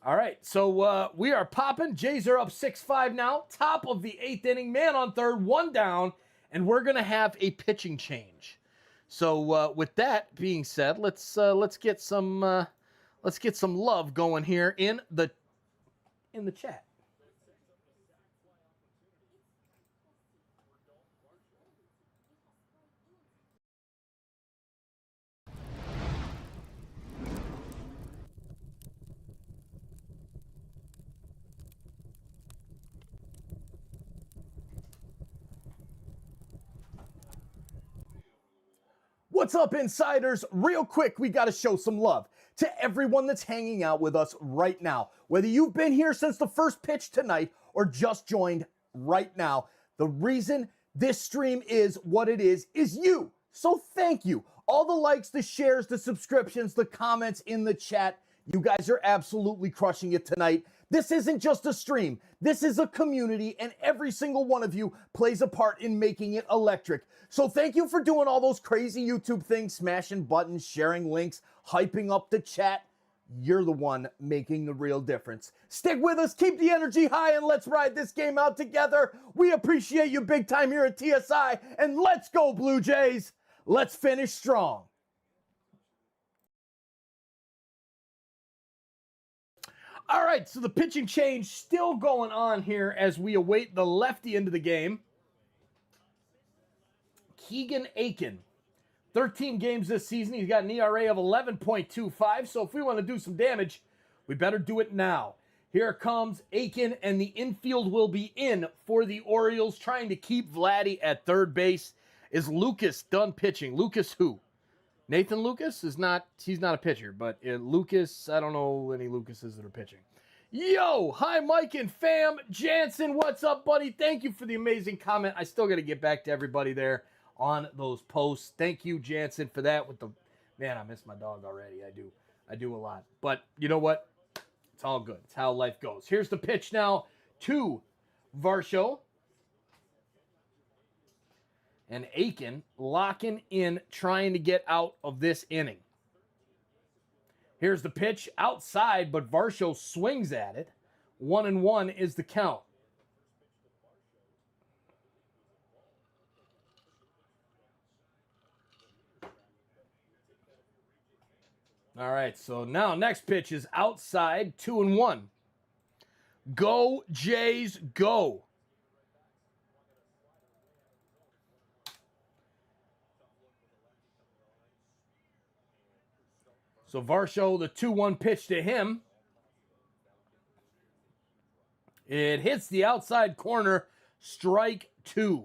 All right, so we are popping. Jays are up 6-5 now. Top of the 8th inning. Man on third, 1 down. And we're going to have a pitching change. So with that being said, let's get some love going here in the chat. What's up, insiders? Real quick, we got to show some love to everyone that's hanging out with us right now. Whether you've been here since the first pitch tonight or just joined right now, the reason this stream is what it is you. So thank you. All the likes, the shares, the subscriptions, the comments in the chat. You guys are absolutely crushing it tonight. This isn't just a stream. This is a community, and every single one of you plays a part in making it electric. So thank you for doing all those crazy YouTube things, smashing buttons, sharing links, hyping up the chat. You're the one making the real difference. Stick with us, keep the energy high, and let's ride this game out together. We appreciate you big time here at TSI, and let's go, Blue Jays. Let's finish strong. All right, so the pitching change still going on here as we await the lefty into the game. Keegan Aiken, 13 games this season. He's got an ERA of 11.25, so if we want to do some damage, We better do it now. Here comes Aiken, and the infield will be in for the Orioles, trying to keep Vladdy at third base. Is Lucas done pitching? Lucas who? Nathan Lucas is not, he's not a pitcher, but Lucas, I don't know any Lucases that are pitching. Yo, hi Mike and fam. Jansen, what's up, buddy? Thank you for the amazing comment. I still got to get back to everybody there on those posts. Thank you, Jansen, for that. With the man, I miss my dog already. I do a lot. But you know what? It's all good. It's how life goes. Here's the pitch now to Varsho. And Aiken locking in, trying to get out of this inning. Here's the pitch outside, but Varsho swings at it. 1-1 is the count. All right, so now next pitch is outside, 2-1. Go, Jays, go. So Varsho, the 2-1 pitch to him. It hits the outside corner, strike 2.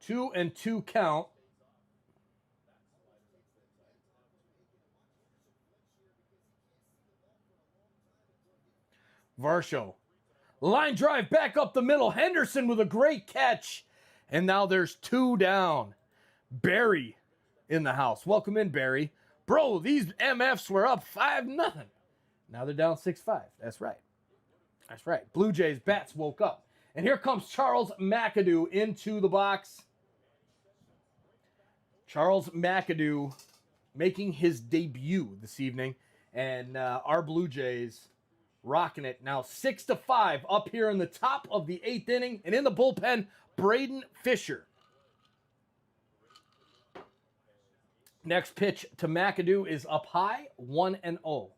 2-2 count. Varsho. Line drive back up the middle. Henderson with a great catch. And now there's 2 down. Barry in the house. Welcome in, Barry. Bro, these MFs were up 5-0. Now they're down 6-5. That's right. That's right. Blue Jays bats woke up. And here comes Charles McAdoo into the box. Charles McAdoo making his debut this evening. And our Blue Jays rocking it now 6-5 up here in the top of the 8th inning. And in the bullpen, Braden Fisher. Next pitch to McAdoo is up high, 1-0.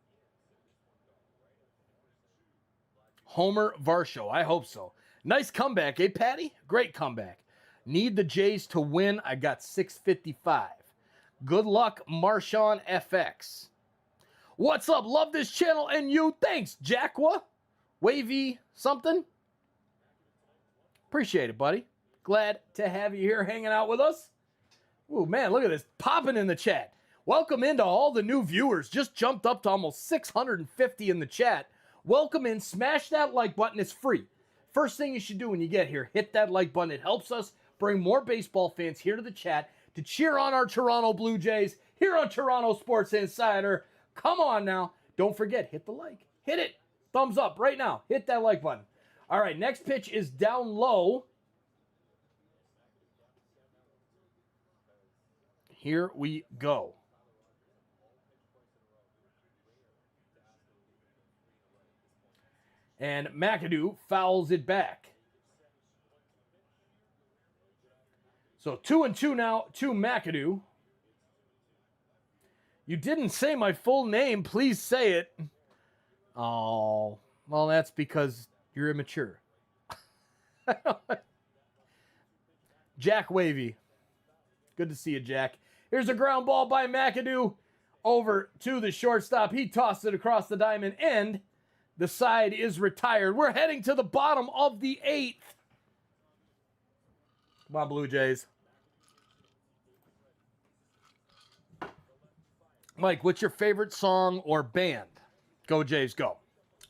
Homer Varsho, I hope so. Nice comeback, eh, Patty? Great comeback. Need the Jays to win. I got 655. Good luck, Marshawn FX. What's up? Love this channel and you. Thanks, Jackwa. Wavy something. Appreciate it, buddy. Glad to have you here hanging out with us. Ooh, man, look at this. Popping in the chat. Welcome into all the new viewers. Just jumped up to almost 650 in the chat. Welcome in. Smash that like button. It's free. First thing you should do when you get here, hit that like button. It helps us bring more baseball fans here to the chat to cheer on our Toronto Blue Jays here on Toronto Sports Insider. Come on now. Don't forget, hit the like. Hit it. Thumbs up right now. Hit that like button. All right, next pitch is down low. Here we go. And McAdoo fouls it back. So 2-2 now to McAdoo. You didn't say my full name. Please say it. Oh, well, that's because you're immature. Jack Wavy. Good to see you, Jack. Here's a ground ball by McAdoo over to the shortstop. He tossed it across the diamond, and the side is retired. We're heading to the bottom of the 8th. Come on, Blue Jays. Mike, what's your favorite song or band? Go Jays, go.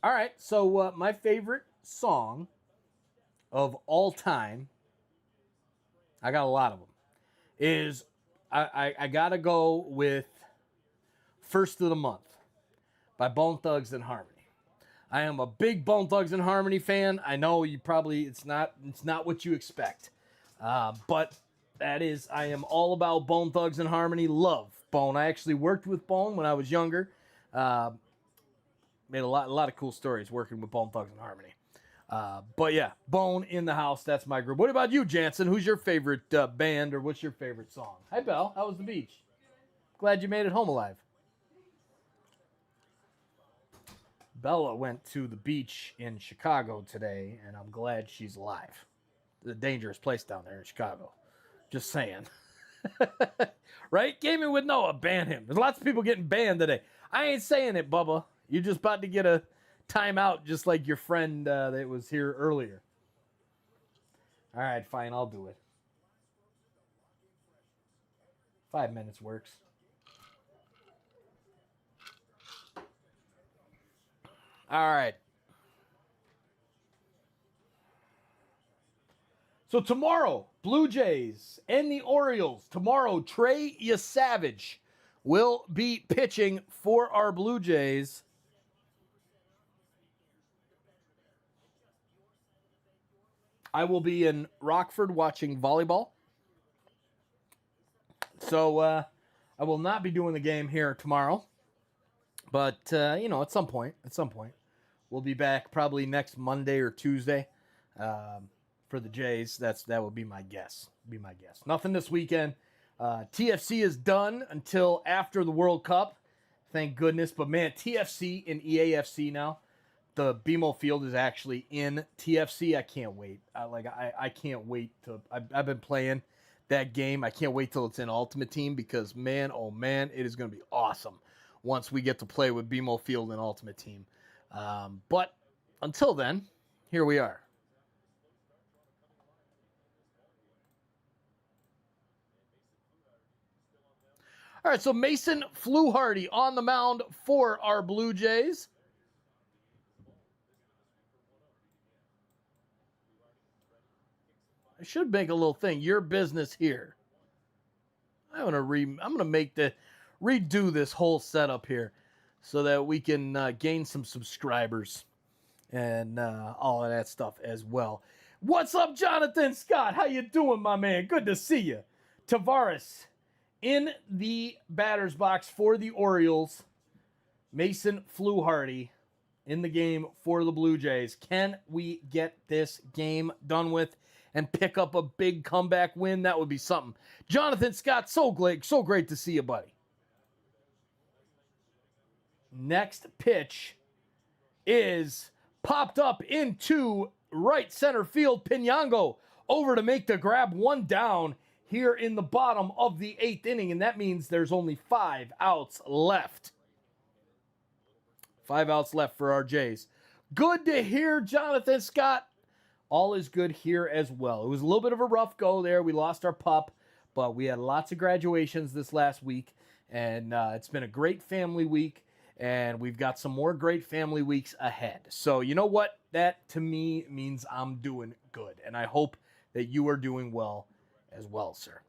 All right, so my favorite song of all time, I got a lot of them, is I got to go with First of the Month by Bone Thugs and Harmony. I am a big Bone Thugs and Harmony fan. I know you probably, it's not what you expect. But that is, I am all about Bone Thugs and Harmony. Love Bone. I actually worked with Bone when I was younger. Made a lot of cool stories working with Bone Thugs and Harmony. But yeah, Bone in the house. That's my group. What about you, Jansen? Who's your favorite band, or what's your favorite song? Hi, Belle. How was the beach? Glad you made it home alive. Bella went to the beach in Chicago today, and I'm glad she's alive. It's a dangerous place down there in Chicago. Just saying. Right? Gaming with Noah, ban him. There's lots of people getting banned today. I ain't saying it, Bubba. You're just about to get a timeout just like your friend that was here earlier. All right, fine. I'll do it. 5 minutes works. All right. So tomorrow, Blue Jays and the Orioles. Tomorrow, Trey Yesavage will be pitching for our Blue Jays. I will be in Rockford watching volleyball. So I will not be doing the game here tomorrow. But, at some point, we'll be back probably next Monday or Tuesday for the Jays. That would be my guess. Nothing this weekend. TFC is done until after the World Cup. Thank goodness. But, man, TFC and EAFC now. The BMO Field is actually in TFC. I can't wait. I can't wait to. I've been playing that game. I can't wait till it's in Ultimate Team because, man, oh, man, it is going to be awesome once we get to play with BMO Field and Ultimate Team. But until then, here we are. All right, so Mason Fluharty on the mound for our Blue Jays. I should make a little thing. Your business here. I'm gonna redo this whole setup here, so that we can gain some subscribers and all of that stuff as well. What's up, Jonathan Scott? How you doing, my man? Good to see you. Tavares in the batter's box for the Orioles. Mason Fluharty in the game for the Blue Jays. Can we get this game done with and pick up a big comeback win? That would be something. Jonathan Scott, so great to see you, buddy. Next pitch is popped up into right center field. Pinyango over to make the grab, one down here in the bottom of the 8th inning, and that means there's only 5 outs left. 5 outs left for our Jays. Good to hear, Jonathan Scott. All is good here as well. It was a little bit of a rough go there. We lost our pup, but we had lots of graduations this last week, and it's been a great family week, and we've got some more great family weeks ahead. So you know what? That, to me, means I'm doing good, and I hope that you are doing well as well, sir.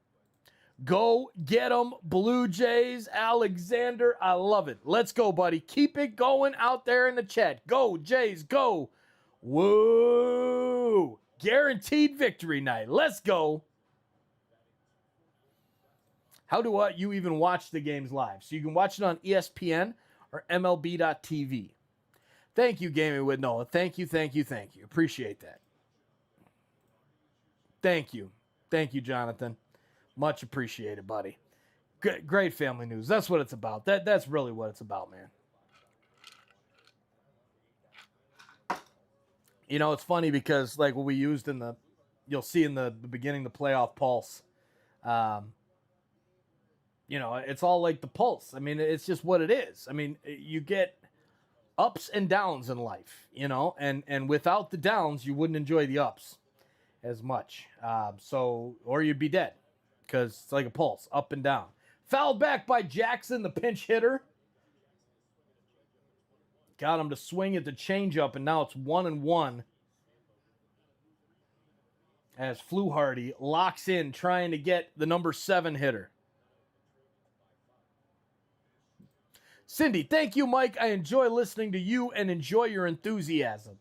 Go get 'em, Blue Jays. Alexander, I love it. Let's go, buddy. Keep it going out there in the chat. Go, Jays, go. Woo! Guaranteed victory night. Let's go. How do you even watch the games live? So you can watch it on ESPN or MLB.TV. Thank you, Gaming with Noah. Thank you. Appreciate that. Thank you, Jonathan. Much appreciated, buddy. Great family news. That's what it's about. That's really what it's about, man. You know, it's funny because like what we used you'll see in the beginning, the playoff pulse. It's all like the pulse. I mean, it's just what it is. I mean, you get ups and downs in life, and without the downs, you wouldn't enjoy the ups as much. Or you'd be dead because it's like a pulse, up and down. Fouled back by Jackson, the pinch hitter. Got him to swing at the changeup, and now it's 1-1. As Fluharty locks in, trying to get the number 7 hitter. Cindy, thank you, Mike. I enjoy listening to you and enjoy your enthusiasm.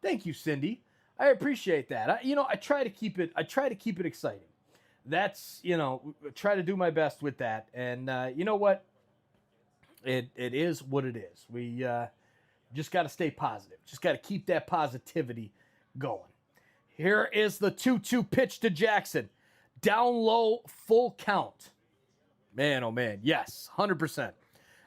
Thank you, Cindy. I appreciate that. I try to keep it exciting. That's, try to do my best with that. And you know what? It is what it is. We just got to stay positive. Just got to keep that positivity going. Here is the 2-2 pitch to Jackson. Down low, full count. Man, oh man. Yes, 100%.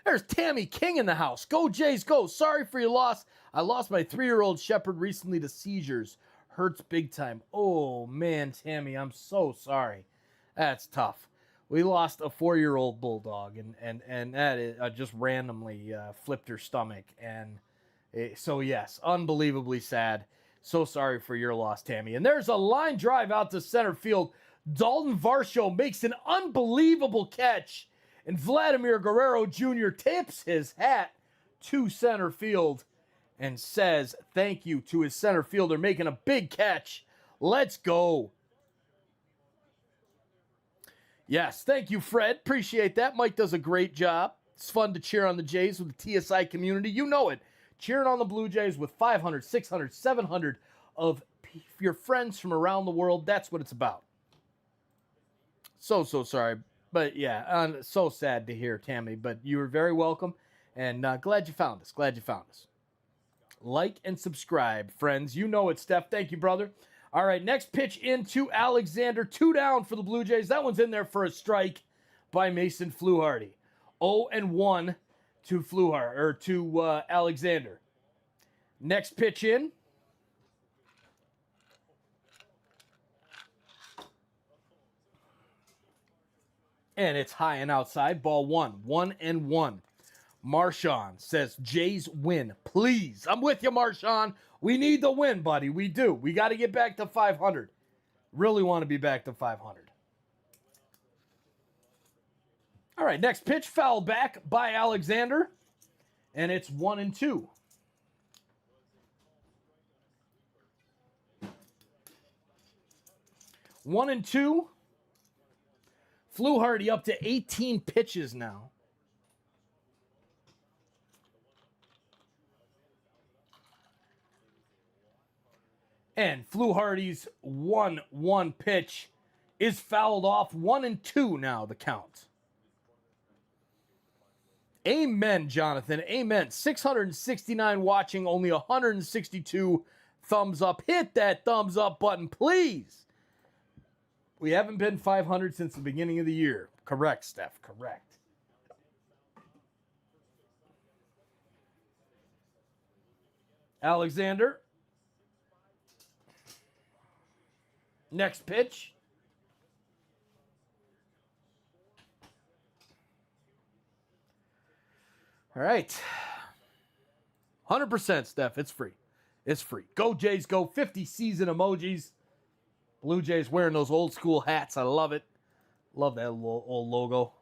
There's Tammy King in the house. Go Jays, go. Sorry for your loss. I lost my 3-year-old shepherd recently to seizures. Hurts big time. Oh, man, Tammy, I'm so sorry. That's tough. We lost a 4-year-old bulldog, and that is, just randomly flipped her stomach. And so, yes, unbelievably sad. So sorry for your loss, Tammy. And there's a line drive out to center field. Dalton Varsho makes an unbelievable catch. And Vladimir Guerrero Jr. tips his hat to center field and says thank you to his center fielder making a big catch. Let's go. Yes, thank you, Fred. Appreciate that. Mike does a great job. It's fun to cheer on the Jays with the TSI community. You know it. Cheering on the Blue Jays with 500, 600, 700 of your friends from around the world. That's what it's about. So sorry. But yeah, so sad to hear, Tammy. But you were very welcome. And glad you found us. Glad you found us. Like and subscribe, friends. You know it, Steph. Thank you, brother. All right, next pitch into Alexander. 2 down for the Blue Jays. That one's in there for a strike by Mason Fluharty. 0-1 to Fluharty, or to Alexander. Next pitch in. And it's high and outside. Ball 1. 1-1. Marshawn says, Jays win. Please. I'm with you, Marshawn. We need the win, buddy. We do. We got to get back to 500. Really want to be back to 500. All right, next pitch, foul back by Alexander. And it's 1-2. One and two. Fluharty up to 18 pitches now. And Fluharty's 1-1 pitch is fouled off. 1-2 now, the count. Amen, Jonathan. Amen. 669 watching, only 162 thumbs up. Hit that thumbs up button, please. We haven't been 500 since the beginning of the year. Correct, Steph. Correct. Alexander. Next pitch. All right. 100%, Steph. It's free. It's free. Go Jays, go. 50 season emojis. Blue Jays wearing those old school hats. I love it. Love that old logo.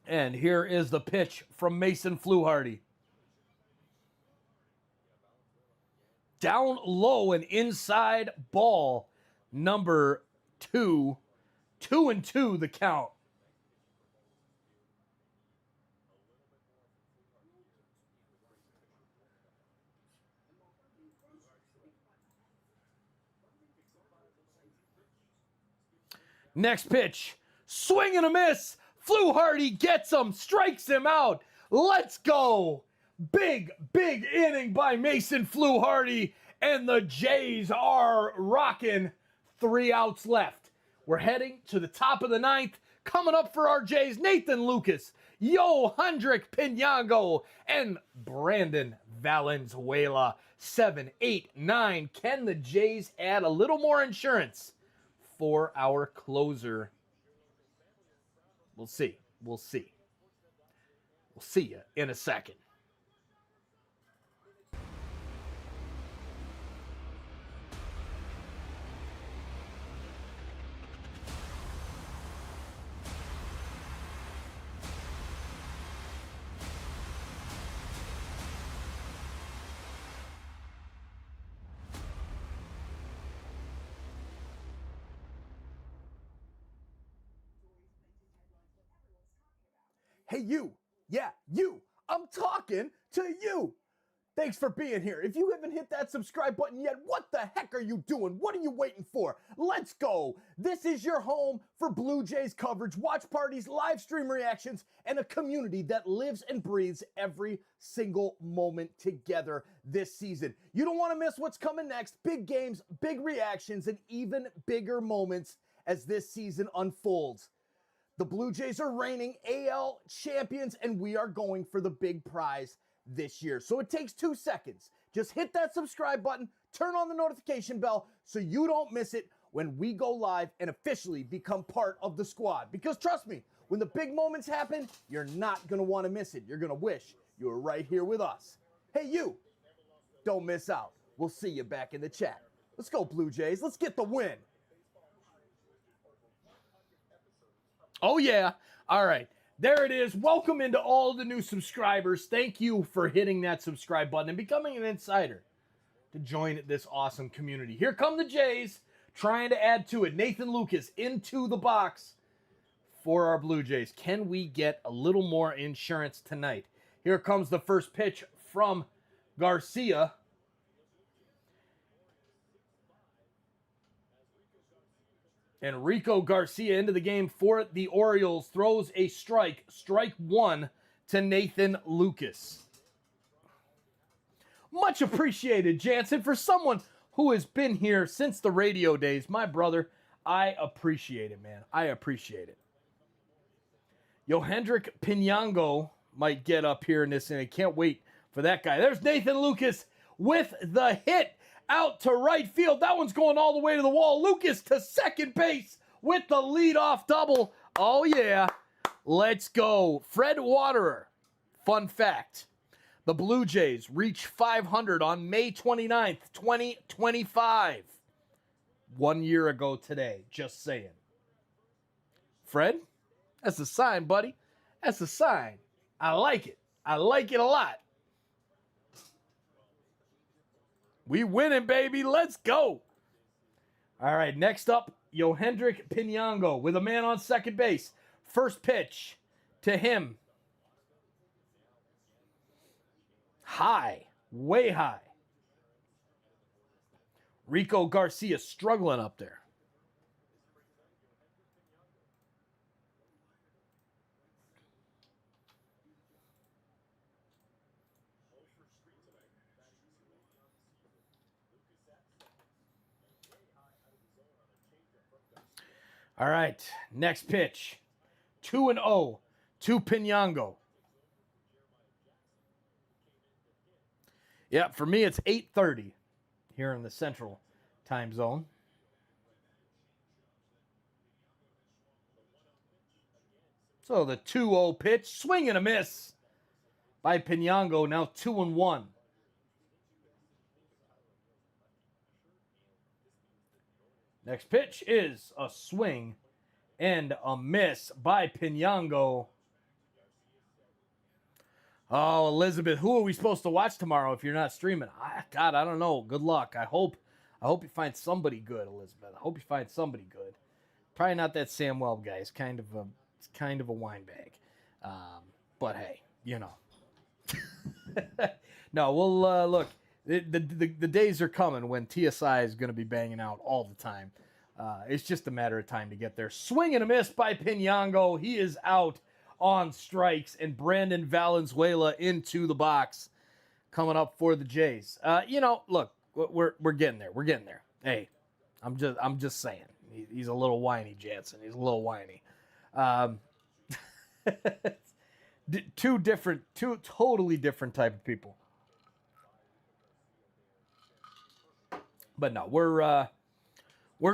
And here is the pitch from Mason Fluharty. Down low and inside ball. Number 2. 2-2 the count. Next pitch, swing and a miss. Fluharty gets him, strikes him out. Let's go. Big inning by Mason Fluharty, and the Jays are rocking. 3 outs left. We're heading to the top of the 9th. Coming up for our Jays, Nathan Lucas, Johandrick Pinango, and Brandon Valenzuela. 7, 8, 9. Can the Jays add a little more insurance for our closer? We'll see. We'll see. We'll see you in a second. Hey, you. Yeah, you. I'm talking to you. Thanks for being here. If you haven't hit that subscribe button yet, what the heck are you doing? What are you waiting for? Let's go. This is your home for Blue Jays coverage, watch parties, live stream reactions, and a community that lives and breathes every single moment together this season. You don't want to miss what's coming next. Big games, big reactions, and even bigger moments as this season unfolds. The Blue Jays are reigning AL champions, and we are going for the big prize this year. So it takes 2 seconds. Just hit that subscribe button, turn on the notification bell so you don't miss it when we go live and officially become part of the squad. Because trust me, when the big moments happen, you're not going to want to miss it. You're going to wish you were right here with us. Hey, you, don't miss out. We'll see you back in the chat. Let's go, Blue Jays. Let's get the win. Oh, yeah. All right. There it is. Welcome into all the new subscribers. Thank you for hitting that subscribe button and becoming an insider to join this awesome community. Here come the Jays trying to add to it. Nathan Lucas into the box for our Blue Jays. Can we get a little more insurance tonight? Here comes the first pitch from Garcia. Enrico Garcia into the game for the Orioles. Throws a strike. Strike one to Nathan Lucas. Much appreciated, Jansen. For someone who has been here since the radio days, my brother, I appreciate it, man. I appreciate it. Yohendrick Pinango might get up here in this inning. Can't wait for that guy. There's Nathan Lucas with the hit. Out to right field. That one's going all the way to the wall. Lucas to second base with the leadoff double. Oh, yeah. Let's go. Fred Waterer. Fun fact. The Blue Jays reach 500 on May 29th, 2025. 1 year ago today. Just saying. Fred, that's a sign, buddy. That's a sign. I like it. I like it a lot. We winning, baby. Let's go. All right, next up, Yohendrick Pinango with a man on second base. First pitch to him. High, way high. Rico Garcia struggling up there. All right, next pitch. 2-0 to Pinango. Yeah, for me it's 8:30 here in the Central Time Zone. So the 2-0 pitch, swing and a miss by Pinango, now 2-1. Next pitch is a swing and a miss by Pinango. Oh, Elizabeth, who are we supposed to watch tomorrow if you're not streaming? God, I don't know. Good luck. I hope you find somebody good, Elizabeth. I hope you find somebody good. Probably not that Sam Weld guy. It's kind of a wine bag. But hey, you know. No, we'll look. The days are coming when TSI is going to be banging out all the time. It's just a matter of time to get there. Swing and a miss by Pinango. He is out on strikes, and Brandon Valenzuela into the box coming up for the Jays. You know, look, we're getting there. We're getting there. Hey, I'm just saying. He's a little whiny, Jansen. He's a little whiny. Two totally different type of people. But no, we're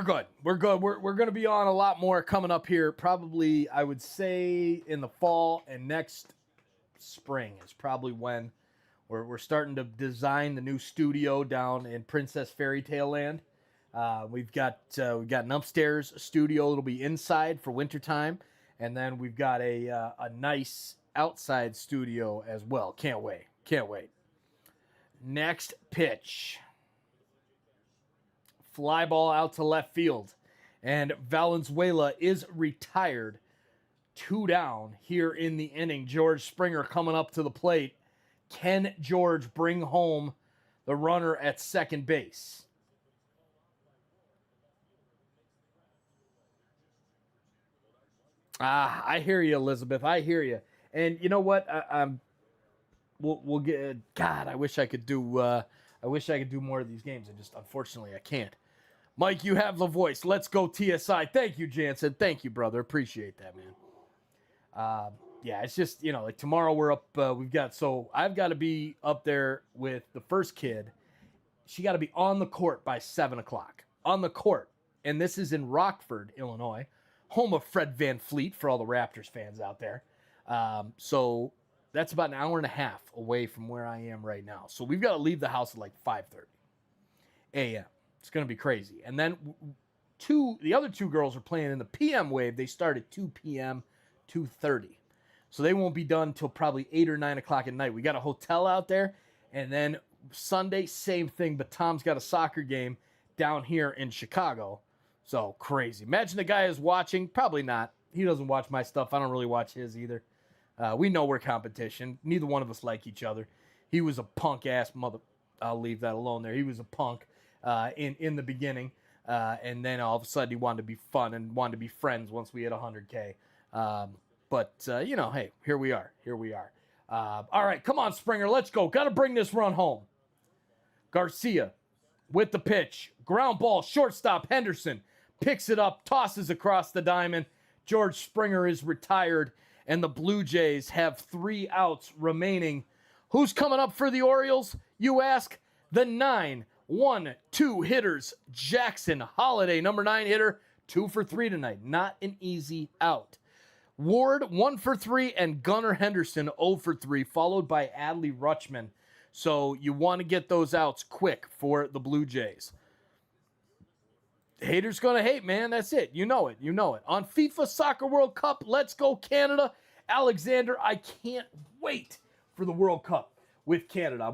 good. We're good. We're going to be on a lot more coming up here. Probably, I would say, in the fall and next spring is probably when we're starting to design the new studio down in Princess Fairy Tale Land. We've got an upstairs studio. It'll be inside for wintertime, and then we've got a nice outside studio as well. Can't wait. Can't wait. Next pitch. Fly ball out to left field. And Valenzuela is retired. 2 down here in the inning. George Springer coming up to the plate. Can George bring home the runner at second base? I hear you, Elizabeth. I hear you. And you know what? We'll get. God, I wish I could do. I wish I could do more of these games. Unfortunately, I can't. Mike, you have the voice. Let's go TSI. Thank you, Jansen. Thank you, brother. Appreciate that, man. Yeah, it's just, like tomorrow we're up. I've got to be up there with the first kid. She got to be on the court by 7 o'clock. On the court and this is in Rockford, Illinois, home of Fred VanVleet for all the Raptors fans out there. So that's about an hour and a half away from where I am right now. So we've got to leave the house at like 5:30 a.m. It's going to be crazy. And then the other two girls are playing in the PM wave. They start at 2 p.m., 2:30. So they won't be done till probably 8 or 9 o'clock at night. We got a hotel out there. And then Sunday, same thing. But Tom's got a soccer game down here in Chicago. So crazy. Imagine the guy is watching. Probably not. He doesn't watch my stuff. I don't really watch his either. We know we're competition. Neither one of us like each other. He was a punk-ass mother. I'll leave that alone there. He was a punk in the beginning. And then all of a sudden he wanted to be fun and wanted to be friends once we hit 100K. But hey, here we are. All right, come on, Springer. Let's go. Got to bring this run home. Garcia with the pitch. Ground ball, shortstop Henderson picks it up, tosses across the diamond. George Springer is retired, and the Blue Jays have 3 outs remaining. Who's coming up for the Orioles, you ask? The 9-1-2 hitters, Jackson Holiday, number 9 hitter, 2 for 3 tonight. Not an easy out. Ward, 1 for 3, and Gunnar Henderson, 0 for 3, followed by Adley Rutschman. So you want to get those outs quick for the Blue Jays. Haters going to hate, man. That's it. You know it. On FIFA Soccer World Cup, let's go Canada. Alexander, I can't wait for the World Cup with Canada.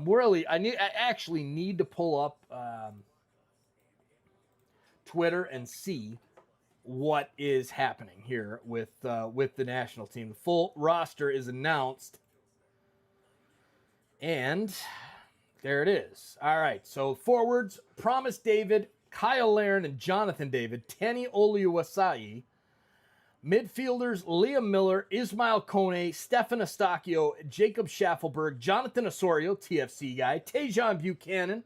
I actually need to pull up Twitter and see what is happening here with the national team. The full roster is announced. And there it is. All right, so forwards, Promise David, Kyle Larin, and Jonathan David, Tani Oluwaseyi. Midfielders, Liam Miller, Ismail Kone, Stefan Eustachio, Jacob Schaffelberg, Jonathan Osorio, TFC guy, Tejan Buchanan,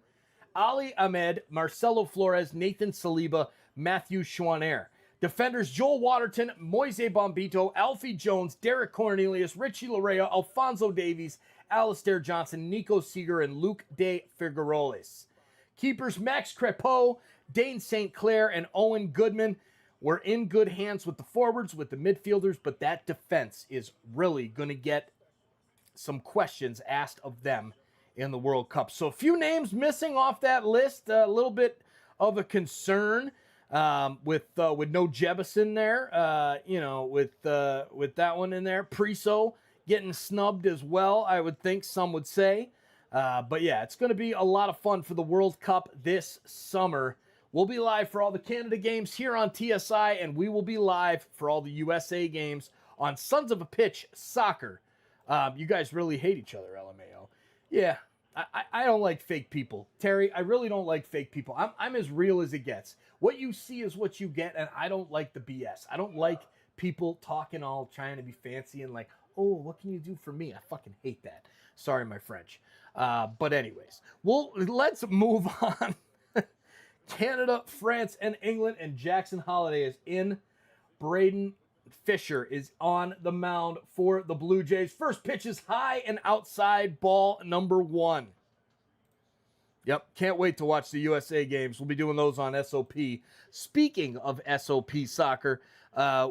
Ali Ahmed, Marcelo Flores, Nathan Saliba, Matthew Schwanner. Defenders, Joel Waterton, Moise Bombito, Alfie Jones, Derek Cornelius, Richie Larea, Alfonso Davies, Alistair Johnson, Nico Seeger, and Luke de Figueroles. Keepers, Max Crepeau, Dane St. Clair, and Owen Goodman. We're in good hands with the forwards, with the midfielders, but that defense is really going to get some questions asked of them in the World Cup. So a few names missing off that list, a little bit of a concern with no Jebison there, with that one in there. Priso getting snubbed as well, I would think some would say. But yeah, it's going to be a lot of fun for the World Cup this summer. We'll be live for all the Canada games here on TSI, and we will be live for all the USA games on Sons of a Pitch Soccer. You guys really hate each other, LMAO. Yeah, I don't like fake people. Terry, I really don't like fake people. I'm as real as it gets. What you see is what you get, and I don't like the BS. I don't like people talking all trying to be fancy and like, oh, what can you do for me? I fucking hate that. Sorry, my French. But anyways, let's move on. Canada, France, and England, and Jackson Holiday is in. Braden Fisher is on the mound for the Blue Jays. First pitch is high and outside, ball number 1. Yep, can't wait to watch the USA games. We'll be doing those on SOP. Speaking of SOP soccer,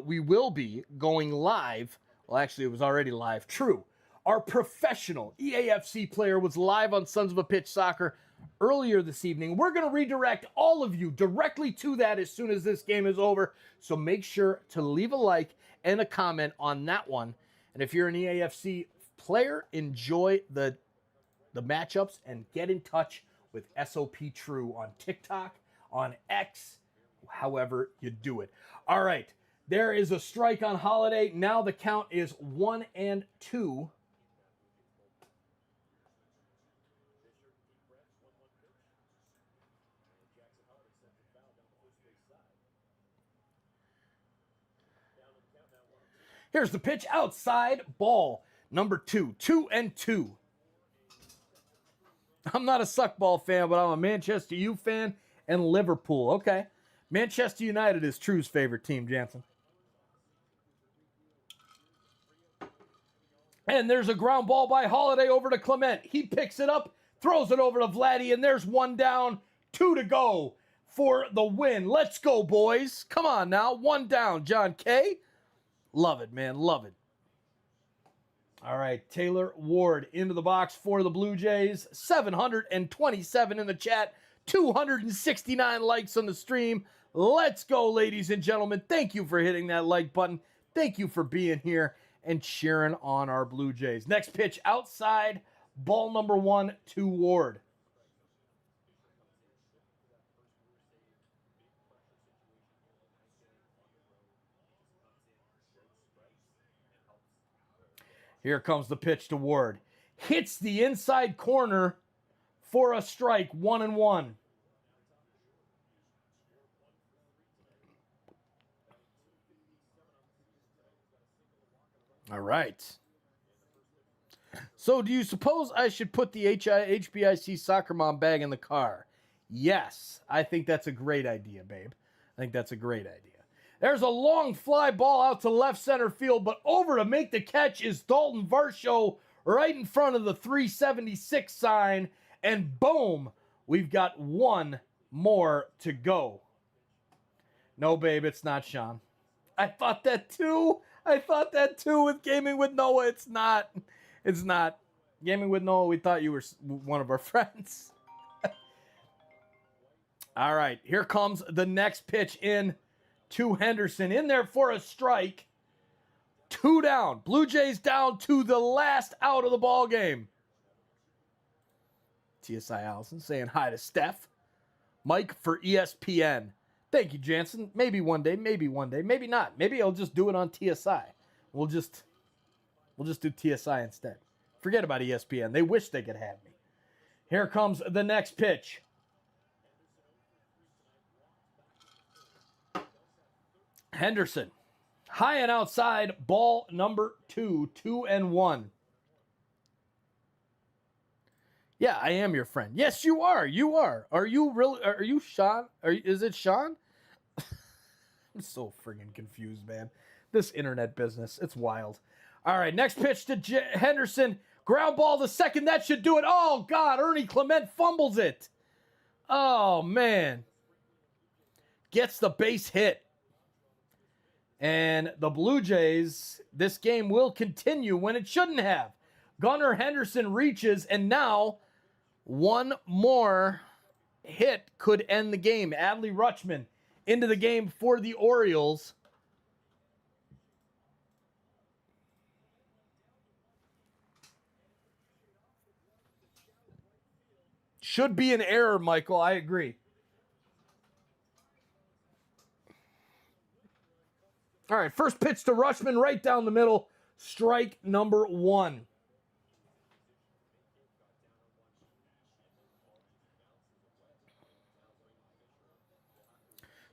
we will be going live. Well, actually, it was already live. True. Our professional EAFC player was live on Sons of a Pitch Soccer earlier this evening. We're going to redirect all of you directly to that as soon as this game is over. So make sure to leave a like and a comment on that one. And if you're an EAFC player, enjoy the matchups and get in touch with SOP True on TikTok, on X, however you do it. All right. There is a strike on Holiday. Now the count is 1-2. Here's the pitch outside, ball number 2. 2-2. I'm not a suckball fan, but I'm a Manchester U fan and Liverpool. Okay. Manchester United is True's favorite team, Jansen. And there's a ground ball by Holiday over to Clement. He picks it up, throws it over to Vladdy, and there's one down, 2 to go for the win. Let's go, boys. Come on now. One down, John K. Love it, man. Love it. All right, Taylor Ward into the box for the Blue Jays. 727 in the chat. 269 likes on the stream. Let's go, ladies and gentlemen. Thank you for hitting that like button. Thank you for being here and cheering on our Blue Jays. Next pitch outside, ball number 1 to Ward. Here comes the pitch to Ward. Hits the inside corner for a strike, 1-1. All right. So do you suppose I should put the HBIC soccer mom bag in the car? Yes. I think that's a great idea, babe. I think that's a great idea. There's a long fly ball out to left center field, but over to make the catch is Dalton Varsho right in front of the 376 sign. And boom, we've got one more to go. No, babe, it's not Sean. I thought that too. With Gaming with Noah. It's not. It's not. Gaming with Noah, we thought you were one of our friends. All right, here comes the next pitch in to Henderson. In there for a strike. 2 down. Blue Jays down to the last out of the ball game. TSI Allison saying hi to Steph. Mike for ESPN. Thank you, Jansen. Maybe one day, maybe not. Maybe I'll just do it on TSI. We'll just do TSI instead. Forget about ESPN. They wish they could have me. Here comes the next pitch. Henderson. High and outside, ball number 2, 2-1. Yeah, I am your friend. Yes, you are. You are. Are you really? Are you Sean? Is it Sean? I'm so friggin' confused, man. This internet business, it's wild. All right, next pitch to Henderson. Ground ball to second. That should do it. Oh, God. Ernie Clement fumbles it. Oh, man. Gets the base hit. And the Blue Jays, this game will continue when it shouldn't have. Gunnar Henderson reaches, and now one more hit could end the game. Adley Rutschman into the game for the Orioles. Should be an error, Michael. I agree. All right, first pitch to Rutschman right down the middle. Strike number 1.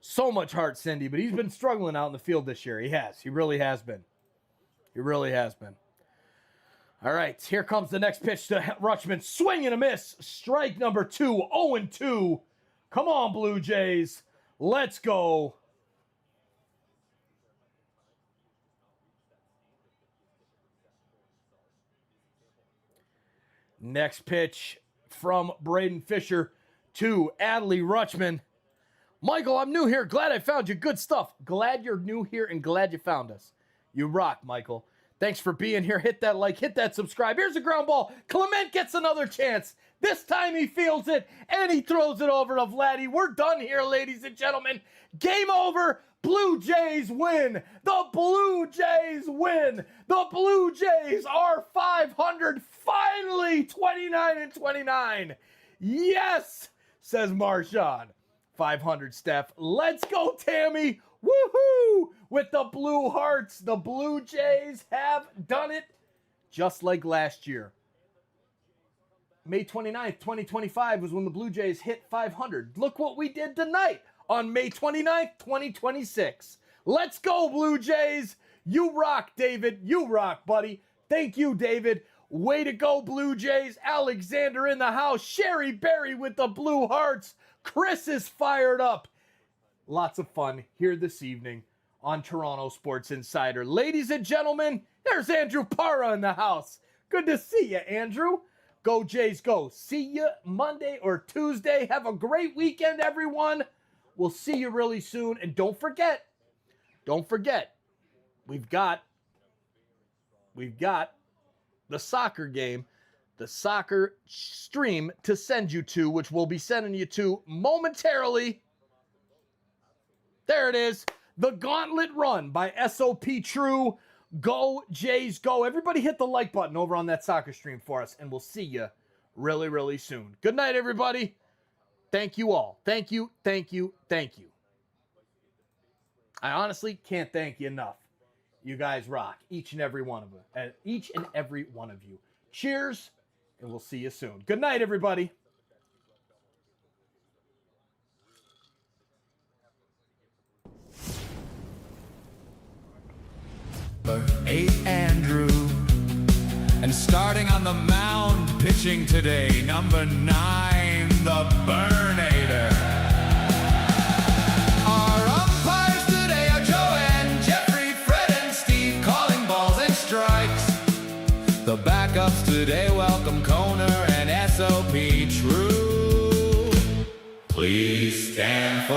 So much heart, Cindy, but he's been struggling out in the field this year. He has. He really has been. He really has been. All right, here comes the next pitch to Rutschman. Swing and a miss. Strike number 2, 0-2. Come on, Blue Jays. Let's go. Next pitch from Braden Fisher to Adley Rutschman. Michael, I'm new here. Glad I found you. Good stuff. Glad you're new here and glad you found us. You rock, Michael. Thanks for being here. Hit that like, hit that subscribe. Here's a ground ball. Clement gets another chance. This time he feels it and he throws it over to Vladdy. We're done here, ladies and gentlemen. Game over. Blue Jays win. The Blue Jays win. The Blue Jays are 500. Finally, 29-29. Yes, says Marshawn. 500, Steph. Let's go, Tammy. Woohoo! With the Blue Hearts, the Blue Jays have done it just like last year. May 29th, 2025 was when the Blue Jays hit 500. Look what we did tonight on May 29th, 2026. Let's go, Blue Jays. You rock, David. You rock, buddy. Thank you, David. Way to go, Blue Jays. Alexander in the house. Sherry Berry with the Blue Hearts. Chris is fired up. Lots of fun here this evening on Toronto Sports Insider. Ladies and gentlemen, there's Andrew Parra in the house. Good to see you, Andrew. Go Jays, go. See you Monday or Tuesday. Have a great weekend, everyone. We'll see you really soon. And don't forget, we've got the soccer game, the soccer stream to send you to, which we'll be sending you to momentarily. There it is. The Gauntlet Run by SOP True. Go, Jays, go. Everybody hit the like button over on that soccer stream for us, and we'll see you really, really soon. Good night, everybody. Thank you all. Thank you, thank you, thank you. I honestly can't thank you enough. You guys rock, each and every one of them, and each and every one of you. Cheers, and we'll see you soon. Good night, everybody. Eight Andrew, and starting on the mound, pitching today, number 9, the Burnator. Our umpires today are Joe and Jeffrey, Fred and Steve, calling balls and strikes. The backups today welcome Koner and SOP True. Please stand for